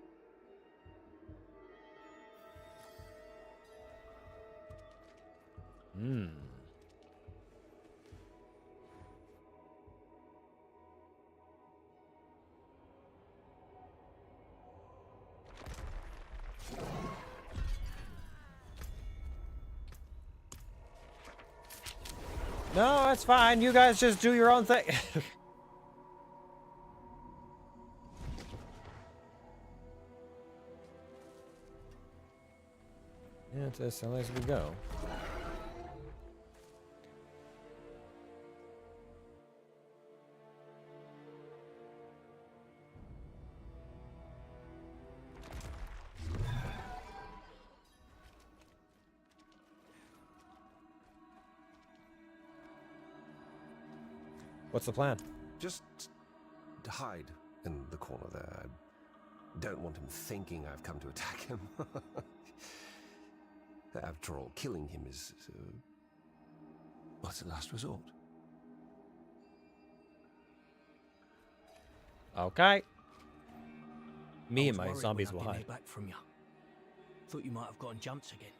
No, it's fine. You guys just do your own thing. Yeah, it's as silly as we go. What's the plan? Just hide in the corner there. I don't want him thinking I've come to attack him. After all, killing him is... what's the last resort? Okay. Me I and was my worried zombies when will I didn't hide. hear back from you. Thought you might have gotten jumps again.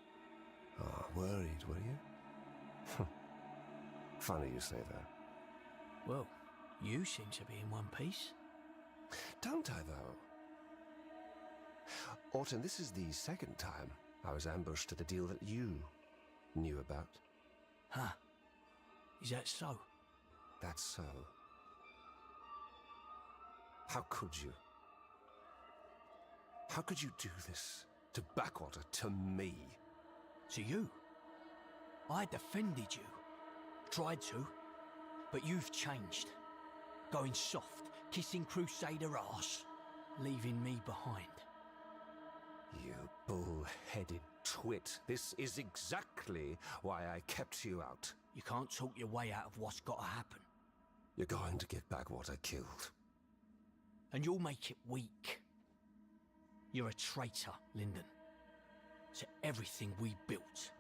Oh, worried, were you? Funny you say that. Well, you seem to be in one piece. Don't I, though? Orton, this is the second time I was ambushed at a deal that you knew about. Huh. Is that so? That's so. How could you? How could you do this to Backwater, to me? To you? I defended you. Tried to. But you've changed. Going soft, kissing Crusader arse, leaving me behind. You bull-headed twit. This is exactly why I kept you out. You can't talk your way out of what's got to happen. You're going to get Backwater killed. And you'll make it weak. You're a traitor, Lyndon, to everything we built.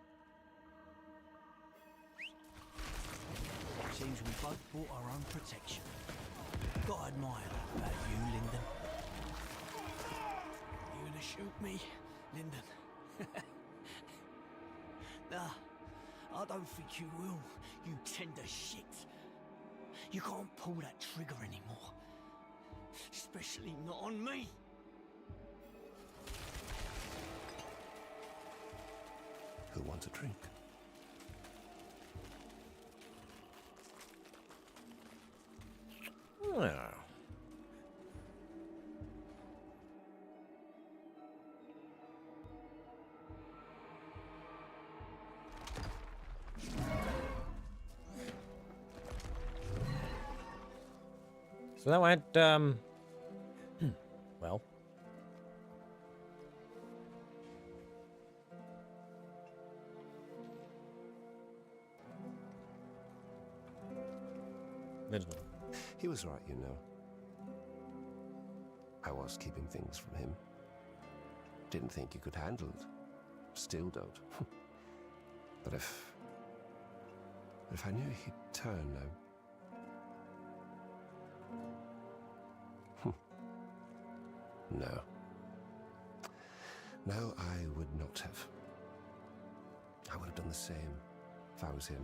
Seems we both bought our own protection. Gotta admire that about you, Lyndon. You gonna shoot me, Lyndon? Nah, I don't think you will, you tender shit. You can't pull that trigger anymore. Especially not on me. Who wants a drink? Oh. So that went, well. Miserable. He was right, you know. I was keeping things from him. Didn't think he could handle it. Still don't. But if I knew he'd turn, No. No, I would not have. I would have done the same if I was him.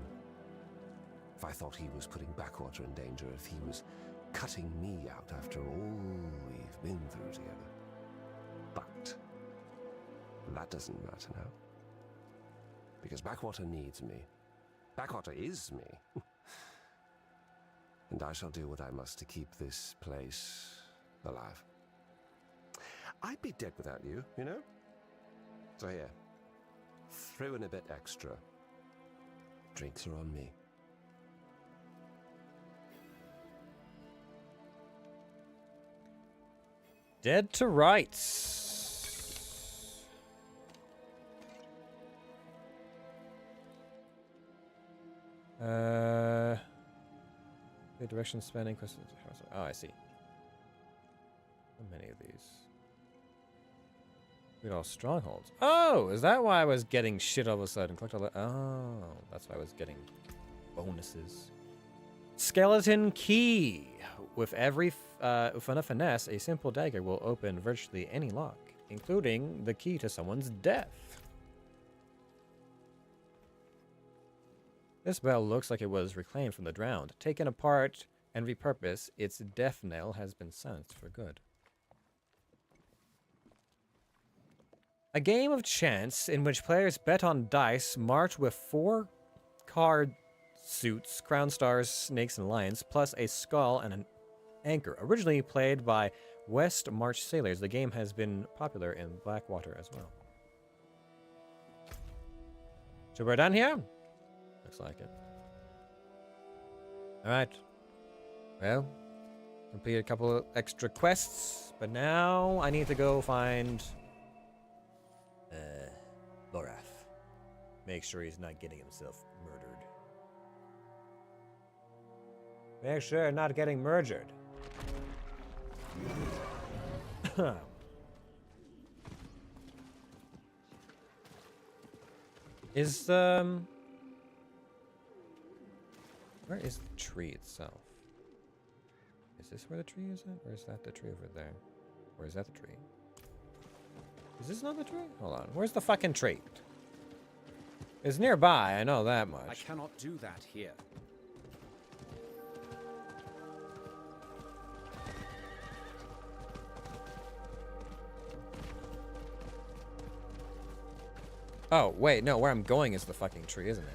If I thought he was putting Backwater in danger, if he was cutting me out after all we've been through together. But that doesn't matter now. Because Backwater needs me. Backwater is me. And I shall do what I must to keep this place alive. I'd be dead without you, you know? So here, throw in a bit extra. Drinks are on me. Dead to rights. The direction spanning questions. Oh, I see. How many of these? We got all strongholds. Oh, is that why I was getting shit all of a sudden? Collect all the. Oh, that's why I was getting bonuses. Skeleton key. With every Ufana finesse, a simple dagger will open virtually any lock, including the key to someone's death. This bell looks like it was reclaimed from the drowned. Taken apart and repurposed, its death knell has been silenced for good. A game of chance in which players bet on dice marked with 4 card suits, crown stars, snakes, and lions, plus a skull and an anchor. Originally played by West March sailors, the game has been popular in Blackwater as well. So we're done here? Looks like it. Alright. Well, completed a couple of extra quests, but now I need to go find Lorath. Make sure he's not getting himself murdered. Make sure not getting murdered. Is where is the tree itself? Is this where the tree is at? Or is that the tree over there? Or is that the tree? Is this not the tree? Hold on. Where's the fucking tree? It's nearby, I know that much. I cannot do that here. Oh, wait, no, where I'm going is the fucking tree, isn't it?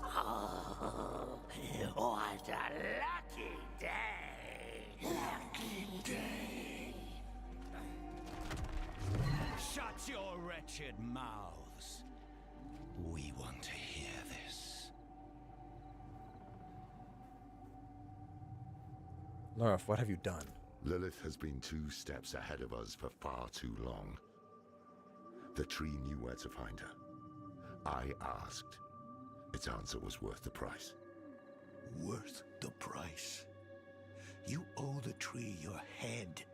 Oh, what a lucky day! Lucky day! Shut your wretched mouths. We want to hear this. Lorath, what have you done? Lilith has been 2 steps ahead of us for far too long. The tree knew where to find her. I asked. Its answer was worth the price. Worth the price? You owe the tree your head.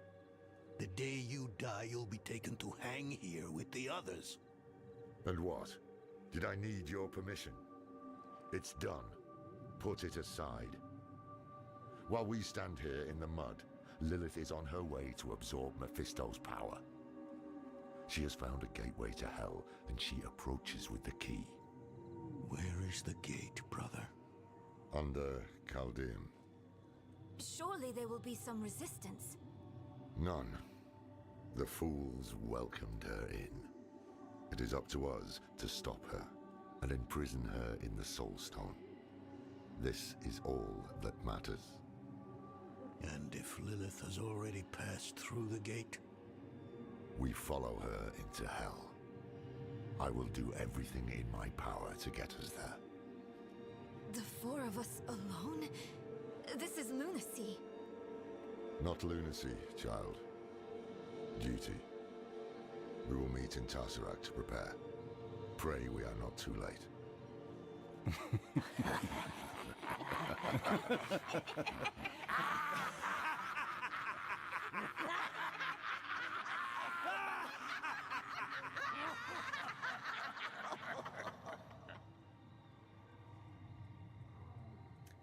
The day you die, you'll be taken to hang here with the others. And what? Did I need your permission? It's done. Put it aside. While we stand here in the mud, Lilith is on her way to absorb Mephisto's power. She has found a gateway to hell, and she approaches with the key. Where is the gate, brother? Under Chaldeum. Surely there will be some resistance. None. The fools welcomed her in. It is up to us to stop her and imprison her in the Soul Stone. This is all that matters. And if Lilith has already passed through the gate? We follow her into hell. I will do everything in my power to get us there. The 4 of us alone? This is lunacy. Not lunacy, child. Duty. We will meet in Tesseract to prepare. Pray we are not too late.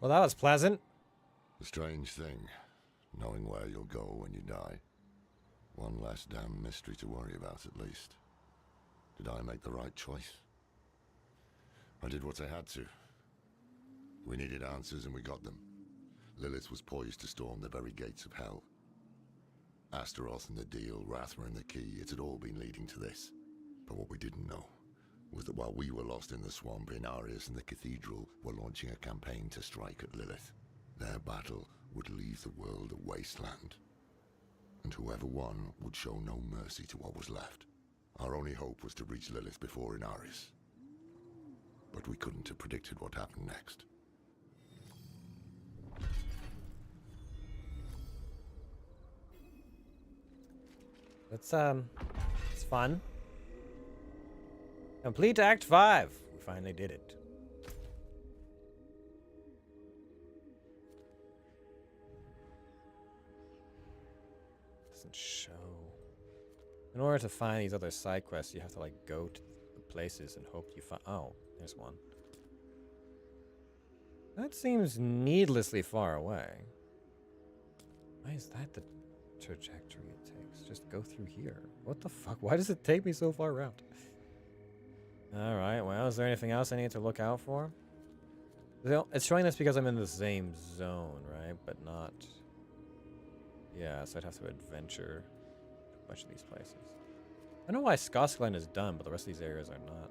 Well, that was pleasant. A strange thing, knowing where you'll go when you die. One less damn mystery to worry about, at least. Did I make the right choice? I did what I had to. We needed answers and we got them. Lilith was poised to storm the very gates of hell. Astaroth and the deal, Rathma and the key, it had all been leading to this. But what we didn't know was that while we were lost in the swamp, Inarius and the cathedral were launching a campaign to strike at Lilith. Their battle would leave the world a wasteland. And whoever won would show no mercy to what was left. Our only hope was to reach Lilith before Inarius. But we couldn't have predicted what happened next. It's fun. Complete Act 5. We finally did it. Doesn't show. In order to find these other side quests, you have to like go to the places and hope you find. Oh, there's one. That seems needlessly far away. Why is that the trajectory it takes? Just go through here. What the fuck? Why does it take me so far around? Alright, well, is there anything else I need to look out for? It's showing this because I'm in the same zone, right? But not... Yeah, so I'd have to adventure a bunch of these places. I know why Skoskland is done, but the rest of these areas are not.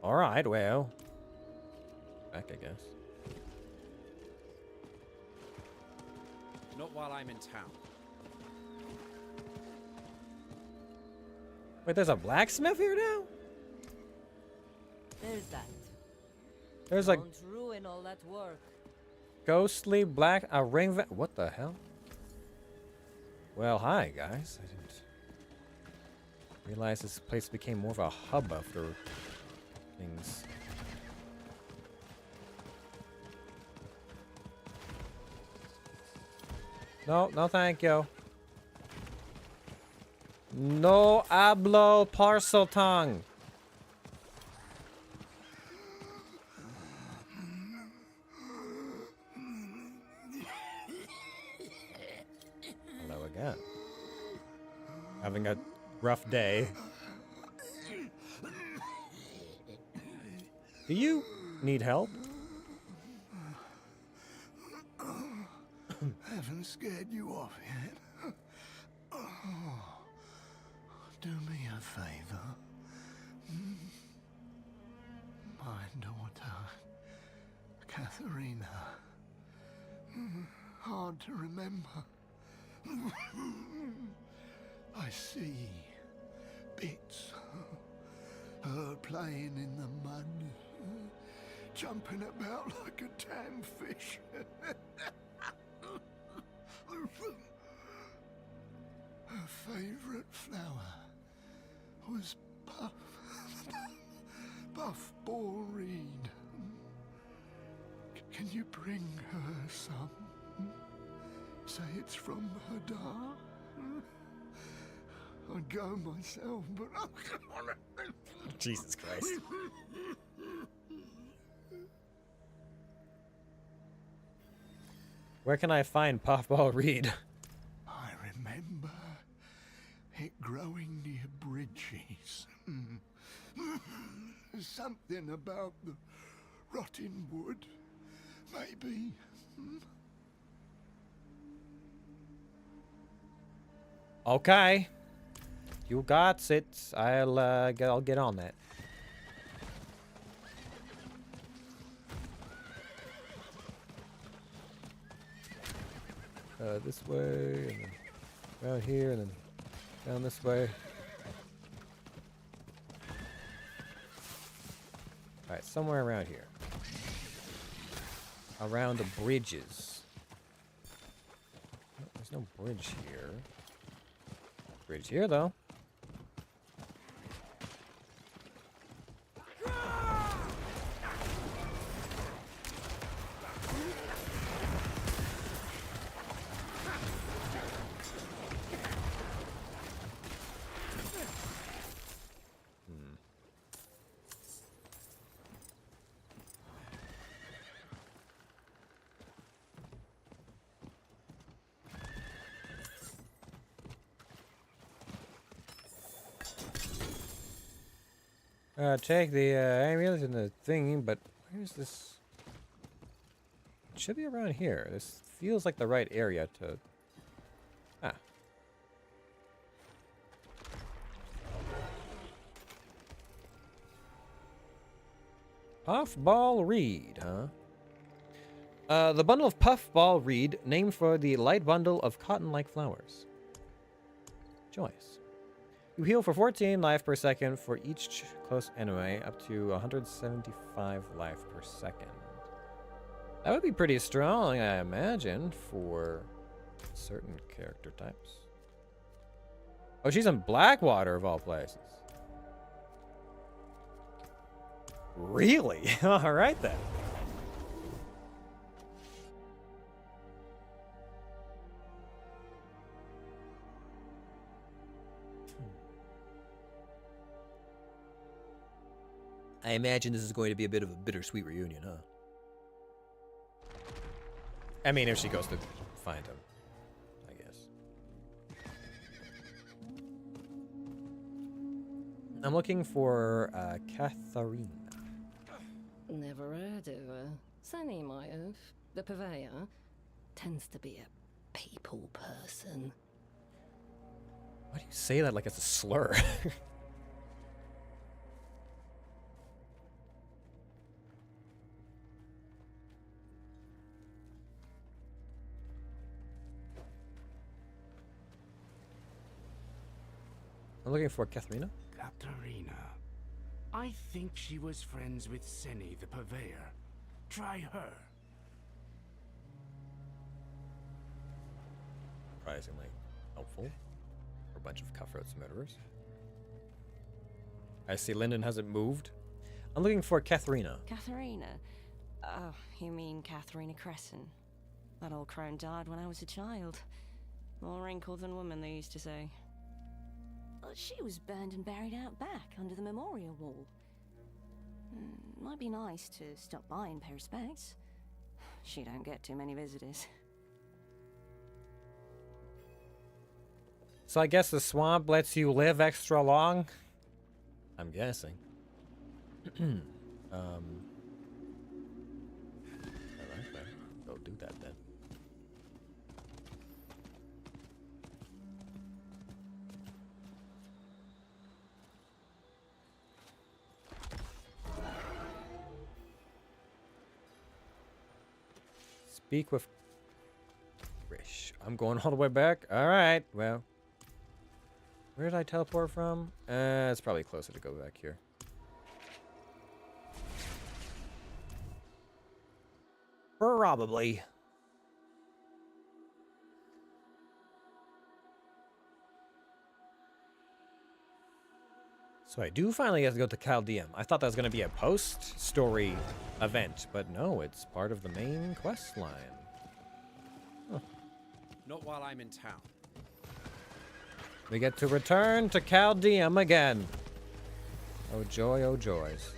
Alright, well. Back, I guess. Not while I'm in town. Wait, there's a blacksmith here now? There's that. There's a Don't ruin all that work. ghostly black what the hell? Well, hi guys. I didn't realize this place became more of a hub after things. No, no thank you. No hablo parcel tongue. Hello again. Having a rough day. Do you need help? Haven't scared you off yet. Oh, do me a favor. My daughter, Katharina. Hard to remember. I see bits. Her playing in the mud, jumping about like a damn fish. Her favorite flower was Puffball Reed. Can you bring her some? Say it's from Hadar. I'd go myself, but I can't. Jesus Christ. Where can I find Puffball Reed? I remember it growing near bridges. Something about the rotting wood, maybe. Okay. You got it. I'll get on that. This way, and then around here, and then down this way. Alright, somewhere around here. Around the bridges. Oh, there's no bridge here. Bridge here, though. Take the amulet and the thingy, but where's this? It should be around here. This feels like the right area to... Ah. Puffball Reed, huh? The bundle of Puffball Reed, named for the light bundle of cotton-like flowers. Choice. You heal for 14 life per second for each close enemy, up to 175 life per second. That would be pretty strong, I imagine, for certain character types. Oh, she's in Blackwater, of all places. Really? All right, then. I imagine this is going to be a bit of a bittersweet reunion, huh? I mean, if she goes to find him, I guess. I'm looking for Katharina. Never heard of her. Sunny might have. The purveyor tends to be a people person. Why do you say that like it's a slur? I'm I'm looking for Katharina. Katarina. I think she was friends with Senny the Purveyor. Try her. Surprisingly helpful for a bunch of cutthroats murderers. I see Lyndon hasn't moved. I'm looking for Katharina. Katharina? Oh, you mean Katharina Crescent? That old crone died when I was a child. More wrinkled than woman, they used to say. She was burned and buried out back under the memorial wall. Might be nice to stop by and pay respects. She don't get too many visitors. So I guess the swamp lets you live extra long? I'm guessing. Alright, then. Go do that then. Speak with Rish. I'm going all the way back. Alright, well. Where did I teleport from? It's probably closer to go back here. Probably. So I do finally get to go to Chaldeum. I thought that was going to be a post-story event, but no, it's part of the main quest line. Huh. Not while I'm in town. We get to return to Chaldeum again. Oh joy, oh joys.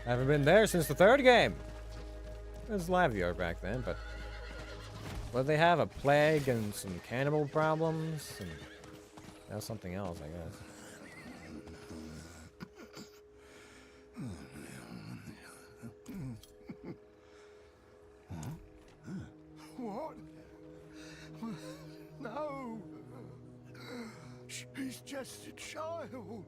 Haven't been there since the third game. It was Laviar back then, but what did they have? A plague and some cannibal problems? And that was something else, I guess. What? No. She's just a child.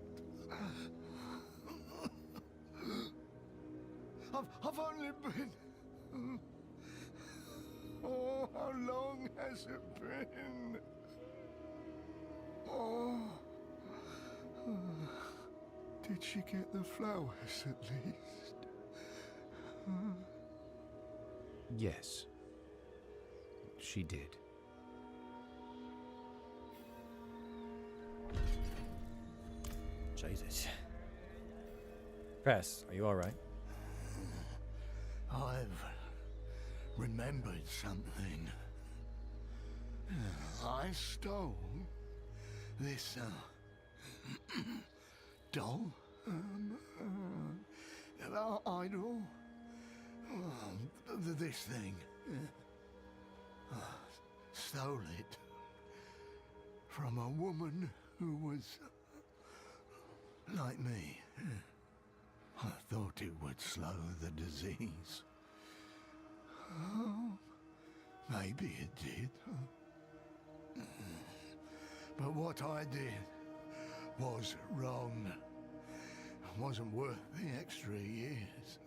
I've only been... Oh, how long has it been? Oh. Did she get the flowers at least? Yes. She did. Jesus. Press, are you alright? I've remembered something. I stole this doll, idol, this thing. Stole it from a woman who was like me. I thought it would slow the disease. Oh, maybe it did. But what I did was wrong. It wasn't worth the extra years.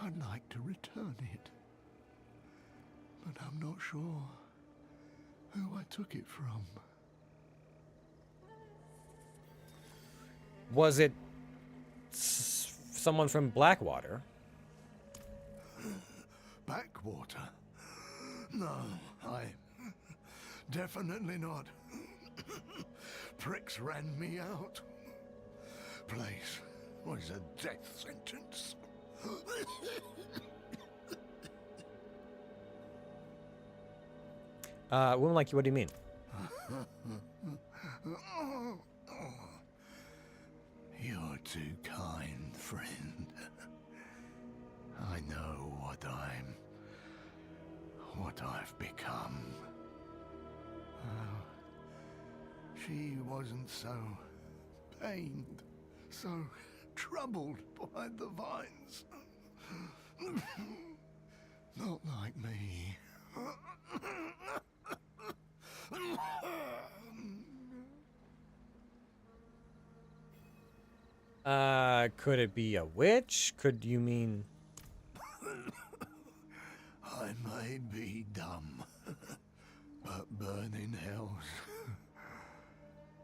I'd like to return it. But I'm not sure who I took it from. Was it someone from Blackwater? Backwater? No, I... definitely not. Pricks ran me out. Place was a death sentence. Woman like you, what do you mean? You're too kind, friend. I know what I've become. She wasn't so pained, so troubled by the vines. Not like me. Could it be a witch? Could you mean... I may be dumb, but burning hells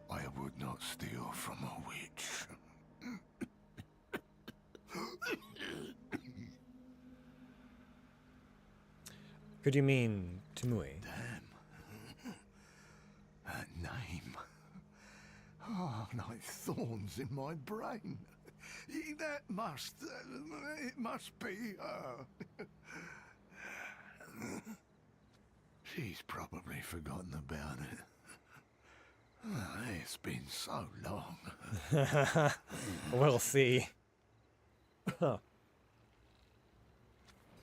I would not steal from a witch. Could you mean Tumui? Damn. That name. Oh, like thorns in my brain. That must... it must be her. She's probably forgotten about it. Oh, it's been so long. We'll see.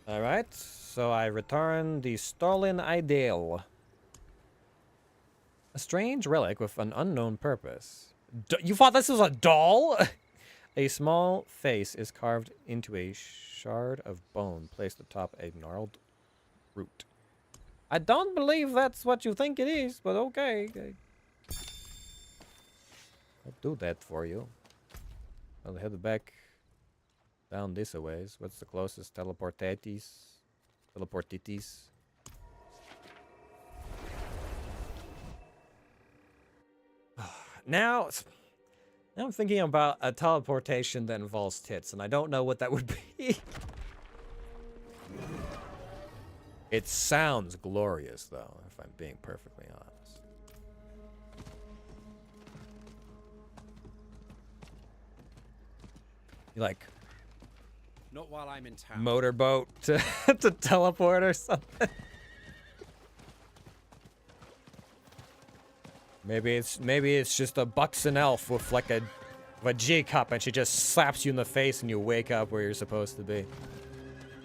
Alright, so I return the stolen ideal. A strange relic with an unknown purpose. You thought this was a doll? A small face is carved into a shard of bone placed atop a gnarled root. I don't believe that's what you think it is, but okay. I'll do that for you. I'll head back down this a ways. What's the closest teleportitis? Now I'm thinking about a teleportation that involves tits, and I don't know what that would be. It sounds glorious, though, if I'm being perfectly honest. You like Not while I'm in town. motorboat to to teleport or something? Maybe it's just a buxom elf with like a G cup, and she just slaps you in the face and you wake up where you're supposed to be.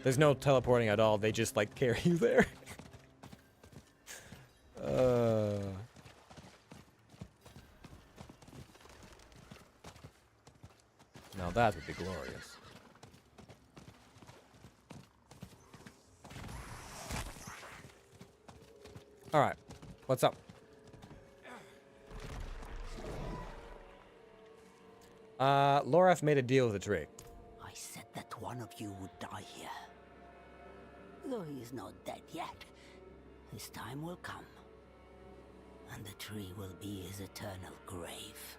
There's no teleporting at all. They just like carry you there. Now that would be glorious. All right, what's up? Loraf made a deal with the tree. I said that one of you would die here. Though he is not dead yet, his time will come, and the tree will be his eternal grave.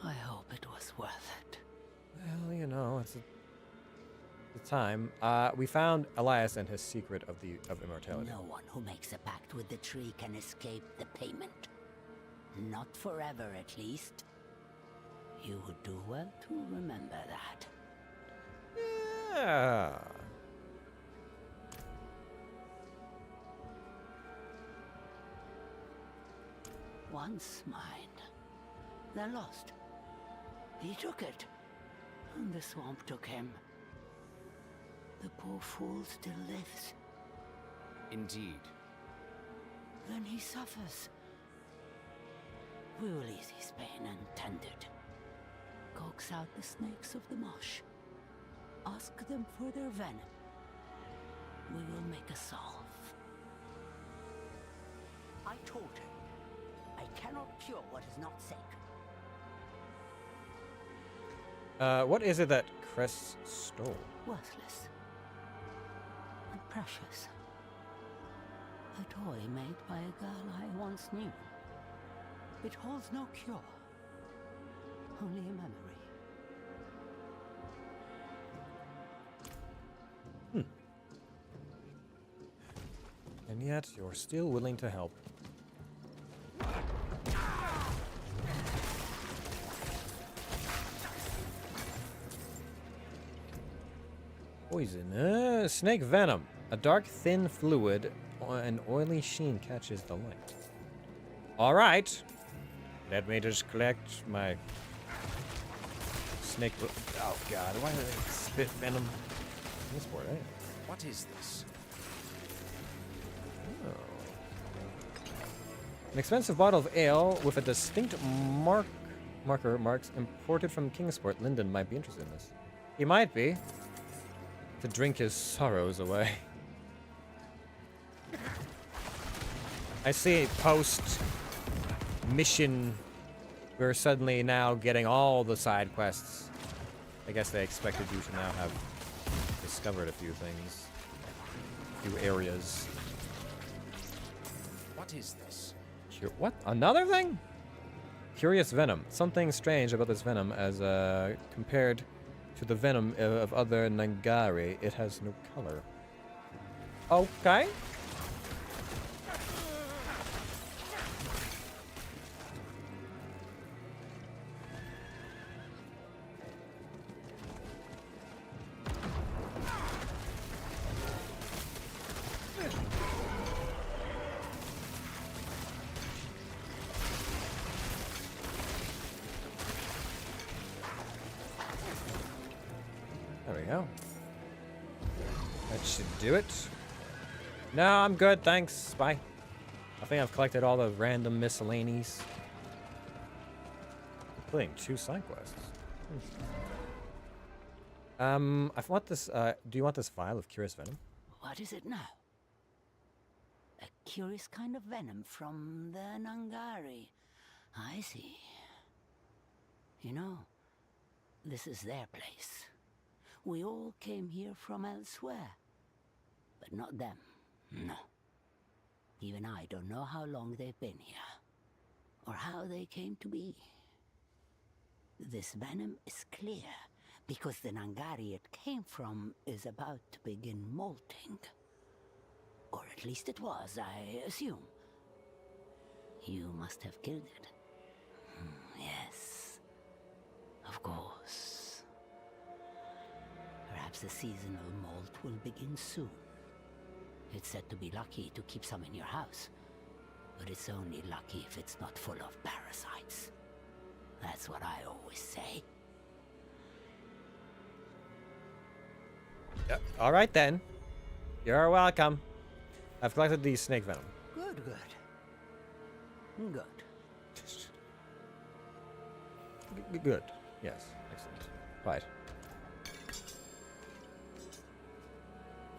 I hope it was worth it. Well, you know, it's the time. We found Elias and his secret of immortality. No one who makes a pact with the tree can escape the payment. Not forever, at least. You would do well to remember that. Yeah. Once mine, then lost. He took it, and the swamp took him. The poor fool still lives. Indeed. Then he suffers. We will ease his pain and tend it. Coax out the snakes of the marsh. Ask them for their venom. We will make a salve. I told him, I cannot cure what is not sacred. What is it that Cress stole? Worthless. And precious. A toy made by a girl I once knew. It holds no cure. Only a memory. And yet, you're still willing to help. Poison. Snake venom. A dark, thin fluid, an oily sheen catches the light. All right. Let me just collect my snake. Oh God! Why did I spit venom? This board, eh? What is this? Oh. An expensive bottle of ale with a distinct marker marks imported from Kingsport. Lyndon might be interested in this. He might be. To drink his sorrows away. I see post-mission, we're suddenly now getting all the side quests. I guess they expected you to now have discovered a few things. A few areas. What is this? What? Another thing? Curious venom. Something strange about this venom as compared to the venom of other Nangari. It has no color. Okay. There we go. That should do it. No, I'm good, thanks. Bye. I think I've collected all the random miscellanies. Including 2 side quests. I want this, do you want this vial of curious venom? What is it now? A curious kind of venom from the Nangari. I see. You know, this is their place. We all came here from elsewhere. But not them. No. Even I don't know how long they've been here. Or how they came to be. This venom is clear, because the Nangari it came from is about to begin molting. Or at least it was, I assume. You must have killed it. Yes. Of course. Perhaps the seasonal molt will begin soon. It's said to be lucky to keep some in your house. But it's only lucky if it's not full of parasites. That's what I always say. Yep. All right then. You're welcome. I've collected the snake venom. Good, good. Good. Good. Yes. Excellent. Right.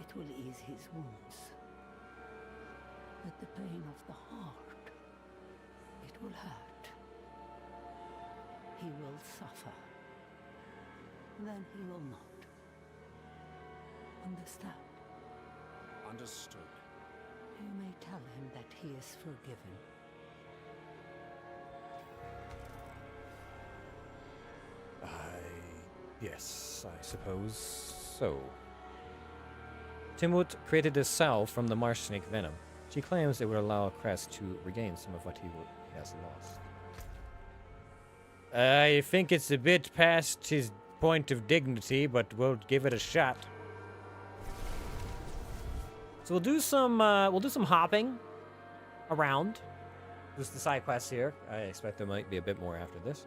It will ease his wounds. But the pain of the heart, it will hurt. He will suffer. Then he will not. Understand? Understood. You may tell him that he is forgiven. Yes, I suppose so. Timut created this salve from the marsh snake venom. She claims it would allow Crest to regain some of what he has lost. I think it's a bit past his point of dignity, but we'll give it a shot. So we'll do some hopping around. Just the side quests here. I expect there might be a bit more after this.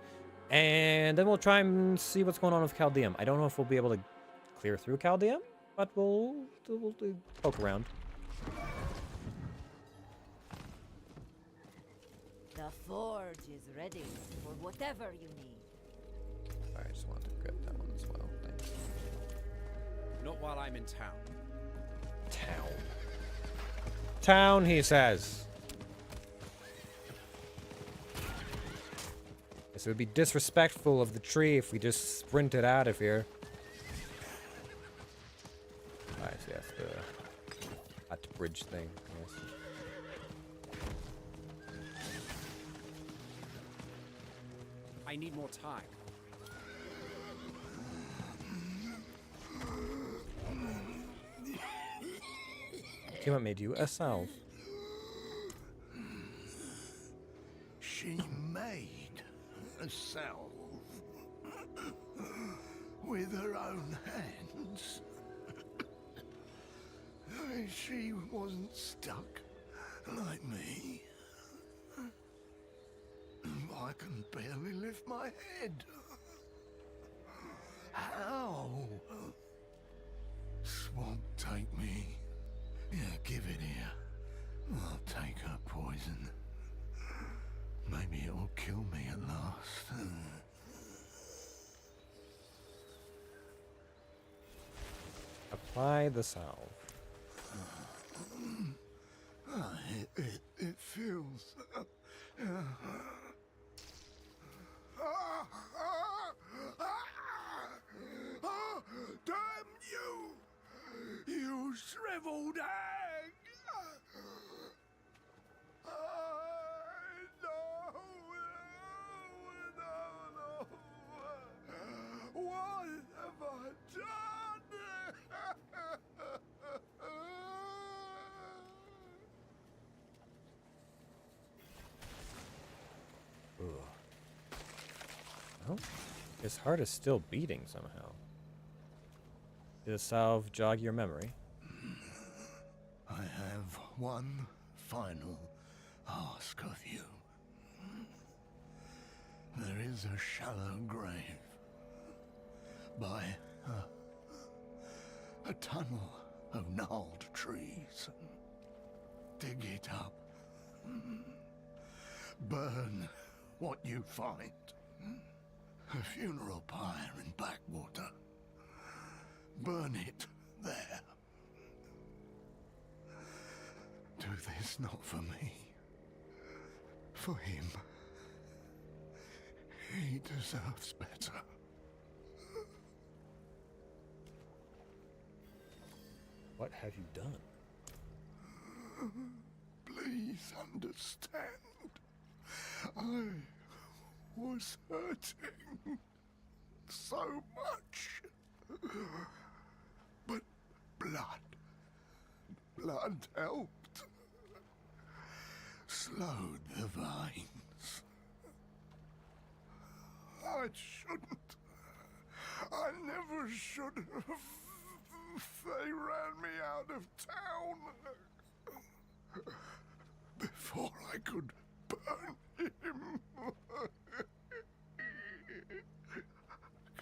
And then we'll try and see what's going on with Chaldeum. I don't know if we'll be able to clear through Chaldeum, but we'll poke around. The forge is ready for whatever you need. I just want to grab that one as well. Thanks. Not while I'm in town. Town, he says. Yes, it would be disrespectful of the tree if we just sprinted out of here. Alright, so yes, that bridge thing, yes. I need more time. Timut made you a salve. She made a salve with her own hands. She wasn't stuck like me. I can barely lift my head. How? Swamp, take me. Yeah, give it here. I'll take her poison. Maybe it'll kill me at last. Apply the salve. It feels... Damn you! You shriveled hag! No! Oh, his heart is still beating somehow. Did the salve jog your memory? I have one final ask of you. There is a shallow grave by a tunnel of gnarled trees. Dig it up. Burn what you find. A funeral pyre in Blackwater. Burn it there. Do this not for me. For him. He deserves better. What have you done? Please understand. I was hurting so much. But blood helped. Slowed the veins. I shouldn't. I never should have. They ran me out of town. Before I could burn him.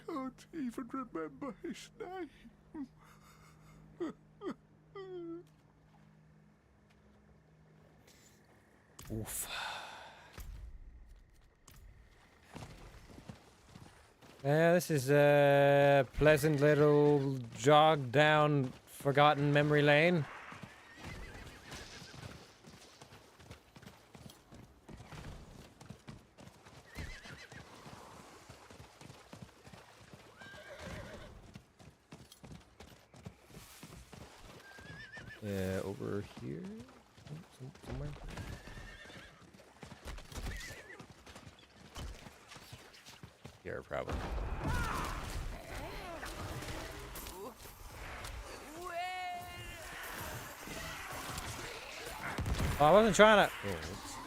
Can't even remember his name. Oof. This is a pleasant little jog down forgotten memory lane. Yeah, over here somewhere. Here, probably. Oh, I wasn't trying to. Oh, oops.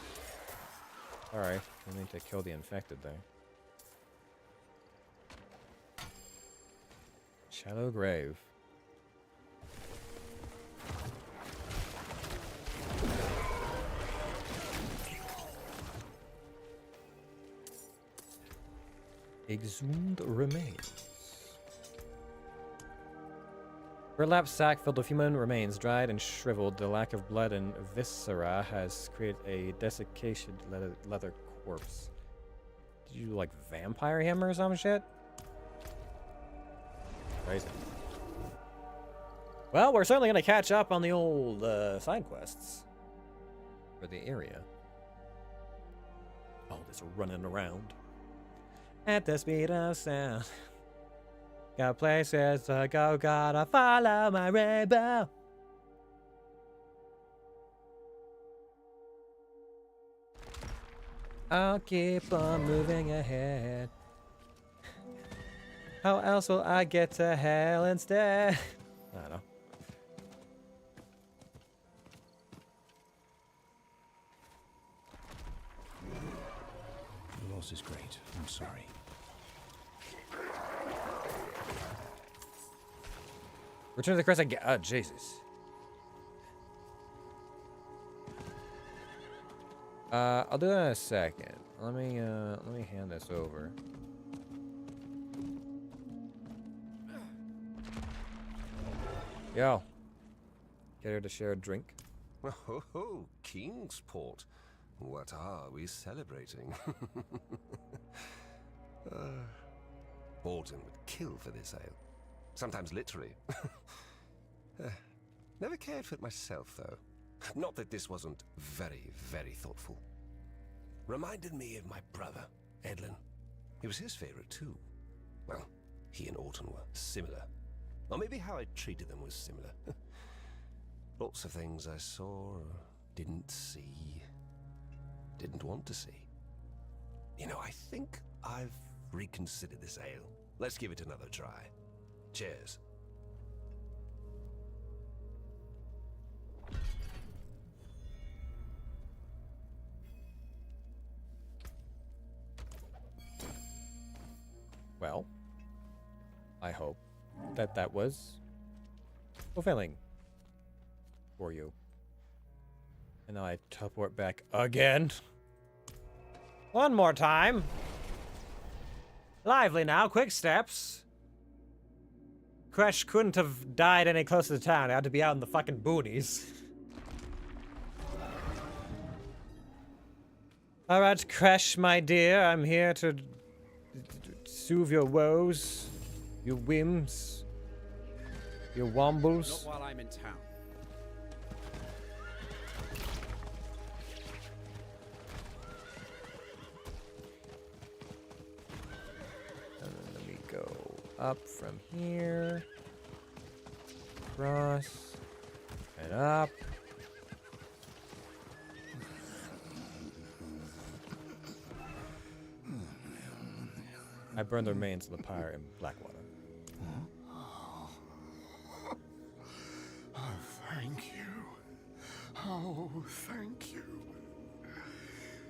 Sorry, I need to kill the infected there. Shallow grave. Exhumed remains. Burlap sack filled with human remains, dried and shriveled. The lack of blood and viscera has created a desiccated leather corpse. Did you like vampire him or some shit? Crazy. Well, we're certainly gonna catch up on the old side quests for the area. All this running around at the speed of sound. Got places to go, gotta follow my rainbow. I'll keep on moving ahead. How else will I get to hell instead? I don't know. The loss is great. I'm sorry. Return to the crest again. Oh, Jesus. I'll do that in a second. Let me hand this over. Yo. Care to share a drink? Oh, Kingsport. What are we celebrating? Bolton would kill for this ale. Sometimes literally. Never cared for it myself, though. Not that this wasn't very, very thoughtful. Reminded me of my brother, Edlin. It was his favorite, too. Well, he and Orton were similar. Or maybe how I treated them was similar. Lots of things I saw or didn't see. Didn't want to see. You know, I think I've reconsidered this ale. Let's give it another try. Cheers. Well, I hope that that was fulfilling for you. And now I teleport back again. One more time. Lively now, quick steps. Crash couldn't have died any closer to town. I had to be out in the fucking boonies. Alright, Crash, my dear, I'm here to soothe your woes, your whims, your wombles. Not while I'm in town. And then let me go up from here, across, and up. I burned the remains of the pyre in Blackwater. Oh, thank you. Oh, thank you.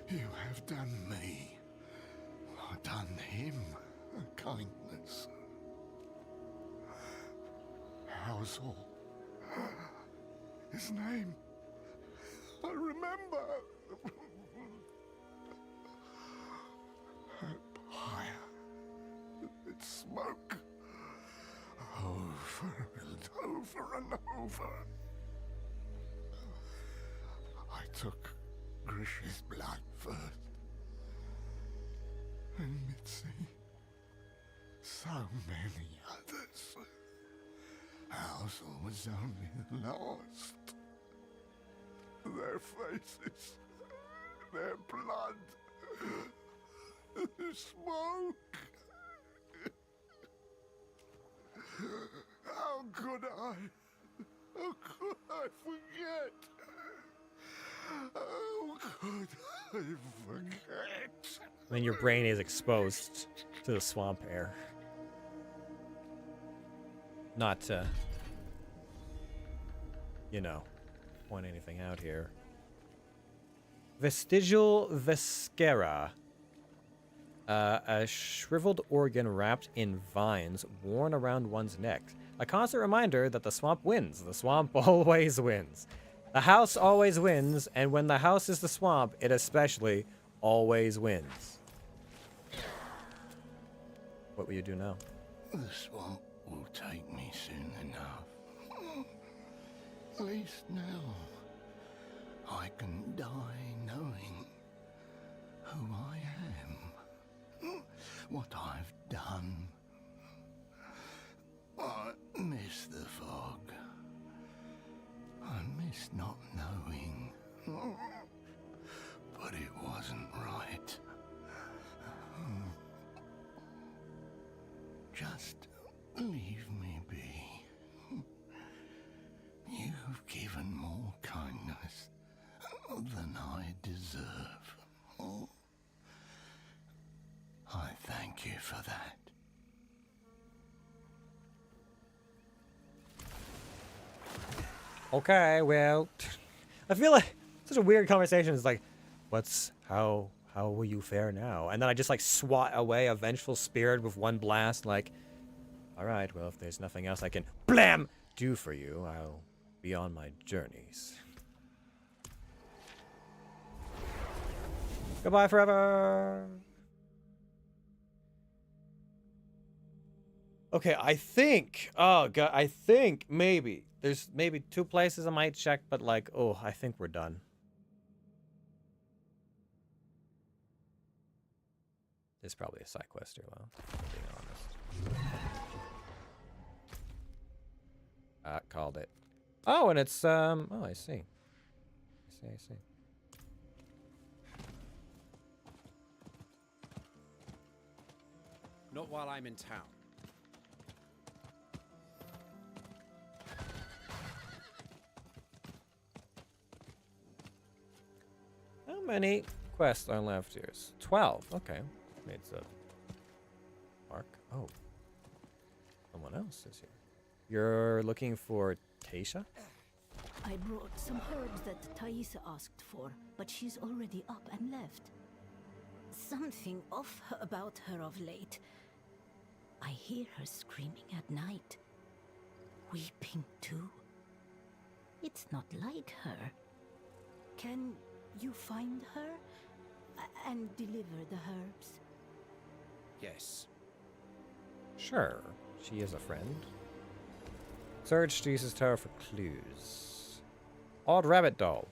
You have done me, done him a kindness. Hawezar. His name. I remember. That pyre. Its smoke. Over and over and over. I took Grish's blood first. And Mitzi. So many others. Hawezar was only the last. Their faces. Their blood. The smoke. How could I? How could I forget? How could I forget? Then your brain is exposed to the swamp air. Not to, you know, point anything out here. Vestigial Vescera. A shriveled organ wrapped in vines worn around one's neck. A constant reminder that the swamp wins. The swamp always wins. The house always wins, and when the house is the swamp, it especially always wins. What will you do now? The swamp will take me soon enough. At least now, I can die knowing who I am, what I've done. I miss the fog. I miss not knowing. But it wasn't right. Just leave me be. You've given more kindness than I deserve. I thank you for that. Okay, well, I feel like such a weird conversation. It's like, how will you fare now? And then I just like swat away a vengeful spirit with one blast. Like, all right, well, if there's nothing else I can blam do for you, I'll be on my journeys. Goodbye forever. Okay, I think, oh god, I think maybe there's maybe 2 places I might check, but like, oh, I think we're done. There's probably a side quest here, though, being honest. Called it. Oh, and it's, oh, I see. I see. Not while I'm in town. How many quests are left here? 12. Okay. Made the mark. Oh. Someone else is here. You're looking for Taisha? I brought some herbs that Thaisa asked for, but she's already up and left. Something off about her of late. I hear her screaming at night. Weeping too. It's not like her. Can you find her? And deliver the herbs? Yes. Sure, she is a friend. Search Jesus Tower for clues. Odd rabbit doll.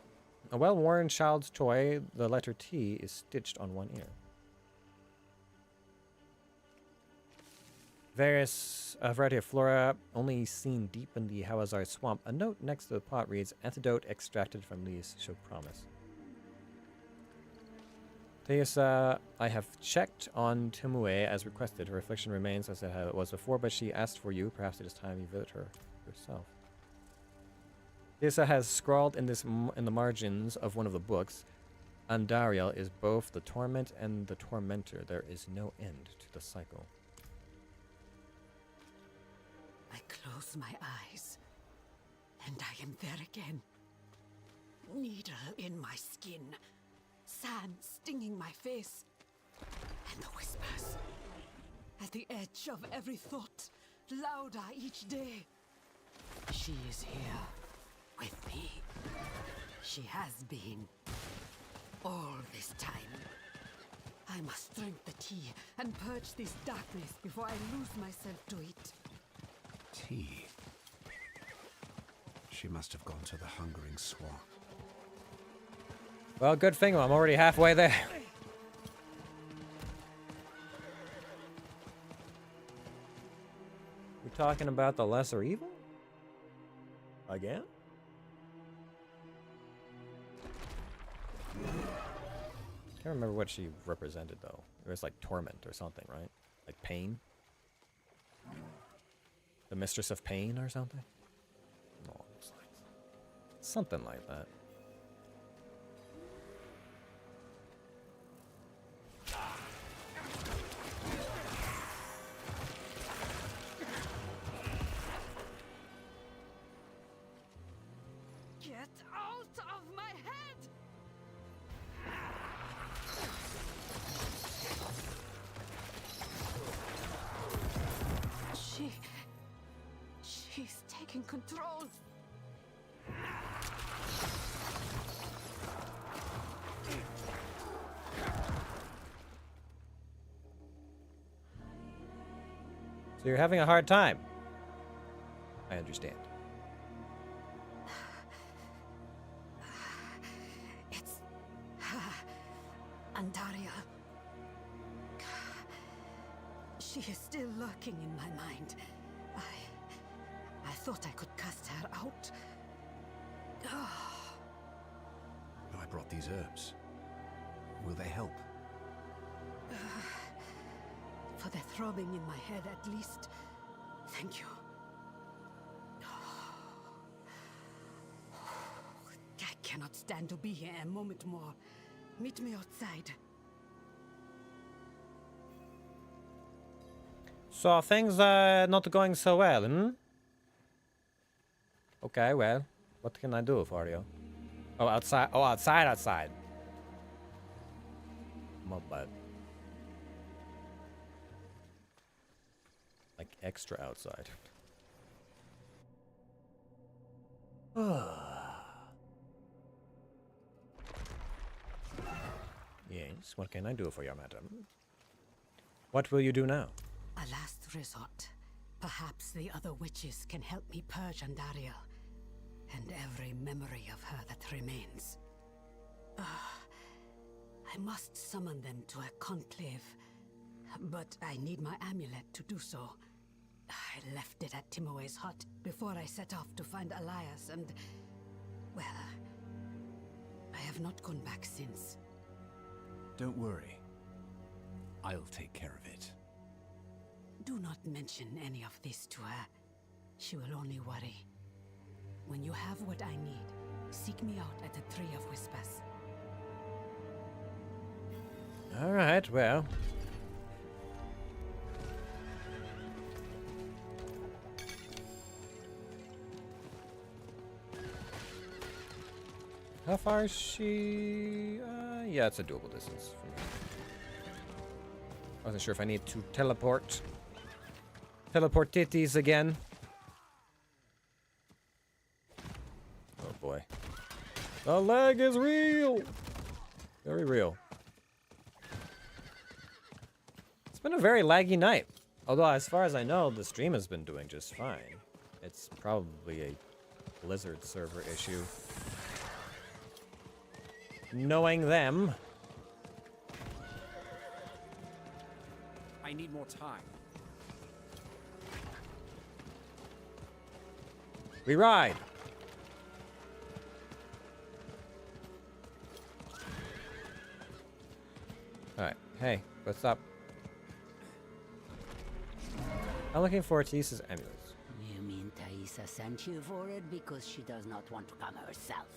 A well-worn child's toy. The letter T is stitched on one ear. A variety of flora only seen deep in the Hawezar swamp. A note next to the pot reads, "Antidote extracted from leaves show promise." Theisa, I have checked on Timue as requested. Her affliction remains as it was before, but she asked for you. Perhaps it is time you visit her yourself. Theisa has scrawled in the margins of one of the books, Andariel is both the torment and the tormentor. There is no end to the cycle. I close my eyes, and I am there again. Needle in my skin, sand stinging my face, and the whispers at the edge of every thought, louder each day. She is here with me. She has been all this time. I must drink the tea and purge this darkness before I lose myself to it. Tea. She must have gone to the hungering swamp. Well, good thing I'm already halfway there. We're talking about the lesser evil? Again? Can't remember what she represented though. It was like torment or something, right? Like pain? The mistress of pain or something? No, it's like something like that. Get out of my head! She's taking control. So you're having a hard time. I understand. It's Andaria. She is still lurking in my mind. I thought I could cast her out. I brought these herbs. Will they help? For the throbbing in my head, at least. Thank you. I cannot stand to be here a moment more. Meet me outside. So things are not going so well, hmm? Okay, well, what can I do for you? Oh, outside. Oh, outside. My bad. Like extra outside. Yes, what can I do for you, madam? What will you do now? A last resort. Perhaps the other witches can help me purge Andariel and every memory of her that remains. I must summon them to a conclave, but I need my amulet to do so. I left it at Timoe's hut before I set off to find Elias and... well, I have not gone back since. Don't worry. I'll take care of it. Do not mention any of this to her. She will only worry. When you have what I need, seek me out at the Tree of Whispers. Alright, well. How far is she? Yeah, it's a doable distance for me. I wasn't sure if I need to teleport. teleportitis again. Oh boy. The lag is real! Very real. It's been a very laggy night. Although, as far as I know, the stream has been doing just fine. It's probably a Blizzard server issue. Knowing them. I need more time. We ride. Alright, hey, what's up? I'm looking for Taisa's amulets. You mean Taisa sent you for it because she does not want to come herself?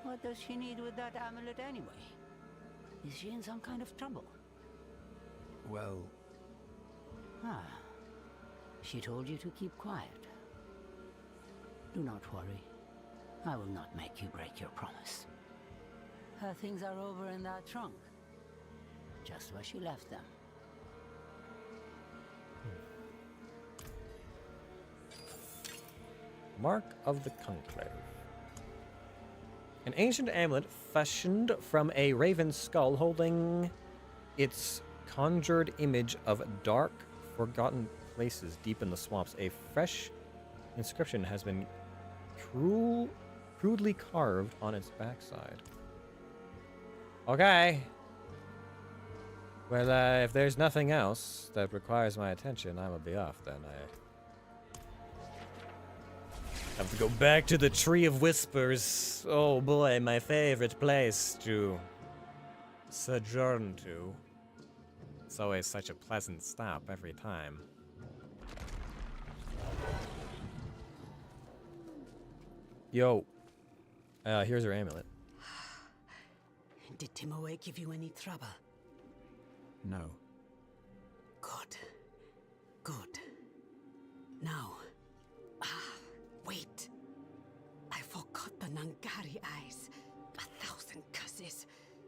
What does she need with that amulet anyway? Is she in some kind of trouble? Well... She told you to keep quiet. Do not worry. I will not make you break your promise. Her things are over in that trunk. Just where she left them. Mark of the Conclave. An ancient amulet fashioned from a raven skull holding its conjured image of dark, forgotten places deep in the swamps. A fresh inscription has been crudely carved on its backside. Okay. Well, if there's nothing else that requires my attention, I will be off then. I have to go back to the Tree of Whispers. Oh boy, my favorite place to sojourn to. It's always such a pleasant stop every time. Yo. Here's her amulet. Did Timoe give you any trouble? No. Good. Good. Now. Wait. I forgot the Nangari eyes. 1,000 curses.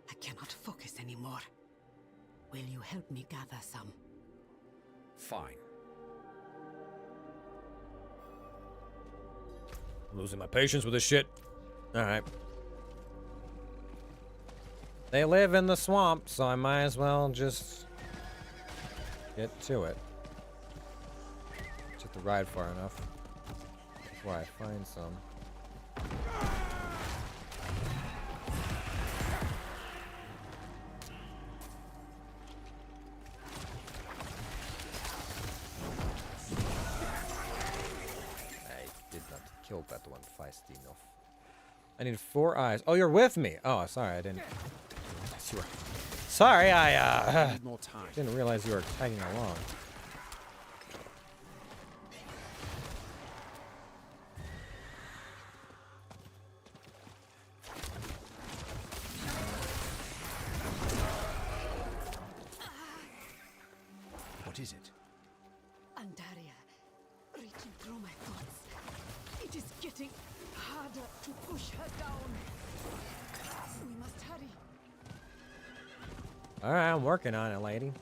I cannot focus anymore. Will you help me gather some? Fine. I'm losing my patience with this shit. Alright. They live in the swamp, so I might as well just get to it. Just have to ride far enough before I find some. I did not kill that one feisty enough. I need 4 eyes. Oh, you're with me. Oh, sorry, I didn't. Yes, you were. Sorry, I need more time. Didn't realize you were tagging along. What is it? Andaria, reaching through my thoughts. It is getting harder to push her down. We must hurry. Alright, I'm working on it, lady.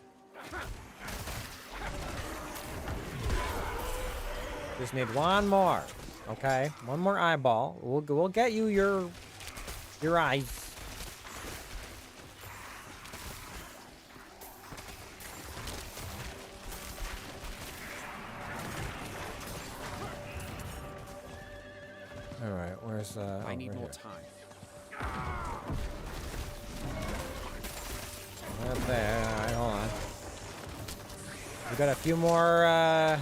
Just need one more. Okay? One more eyeball. We'll get you your eyes. Alright, where's I need right more here. time. Right there. Alright, hold on. We got a few more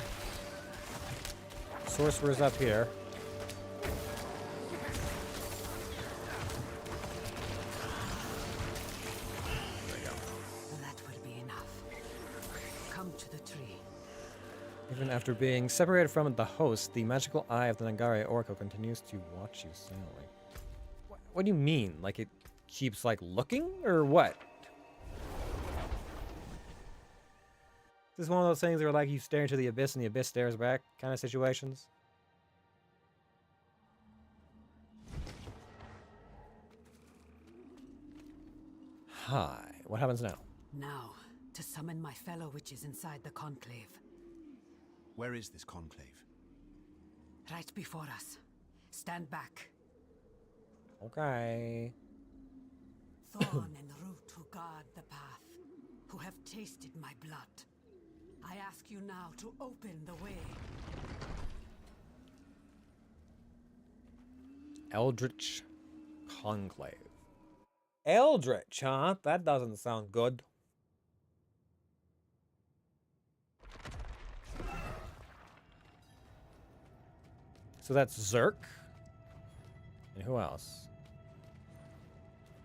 sorcerers up here. That will be enough. Come to the tree. Even after being separated from the host, the magical eye of the Nangari Oracle continues to watch you silently. What do you mean? Like it keeps like looking or what? Is this one of those things where like you stare into the abyss and the abyss stares back kind of situations? Hi. What happens now? Now, to summon my fellow witches inside the conclave. Where is this conclave? Right before us. Stand back. Okay. Thorn and root who guard the path, who have tasted my blood. I ask you now to open the way. Eldritch Conclave. Eldritch, huh? That doesn't sound good. So that's Zerk. And who else?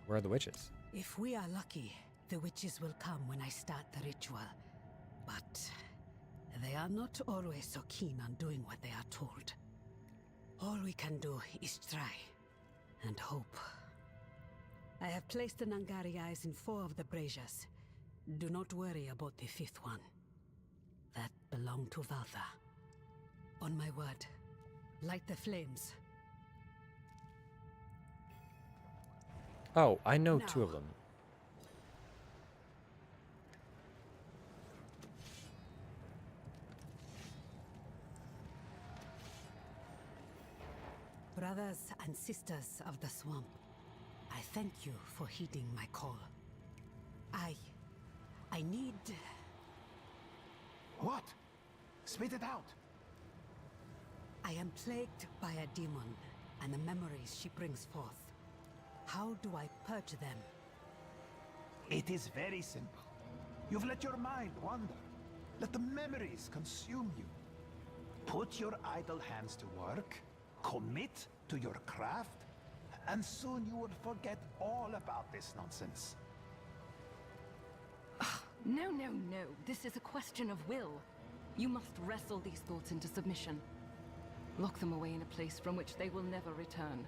Where are the witches? If we are lucky, the witches will come when I start the ritual. But they are not always so keen on doing what they are told. All we can do is try and hope. I have placed the Nangari eyes in 4 of the braziers. Do not worry about the 5th one. That belonged to Valtha. On my word, light the flames. Oh, I know 2 of them. Brothers and sisters of the swamp, I thank you for heeding my call. I need... What? Spit it out! I am plagued by a demon and the memories she brings forth. How do I purge them? It is very simple. You've let your mind wander. Let the memories consume you. Put your idle hands to work, commit to your craft, and soon you will forget all about this nonsense. No, no, no. This is a question of will. You must wrestle these thoughts into submission. Lock them away in a place from which they will never return.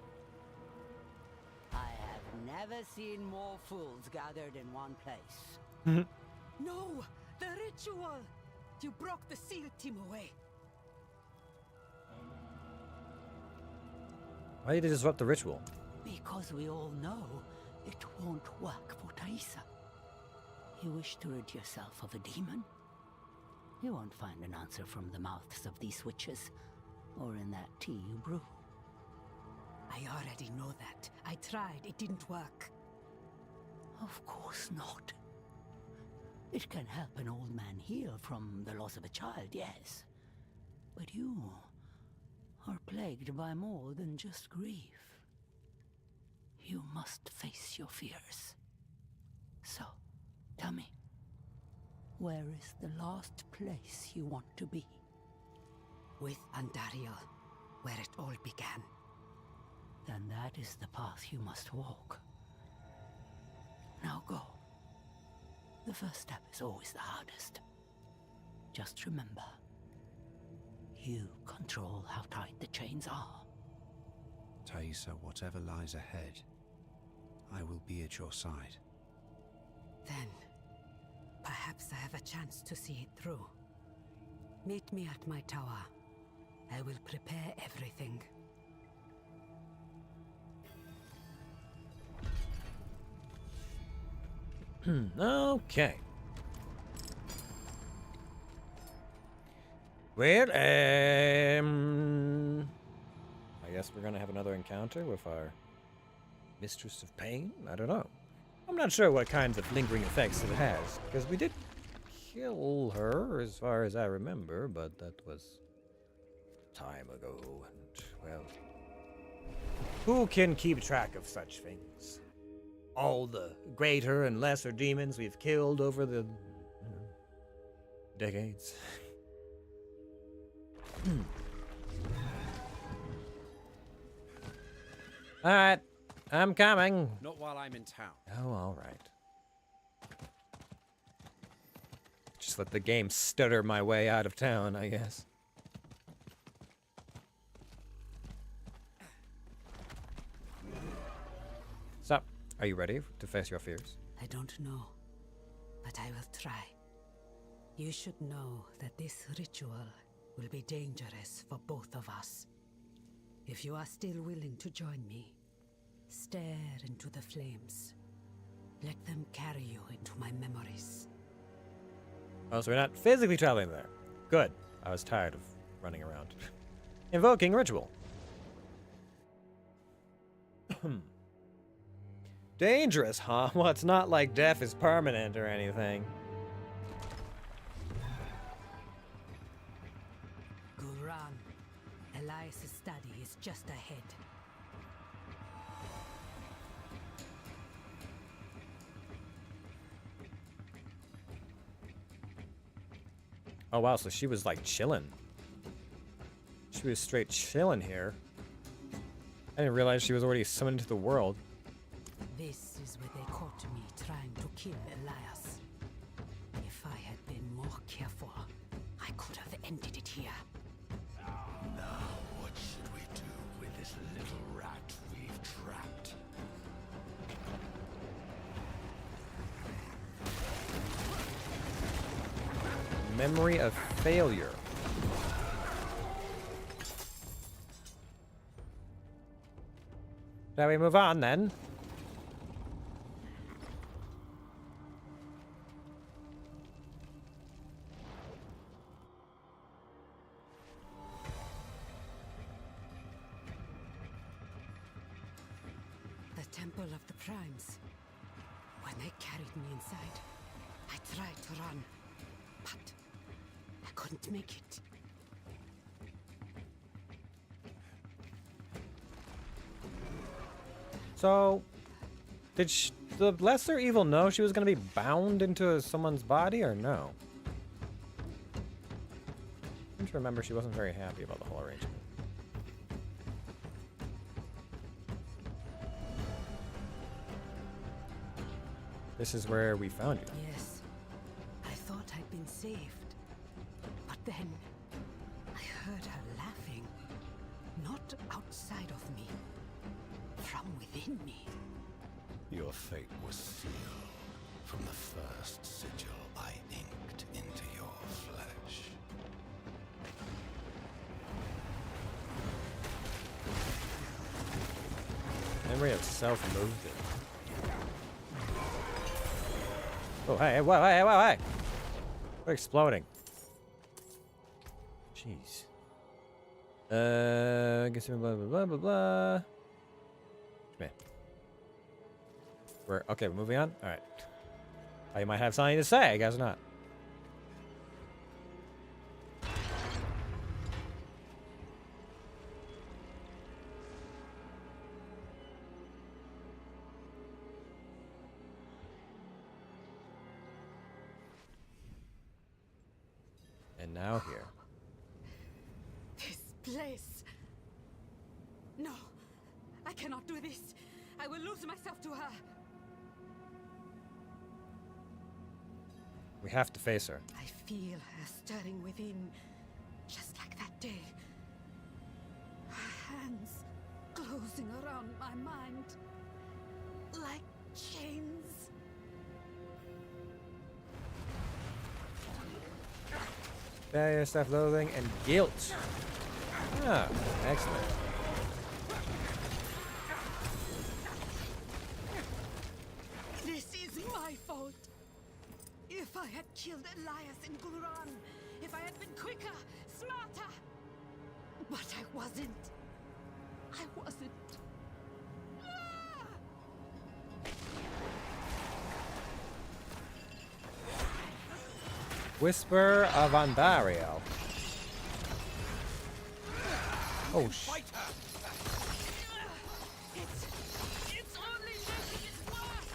I have never seen more fools gathered in one place. No! The ritual! You broke the seal, Timoe. Why did you disrupt the ritual? Because we all know it won't work for Thaisa. You wish to rid yourself of a demon? You won't find an answer from the mouths of these witches, or in that tea you brew. I already know that. I tried. It didn't work. Of course not. It can help an old man heal from the loss of a child, yes. But you are plagued by more than just grief. You must face your fears. So, tell me, where is the last place you want to be? With Andariel, where it all began. Then that is the path you must walk. Now go. The first step is always the hardest. Just remember, you control how tight the chains are. Thaisa, whatever lies ahead, I will be at your side. Then, perhaps I have a chance to see it through. Meet me at my tower. I will prepare everything. Okay. Well, I guess we're gonna have another encounter with our Mistress of Pain? I don't know. I'm not sure what kinds of lingering effects it has, because we did kill her, as far as I remember, but that was time ago, and, well, who can keep track of such things? All the greater and lesser demons we've killed over the decades. Alright, I'm coming. Not while I'm in town. Oh, alright. Just let the game stutter my way out of town, I guess. So, are you ready to face your fears? I don't know, but I will try. You should know that this ritual will be dangerous for both of us. If you are still willing to join me, stare into the flames. Let them carry you into my memories. Oh, so we're not physically traveling there. Good. I was tired of running around. Invoking ritual. Dangerous, huh? Well, it's not like death is permanent or anything. Gulran, Elias' study is just ahead. Oh wow, so she was like chilling. She was straight chilling here. I didn't realize she was already summoned into the world. This is where they caught me trying to kill Elias. If I had been more careful, I could have ended it here. Now, what should we do with this little rat we've trapped? Memory of failure. Shall we move on then? The Temple of the Primes. When they carried me inside, I tried to run, but I couldn't make it. So, did the lesser evil know she was going to be bound into someone's body, or no? I seem to remember she wasn't very happy about the whole arrangement. This is where we found you. Yes, I thought I'd been saved, but then I heard her laughing, not outside of me, from within me. Your fate was sealed from the first sigil I inked into your flesh. Memory of self-loathing. Oh, hey, whoa, hey, whoa, hey! We're exploding. Jeez. I guess blah, blah, blah, blah, blah. Come here. Okay, we're moving on? Alright. You might have something to say, I guess not. And now here. This place. No, I cannot do this. I will lose myself to her. We have to face her. I feel her stirring within, just like that day. Her hands closing around my mind, like chains. Failure, self-loathing, and guilt. Ah, excellent. This is my fault. If I had killed Elias in Gulran, if I had been quicker, smarter. But I wasn't. I wasn't. Ah! Whisper of Ondario. Oh, shit. It's only making it worse.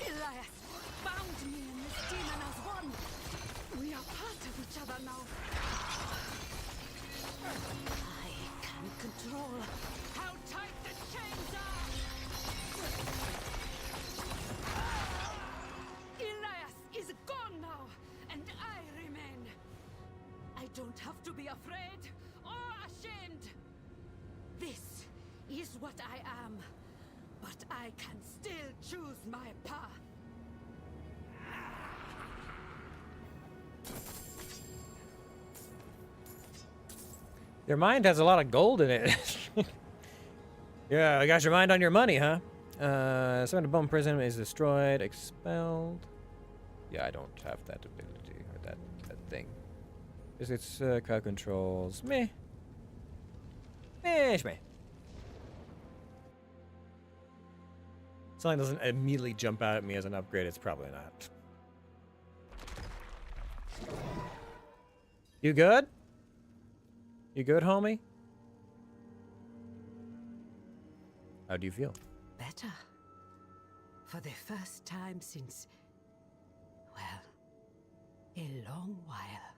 Elias bound me and this demon as one. We are part of each other now. I can control how tight the chains are. Elias is gone now, and I remain. I don't have to be afraid or ashamed. This is what I am, but I can still choose my path. Your mind has a lot of gold in it. Yeah, I got your mind on your money, huh? Surrender bomb prison is destroyed, expelled. Yeah, I don't have that ability or that thing. It's crowd controls. Meh. Meh. Something doesn't immediately jump out at me as an upgrade. It's probably not. You good? You good, homie? How do you feel? Better. For the first time since, well, a long while.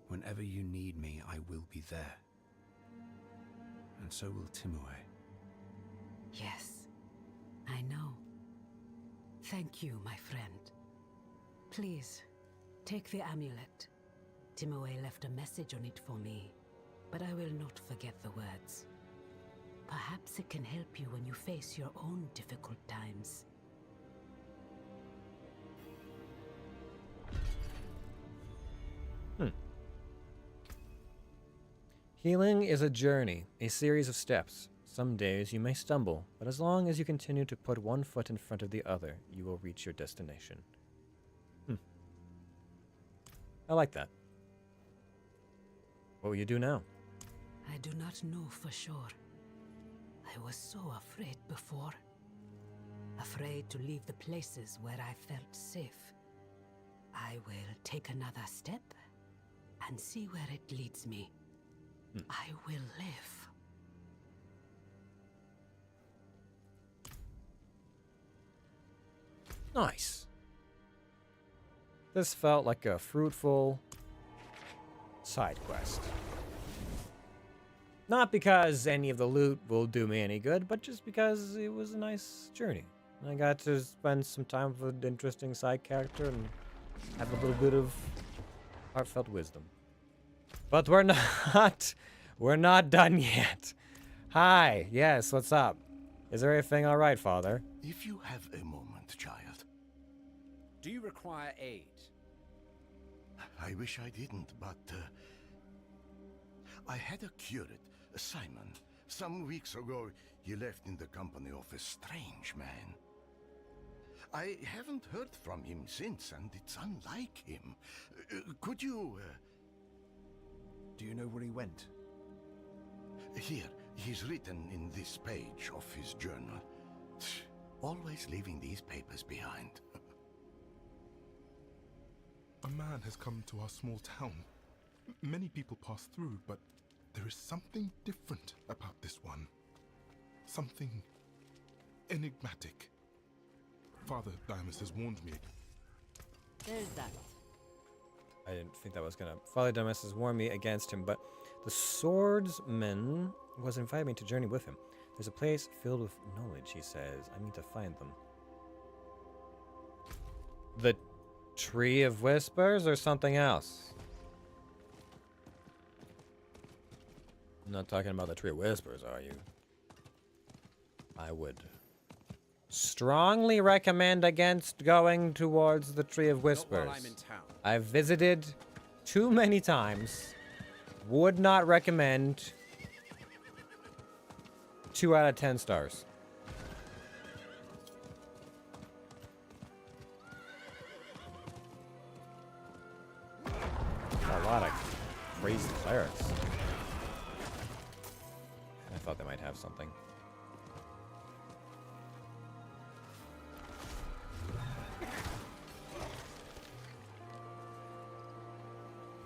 Whenever you need me, I will be there. And so will Timue. Yes, I know. Thank you, my friend. Please, take the amulet. Timue left a message on it for me, but I will not forget the words. Perhaps it can help you when you face your own difficult times. Healing is a journey, a series of steps. Some days you may stumble, but as long as you continue to put one foot in front of the other, you will reach your destination. I like that. What will you do now? I do not know for sure. I was so afraid before. Afraid to leave the places where I felt safe. I will take another step and see where it leads me. I will live. Nice. This felt like a fruitful side quest. Not because any of the loot will do me any good, but just because it was a nice journey. I got to spend some time with an interesting side character and have a little bit of heartfelt wisdom. But we're not done yet. Hi, yes, what's up? Is everything all right, Father? If you have a moment, child. Do you require aid? I wish I didn't, but I had a curate, Simon. Some weeks ago, he left in the company of a strange man. I haven't heard from him since, and it's unlike him. Could you... Do you know where he went? Here, he's written in this page of his journal. Always leaving these papers behind. A man has come to our small town. Many people pass through, but there is something different about this one. Something enigmatic. Father Dimas has warned me. There's that. I didn't think that was gonna... Father Dimas has warned me against him, but the swordsman was inviting me to journey with him. There's a place filled with knowledge, he says. I need to find them. The Tree of Whispers or something else? I'm not talking about the Tree of Whispers, are you? I would strongly recommend against going towards the Tree of Whispers. Not while I'm in town. I've visited too many times. Would not recommend. 2 out of 10 stars. A lot of crazy clerics. I thought they might have something.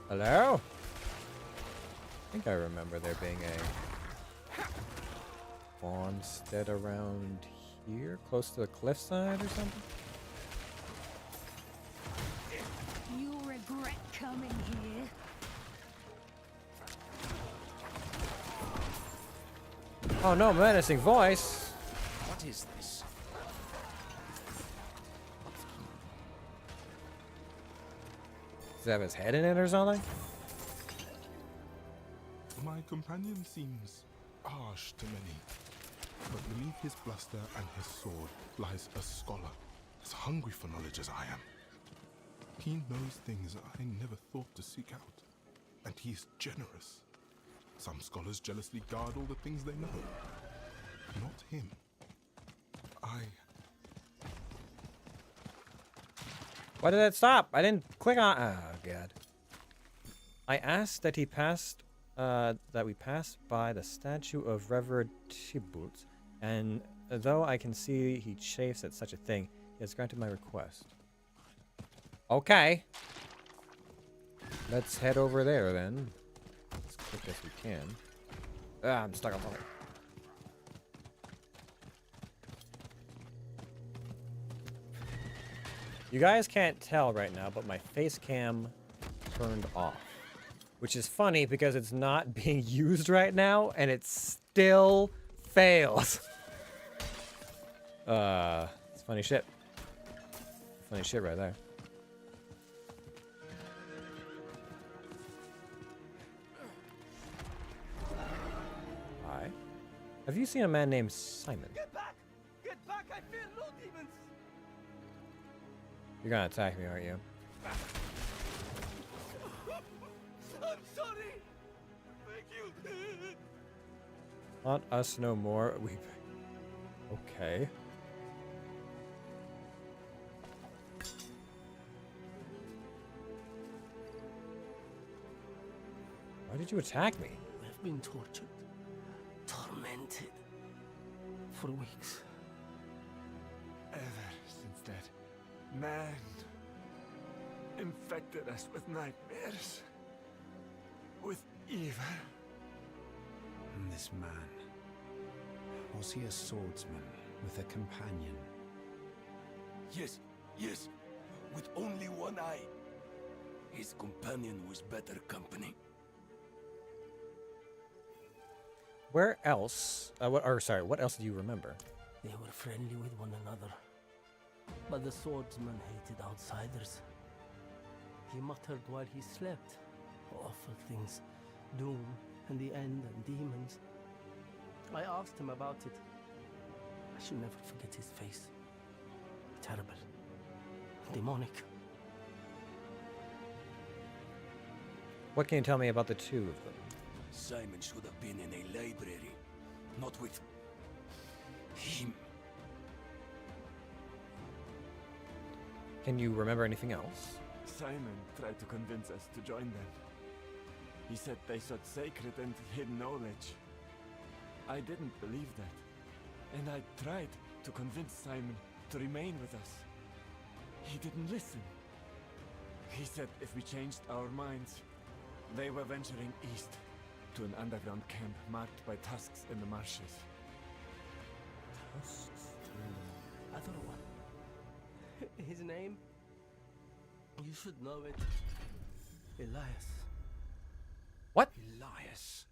Hello? I think I remember there being a farmstead around here, close to the cliffside or something. You'll regret coming here. Oh no, menacing voice. What is this? Does it have his head in it or something? My companion seems harsh to many, but beneath his bluster and his sword lies a scholar, as hungry for knowledge as I am. He knows things I never thought to seek out, and he is generous. Some scholars jealously guard all the things they know. Not him. Why did that stop? I didn't click on. Oh god. I asked that he passed. That we pass by the statue of Reverend Tybalt, and though I can see he chafes at such a thing, he has granted my request. Okay. Let's head over there then. As quick as we can. Ah, I'm stuck on something. You guys can't tell right now, but my face cam turned off. Which is funny because it's not being used right now and it still fails. It's funny shit. Funny shit right there. Hi. Have you seen a man named Simon? Get back! Get back! I feel no demons! You're gonna attack me, aren't you? I'm sorry! Thank you! Want us no more? We. Okay. Why did you attack me? We've been tortured, tormented for weeks. Ever since that man infected us with nightmares, with evil. And this man, was he a swordsman with a companion? Yes, yes, with only one eye. His companion was better company. Where else? What else do you remember? They were friendly with one another, but the swordsman hated outsiders. He muttered while he slept, awful things, doom and the end and demons. I asked him about it. I should never forget his face. Terrible, demonic. What can you tell me about the two of them? Simon should have been in a library, not with him. Can you remember anything else? Simon tried to convince us to join them. He said they sought sacred and hidden knowledge. I didn't believe that, and I tried to convince Simon to remain with us. He didn't listen. He said if we changed our minds, they were venturing east to an underground camp marked by tusks in the marshes. Tusks? Other one. His name? You should know it. Elias. What? Elias.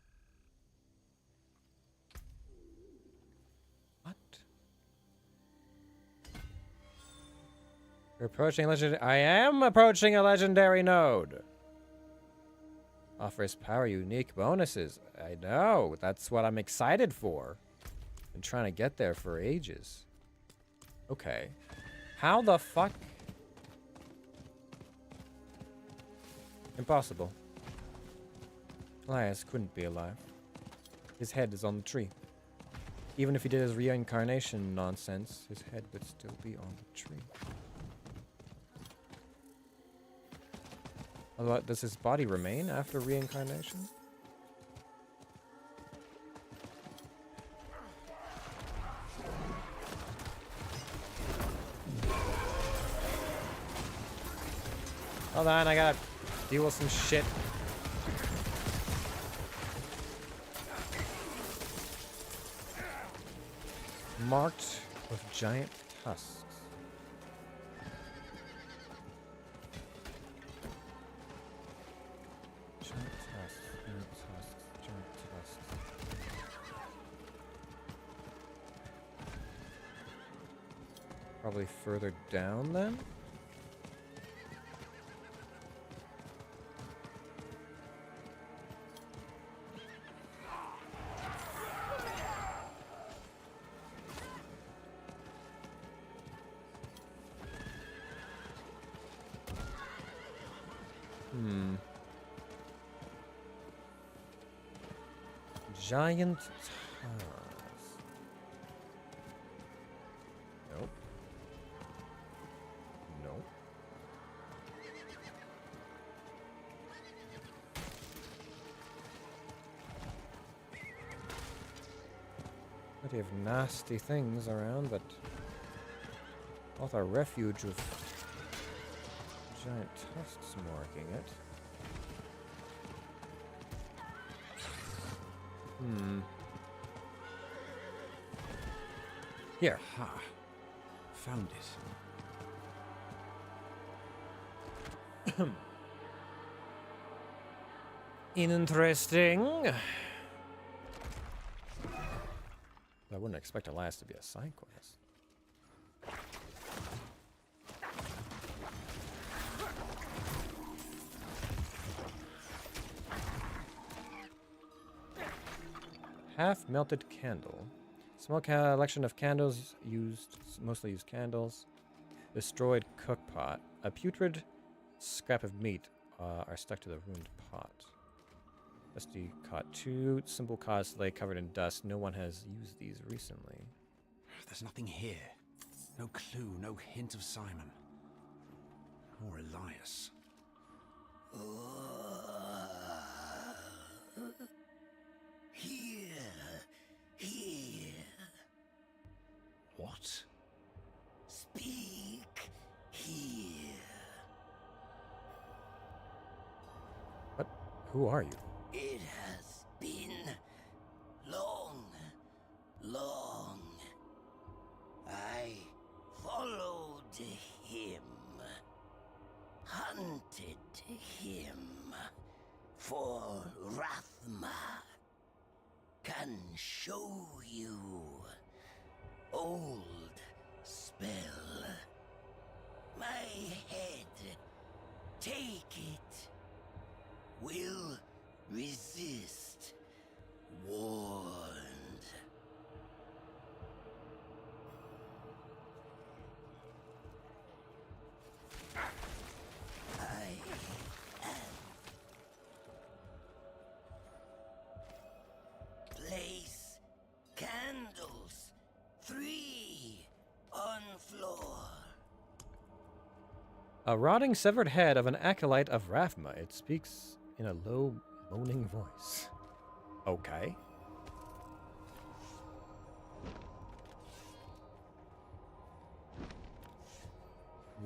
What? You're approaching legendary. I am approaching a legendary node. Offers power unique bonuses. I know. That's what I'm excited for. Been trying to get there for ages. Okay. How the fuck? Impossible. Elias couldn't be alive. His head is on the tree. Even if he did his reincarnation nonsense, his head would still be on the tree. Does his body remain after reincarnation? Hold on, I gotta deal with some shit. Marked with giant tusks. Giant tusks, giant tusks, giant tusks. Probably further down then? Giant towers. Plenty of nasty things around, but both our refuge with giant tusks marking it. Here. Ha! Found it. Interesting. I wouldn't expect it last to be a side quest. Half melted candle. Small collection of candles used, mostly used candles. Destroyed cook pot. A putrid scrap of meat are stuck to the ruined pot. Dusty caught 2 simple cause lay covered in dust. No one has used these recently. There's nothing here. No clue, no hint of Simon. Or Elias. Here. What? Speak here. What? Who are you? It has been long. I followed him, hunted him for Rathma. Can show you old spell. My head, take it. Will resist. Warned. I am. Place candles. 3 on floor. A rotting severed head of an acolyte of Rathma. It speaks in a low, moaning voice. Okay.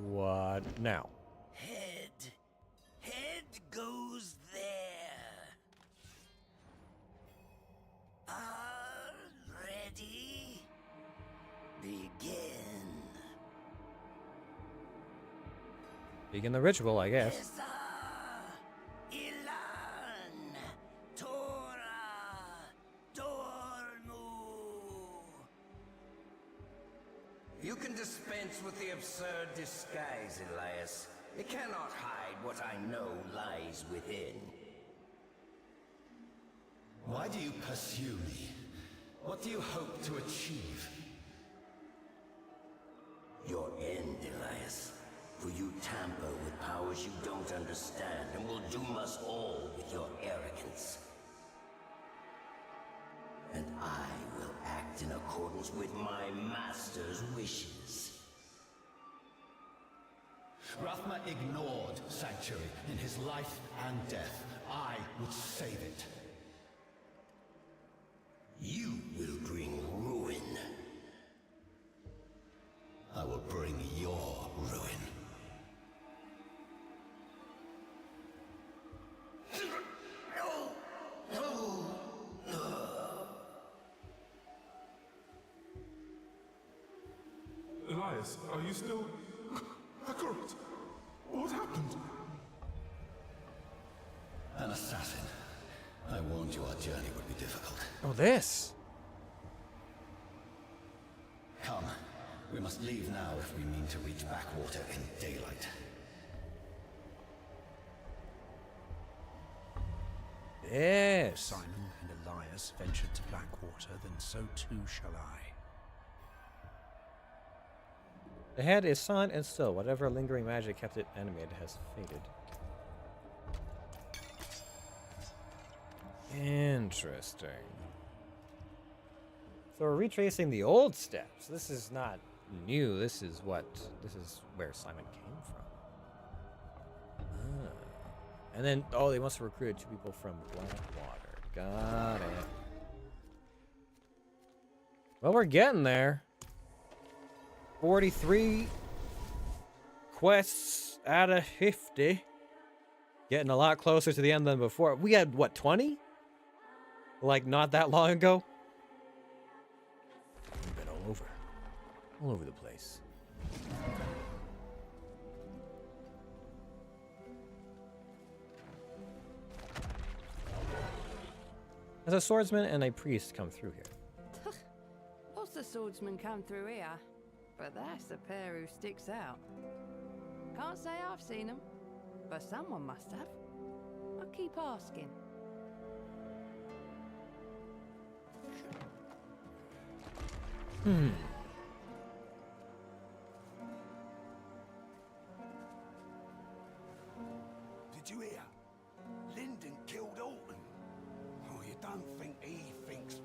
What now? Head goes there. Are ready? Begin. Begin the ritual, I guess. You can dispense with the absurd disguise, Elias. It cannot hide what I know lies within. Why do you pursue me? What do you hope to achieve? Your end, Elias. For you tamper with powers you don't understand and will doom us all with your arrogance. And I will act in accordance with my master's wishes. Rathma ignored Sanctuary in his life and death. I would save it. You will bring ruin. I will bring your ruin. Elias, are you still... Accurate? What happened? An assassin. I warned you our journey would be difficult. Oh, this! Come. We must leave now if we mean to reach Backwater in daylight. Yes! Simon and Elias ventured to Blackwater, then so too shall I. The head is silent and still. Whatever lingering magic kept it animated has faded. Interesting. So we're retracing the old steps. This is not new. This is where Simon came from. Ah. And then, oh, they must have recruited 2 people from Blackwater. Got it. Well, we're getting there. 43 quests out of 50. Getting a lot closer to the end than before. We had, what, 20? Like, not that long ago? We've been all over the place. As a swordsman and a priest come through here. Lots of swordsmen come through here, but that's the pair who sticks out. Can't say I've seen them, but someone must have. I keep asking. Did you hear? Lyndon killed Alton. Oh, you don't think he thinks...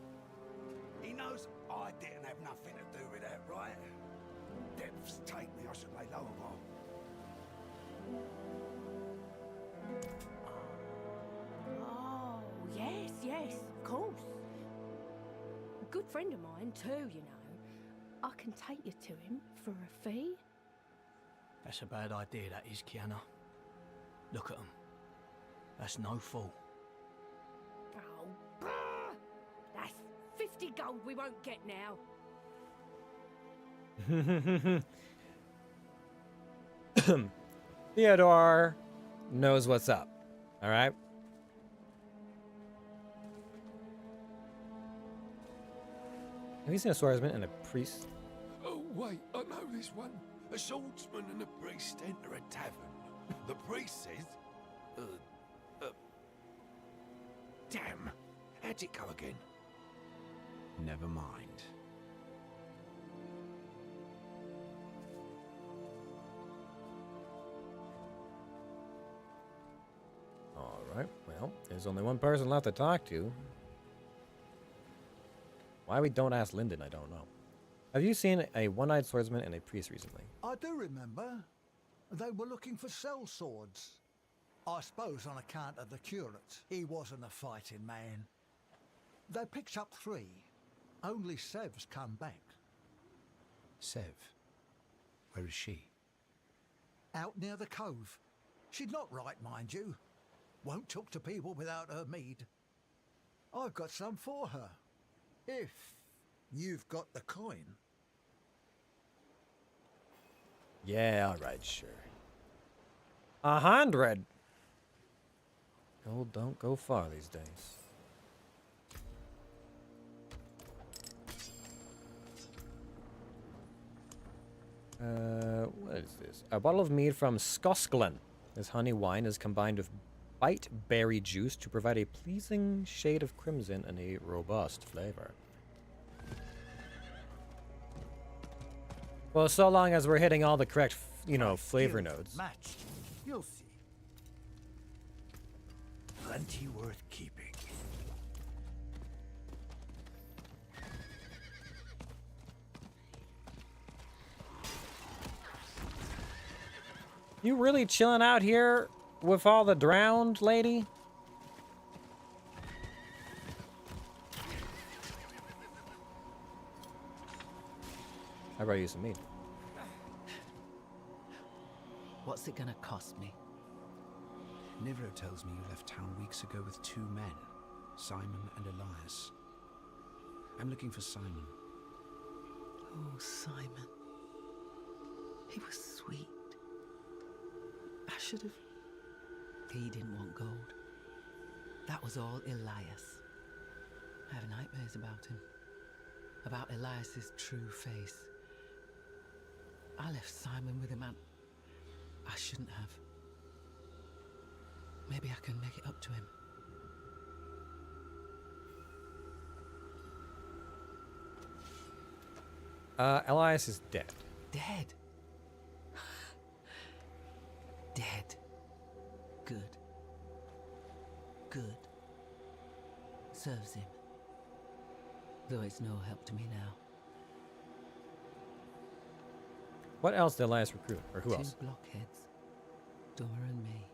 He knows I didn't have nothing to do with that, right? Depths take me, I should lay low a while. Oh, yes, of course. A good friend of mine too, you know. I can take you to him for a fee. That's a bad idea, that is, Kiana. Look at them. That's no fool. Oh, bah! That's 50 gold we won't get now. Theodore knows what's up. All right. Have you seen a swordsman and a priest? Oh, wait, I know this one. A swordsman and a priest enter a tavern. The priest says, damn, how'd it go again? Never mind. All right. Well, there's only one person left to talk to. Why we don't ask Lyndon, I don't know. Have you seen a one-eyed swordsman and a priest recently? I do remember. They were looking for cell swords. I suppose on account of the curate. He wasn't a fighting man. They picked up 3. Only Sev's come back. Sev, where is she? Out near the cove. She's not right, mind you. Won't talk to people without her mead. I've got some for her. If you've got the coin. Yeah, all right, sure. 100. Gold don't go far these days. What is this? A bottle of mead from Skosklen. This honey wine is combined with bite berry juice to provide a pleasing shade of crimson and a robust flavor. Well, so long as we're hitting all the correct, flavor notes. Matched. You'll see. Plenty worth keeping. You really chilling out here with all the drowned, lady? How about you some meat? What's it gonna cost me? Nivro tells me you left town weeks ago with 2 men, Simon and Elias. I'm looking for Simon. Oh, Simon. He was sweet. I should have... He didn't want gold. That was all Elias. I have nightmares about him. About Elias's true face. I left Simon with him and... I shouldn't have. Maybe I can make it up to him. Elias is dead. Dead? Dead. Good. Good. Serves him. Though it's no help to me now. What else did Elias recruit? Or who else? 2 blockheads. Dummer and me.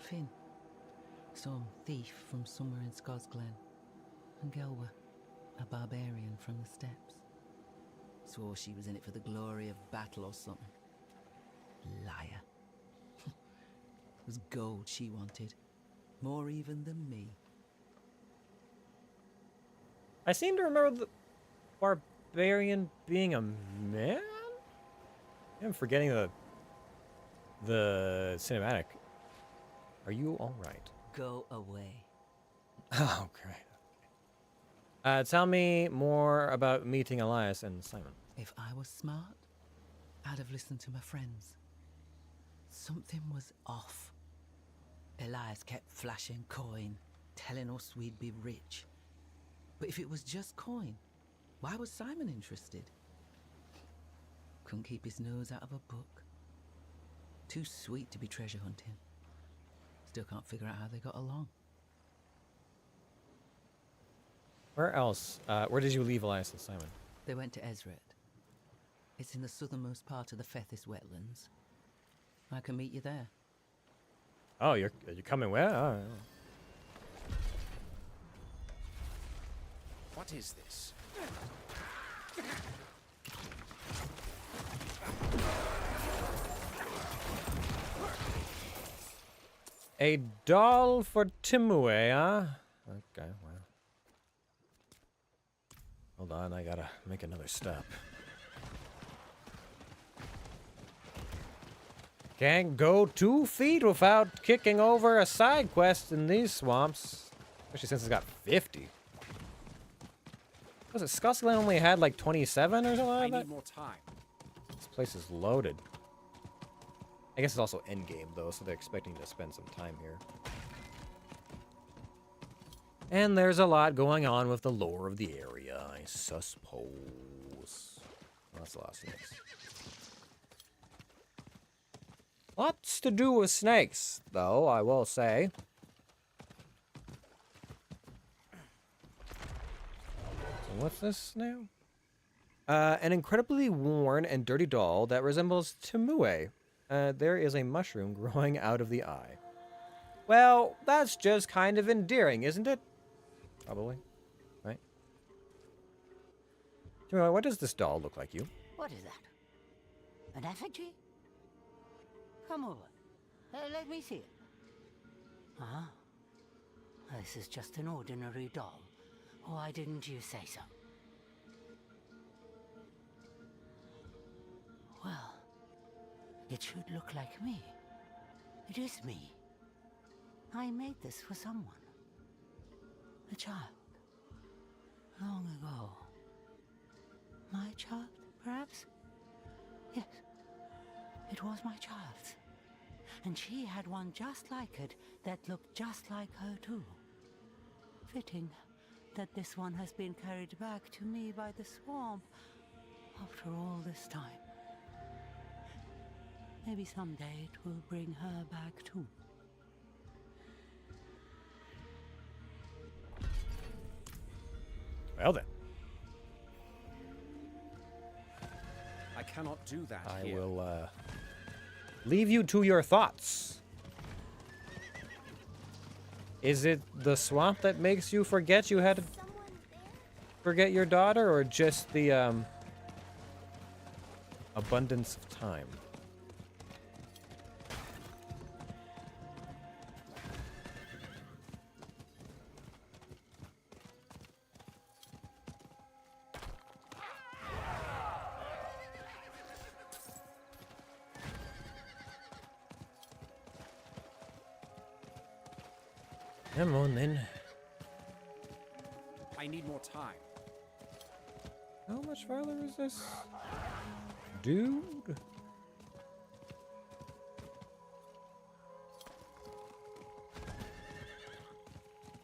Finn. Some thief from somewhere in Scots Glen. And Gelwer. A barbarian from the steppes. Swore she was in it for the glory of battle or something. Liar. It was gold she wanted. More even than me. I seem to remember the barbarian being a man? I'm forgetting the cinematic. Are you alright? Go away. Oh, great. Tell me more about meeting Elias and Simon. If I was smart, I'd have listened to my friends. Something was off. Elias kept flashing coin, telling us we'd be rich. But if it was just coin, why was Simon interested? Couldn't keep his nose out of a book. Too sweet to be treasure hunting. Still can't figure out how they got along. Where else? Where did you leave Elias and Simon? They went to Ezret. It's in the southernmost part of the Fethis wetlands. I can meet you there. Oh, you're coming where? Oh. What is this? A doll for Timue, huh? Okay, well. Hold on, I gotta make another step. Can't go 2 feet without kicking over a side quest in these swamps. Especially since it's got 50. Was it Skuskland only had like 27 or something like that? I need more time. This place is loaded. I guess it's also endgame though, so they're expecting to spend some time here. And there's a lot going on with the lore of the area, I suppose. That's a lot of snakes. Lots to do with snakes, though, I will say. So what's this now? An incredibly worn and dirty doll that resembles Timue. There is a mushroom growing out of the eye. Well, that's just kind of endearing, isn't it? Probably. Right? Timue, what does this doll look like you? What is that? An effigy? Come over. Let me see it. Ah. This is just an ordinary doll. Why didn't you say so? Well, it should look like me. It is me. I made this for someone. A child. Long ago. My child, perhaps? Yes. It was my child's. And she had one just like it that looked just like her too. Fitting that this one has been carried back to me by the swamp after all this time. Maybe someday it will bring her back too. Well then. I cannot do that I here. will leave you to your thoughts. Is it the swamp that makes you forget you had to forget your daughter, or just the abundance of time? Come on, then. I need more time. How much farther is this? Dude?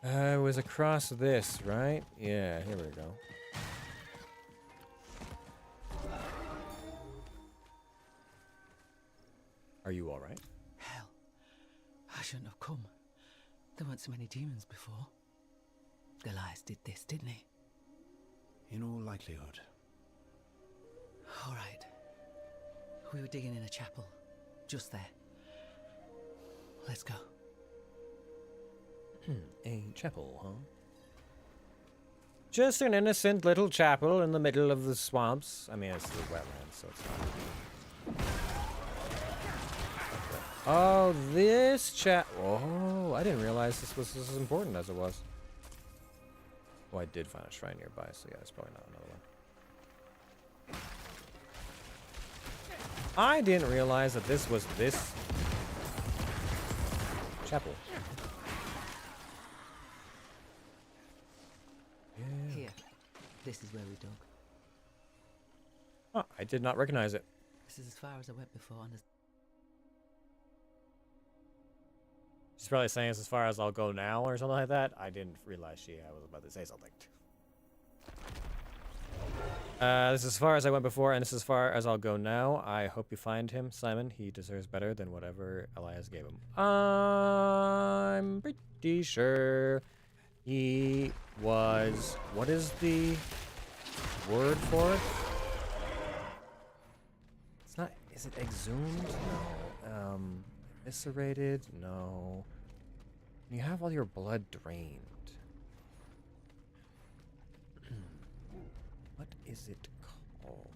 It was across this, right? Yeah, here we go. Are you alright? Hell, I shouldn't have come. There weren't so many demons before. Elias did this, didn't he? In all likelihood. All right. We were digging in a chapel. Just there. Let's go. A chapel, huh? Just an innocent little chapel in the middle of the swamps. I mean, it's the wetlands, so it's not. Oh, this Oh, I didn't realize this was as important as it was. Oh, I did find a shrine nearby, so yeah, it's probably not another one. I didn't realize that this was this chapel. Yeah. Here. This is where we dug. Oh, I did not recognize it. This is as far as I went before, and She's probably saying it's as far as I'll go now or something like that. I didn't realize she was about to say something. This is as far as I went before, and this is as far as I'll go now. I hope you find him, Simon. He deserves better than whatever Elias gave him. I'm pretty sure he was... What is the word for it? It's not... Is it exhumed? No. Eviscerated? No. You have all your blood drained. What is it called?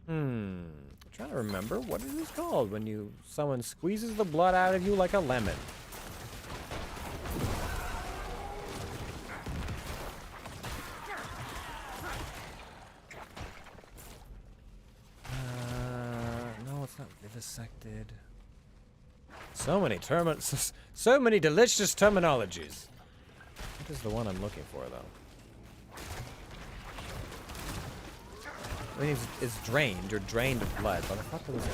I'm trying to remember what it is called when someone squeezes the blood out of you like a lemon. No, it's not vivisected. So many delicious terminologies. What is the one I'm looking for, though? I mean, it's drained. You're drained of blood, but I thought there was a...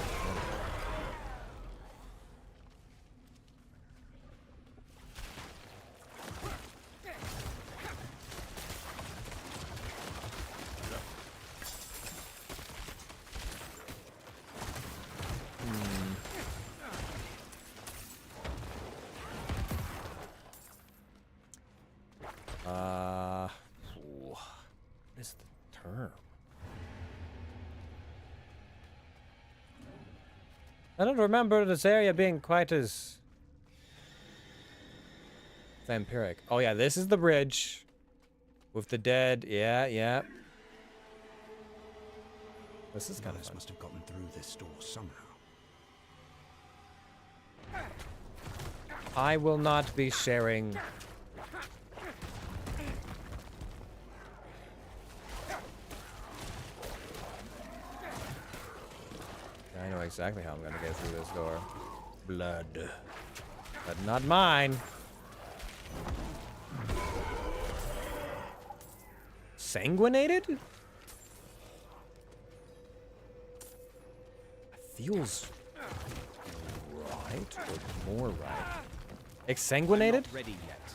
What is the term? I don't remember this area being quite as vampiric. Oh yeah, this is the bridge with the dead. Yeah, yeah. This is kind of fun. Must have gotten through this door somehow. I will not be sharing. I know exactly how I'm gonna get through this door. Blood. But not mine. Sanguinated? It feels right or more right. Exsanguinated? Ready yet?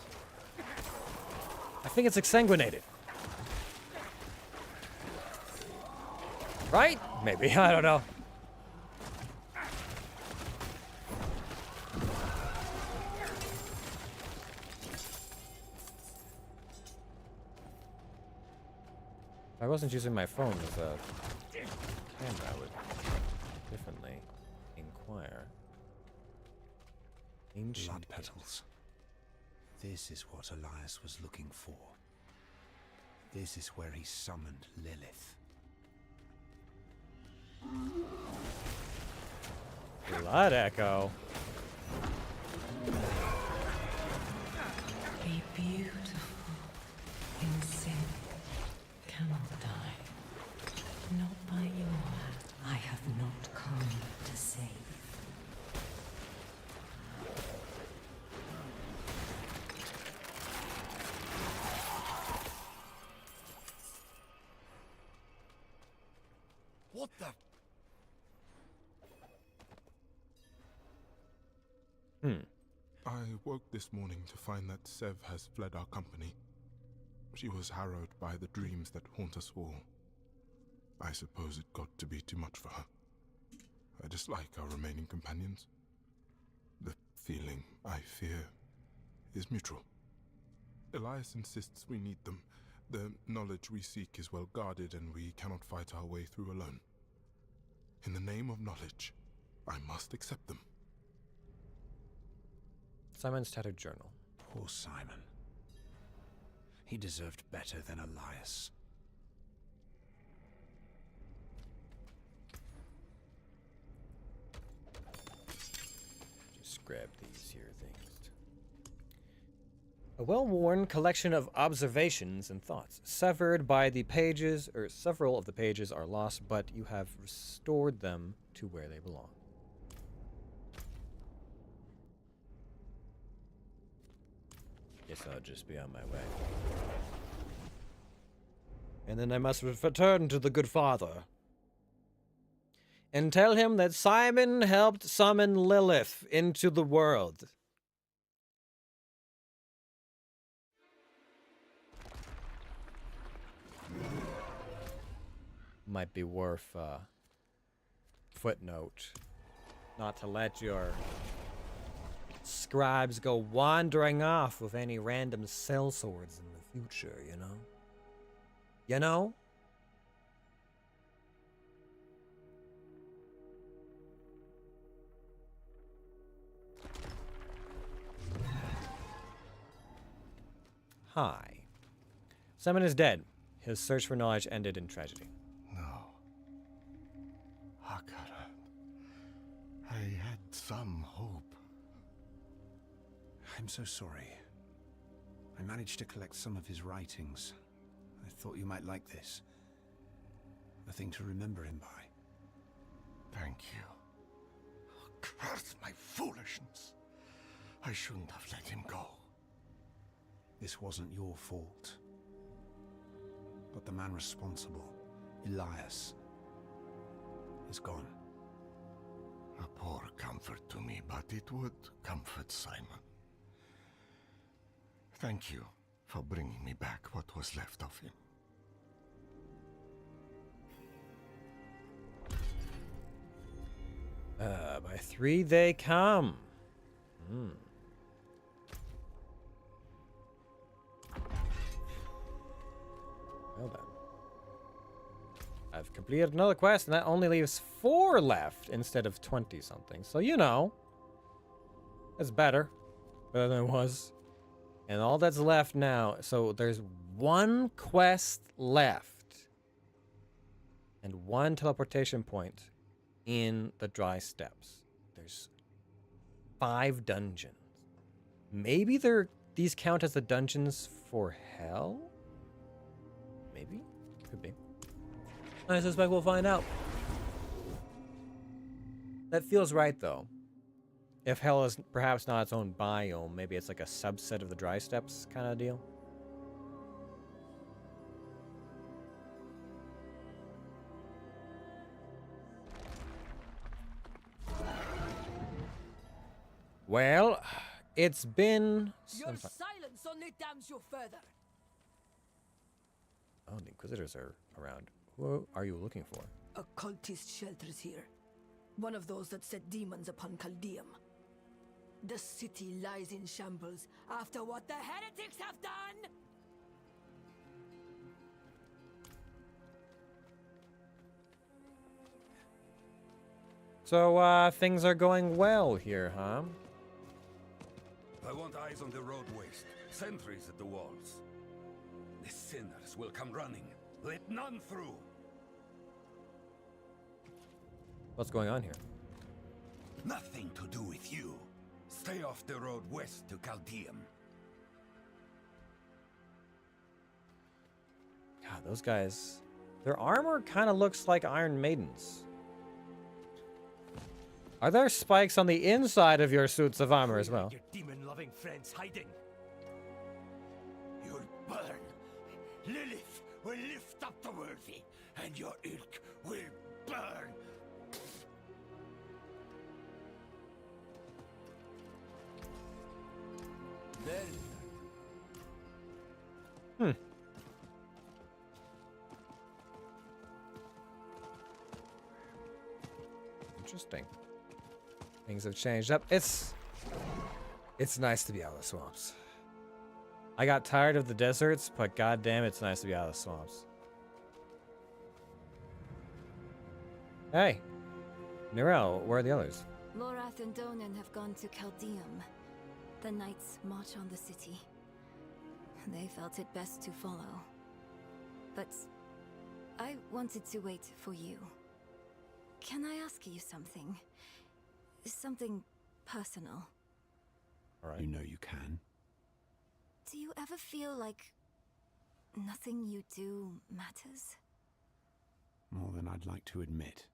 I think it's exsanguinated. Right? Maybe. I don't know. If I wasn't using my phone as a camera, I would differently inquire. Ancient blood petals. This is what Elias was looking for. This is where he summoned Lilith. Blood echo. Be beautiful in sin. Cannot die. Not by your hand. I have not come to save. What the? I woke this morning to find that Sev has fled our company. She was harrowed by the dreams that haunt us all. I suppose it got to be too much for her. I dislike our remaining companions. The feeling I fear is mutual. Elias insists we need them. The knowledge we seek is well guarded, and we cannot fight our way through alone. In the name of knowledge, I must accept them. Simon's tattered journal. Poor Simon. He deserved better than Elias. Just grab these here things. A well-worn collection of observations and thoughts. Severed by the pages, or several of the pages are lost, but you have restored them to where they belong. Guess I'll just be on my way. And then I must return to the good father and tell him that Simon helped summon Lilith into the world. Might be worth a footnote not to let your scribes go wandering off with any random sellswords in the future, you know? You know? Hi. Simon is dead. His search for knowledge ended in tragedy. No. Akara. I had some hope. I'm so sorry. I managed to collect some of his writings. I thought you might like this. A thing to remember him by. Thank you. Curse my foolishness. I shouldn't have let him go. This wasn't your fault. But the man responsible, Elias, is gone. A poor comfort to me, but it would comfort Simon. Thank you for bringing me back what was left of him. By 3 they come. Well then. I've completed another quest, and that only leaves 4 left instead of 20-something. So, you know. It's better. Better than it was. And all that's left now, so there's 1 quest left. And 1 teleportation point in the dry steppes. There's 5 dungeons. Maybe these count as the dungeons for hell? Maybe? Could be. I suspect we'll find out. That feels right, though. If hell is perhaps not its own biome, maybe it's like a subset of the dry steppes kind of deal. Well, it's been Your silence only damns you further. Oh, the Inquisitors are around. Who are you looking for? A cultist shelters here. One of those that set demons upon Caldeum. The city lies in shambles after what the heretics have done! So, things are going well here, huh? I want eyes on the road waste, sentries at the walls. The sinners will come running. Let none through. What's going on here? Nothing to do with you. Stay off the road west to Caldeum. God, those guys... Their armor kind of looks like Iron Maiden's. Are there spikes on the inside of your suits of armor as well? Your demon-loving friends hiding. You'll burn. Lilith will lift up the worthy, and your ilk will burn. Hmm. Interesting. Things have changed up. It's nice to be out of the swamps. I got tired of the deserts, but goddamn, it's nice to be out of the swamps. Hey, Nirel, where are the others? Lorath and Donan have gone to Caldeum. the knights march on the city. They felt it best to follow. But I wanted to wait for you. Can I ask you something? Something personal. All right. You know you can. Do you ever feel like nothing you do matters? More than I'd like to admit.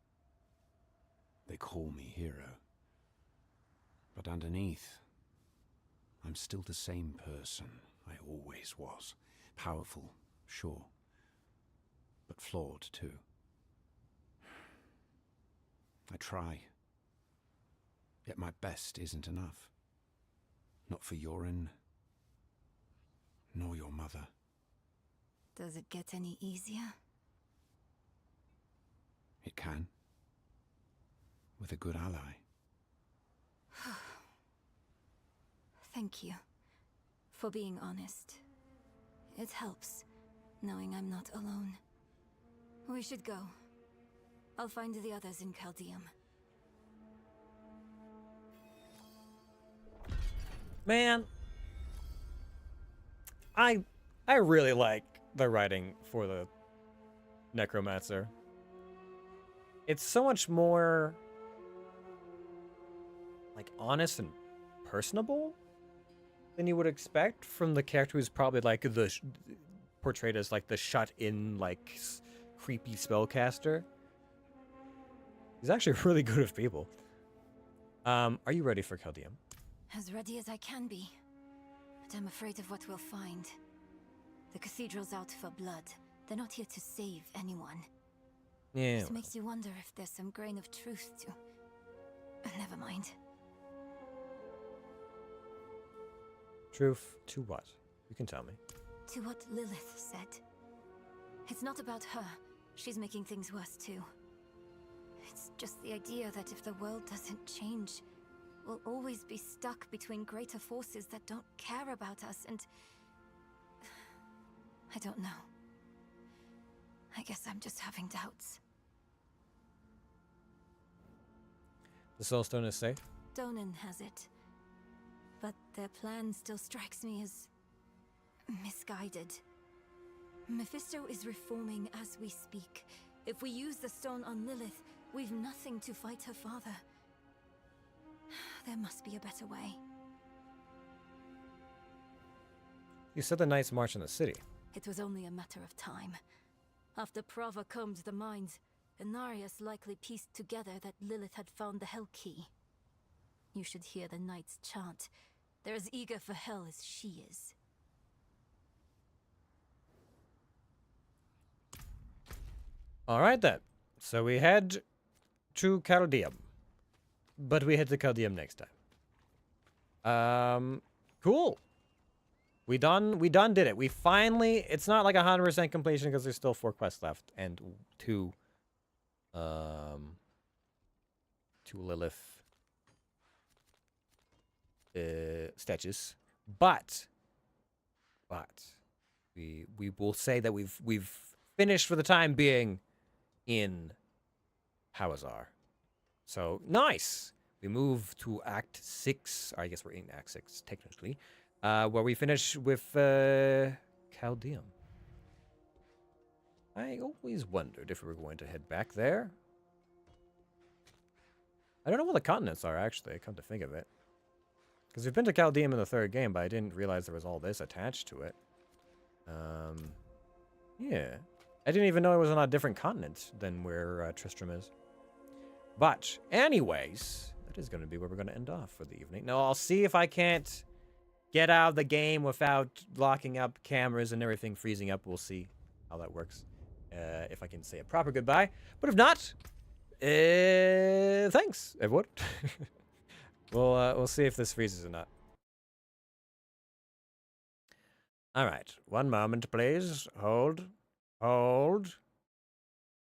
They call me hero. But underneath, I'm still the same person I always was. Powerful, sure. But flawed, too. I try. Yet my best isn't enough. Not for Yorin, nor your mother. Does it get any easier? It can. With a good ally. Thank you for being honest. It helps, knowing I'm not alone. We should go. I'll find the others in Caldeum. Man, I really like the writing for the Necromancer. It's so much more like honest and personable than you would expect from the character who's probably like the portrayed as like the shut-in like creepy spellcaster. He's actually really good with people. Are you ready for Caldeum? As ready as I can be. But I'm afraid of what we'll find. The cathedral's out for blood. They're not here to save anyone. Yeah. It makes you wonder if there's some grain of truth to... Never mind. Truth to what? You can tell me. To what Lilith said. It's not about her. She's making things worse too. It's just the idea that if the world doesn't change, we'll always be stuck between greater forces that don't care about us and... I don't know. I guess I'm just having doubts. The Soulstone is safe? Donan has it. But their plan still strikes me as... misguided. Mephisto is reforming as we speak. If we use the stone on Lilith, we've nothing to fight her father. There must be a better way. You said the Knights march in the city. It was only a matter of time. After Prava combed the mines, Inarius likely pieced together that Lilith had found the Hell Key. You should hear the Knights chant. They're as eager for hell as she is. Alright then. So we head to Caldeum. But we head to Caldeum next time. Cool. We done did it. We finally, it's not like 100% completion because there's still 4 quests left and 2 Lilith statues. But we will say that we've finished for the time being in Hawezar. So nice. We move to Act 6. Or I guess we're in Act 6 technically, where we finish with Caldeum. I always wondered if we were going to head back there. I don't know what the continents are actually. Come to think of it, because we've been to Caldeum in the 3rd game, but I didn't realize there was all this attached to it. Yeah. I didn't even know it was on a different continent than where Tristram is. But, anyways, that is going to be where we're going to end off for the evening. Now, I'll see if I can't get out of the game without locking up cameras and everything freezing up. We'll see how that works. If I can say a proper goodbye. But if not, thanks, everyone. We'll see if this freezes or not. All right. One moment, please. Hold.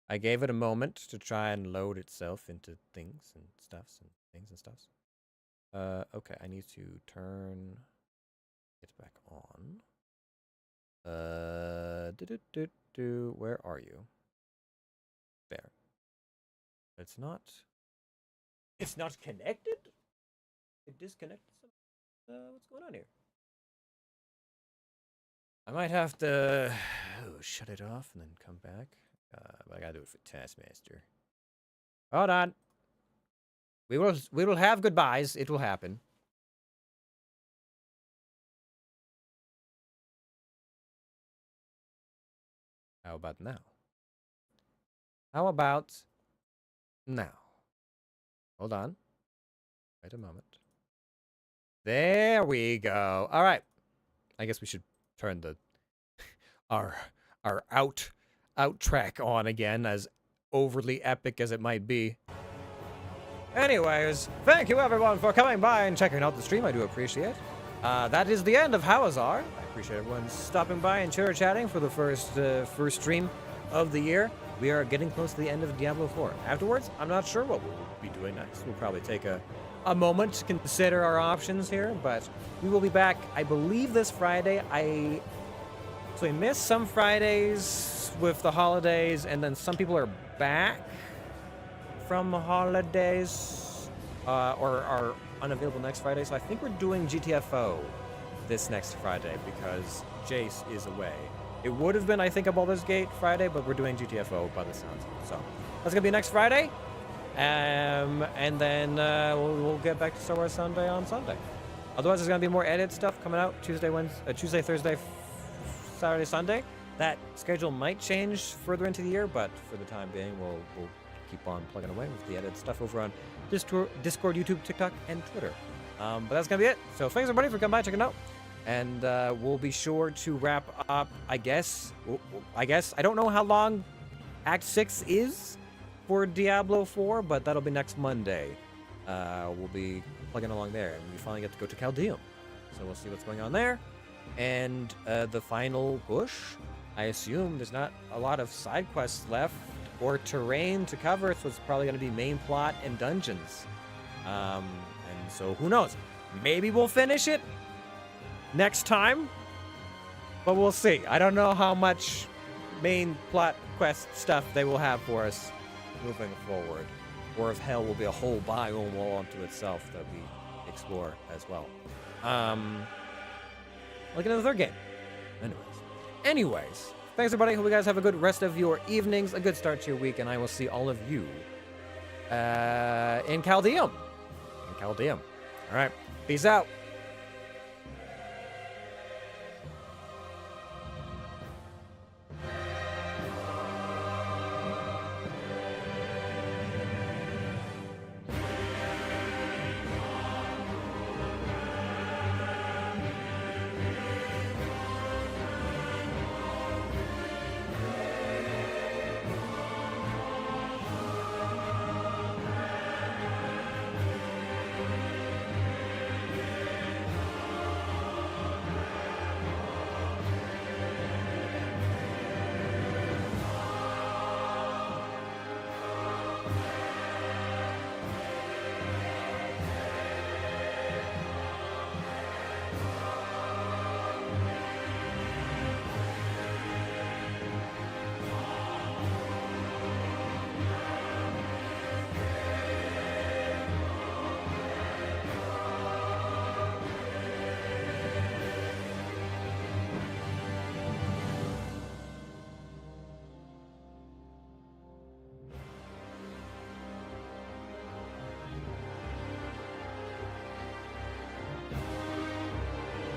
I gave it a moment to try and load itself into things and stuffs and things and stuffs. Okay, I need to turn it back on. Where are you? There. It's not connected? It disconnected? what's going on here? I might have to shut it off and then come back. But I gotta do it for Taskmaster. Hold on. We will have goodbyes. It will happen. How about now? How about now? Hold on. Wait a moment. There we go. All right. I guess we should turn the our out track on again, as overly epic as it might be. Anyways, thank you everyone for coming by and checking out the stream. I do appreciate. That is the end of Hawezar. I appreciate everyone stopping by and chitter-chatting for the first stream of the year. We are getting close to the end of Diablo 4. Afterwards, I'm not sure what we'll be doing next. We'll probably take a moment to consider our options here, but we will be back, I believe, this Friday. So we missed some Fridays with the holidays, and then some people are back from the holidays or are unavailable next Friday. So I think we're doing GTFO this next Friday because Jace is away. It would have been, I think, a Baldur's Gate Friday, but we're doing GTFO by the sounds of it. So that's going to be next Friday. And then we'll get back to Star Wars Sunday on Sunday. Otherwise, there's going to be more edit stuff coming out Tuesday, Thursday, Saturday, Sunday. That schedule might change further into the year, but for the time being, we'll keep on plugging away with the edit stuff over on Discord, YouTube, TikTok, and Twitter. But that's going to be it. So thanks, everybody, for coming by, checking it out. And we'll be sure to wrap up, I guess. I don't know how long Act 6 is for Diablo 4, but that'll be next Monday. We'll be plugging along there, and we finally get to go to Caldeum. So we'll see what's going on there. And the final push, I assume there's not a lot of side quests left or terrain to cover, so it's probably going to be main plot and dungeons. And so who knows? Maybe we'll finish it next time, but we'll see. I don't know how much main plot quest stuff they will have for us moving forward, or if hell will be a whole biome all unto itself that we explore as well. Like another third game. Anyways, thanks everybody. Hope you guys have a good rest of your evenings, a good start to your week, and I will see all of you in Caldeum. All right, peace out.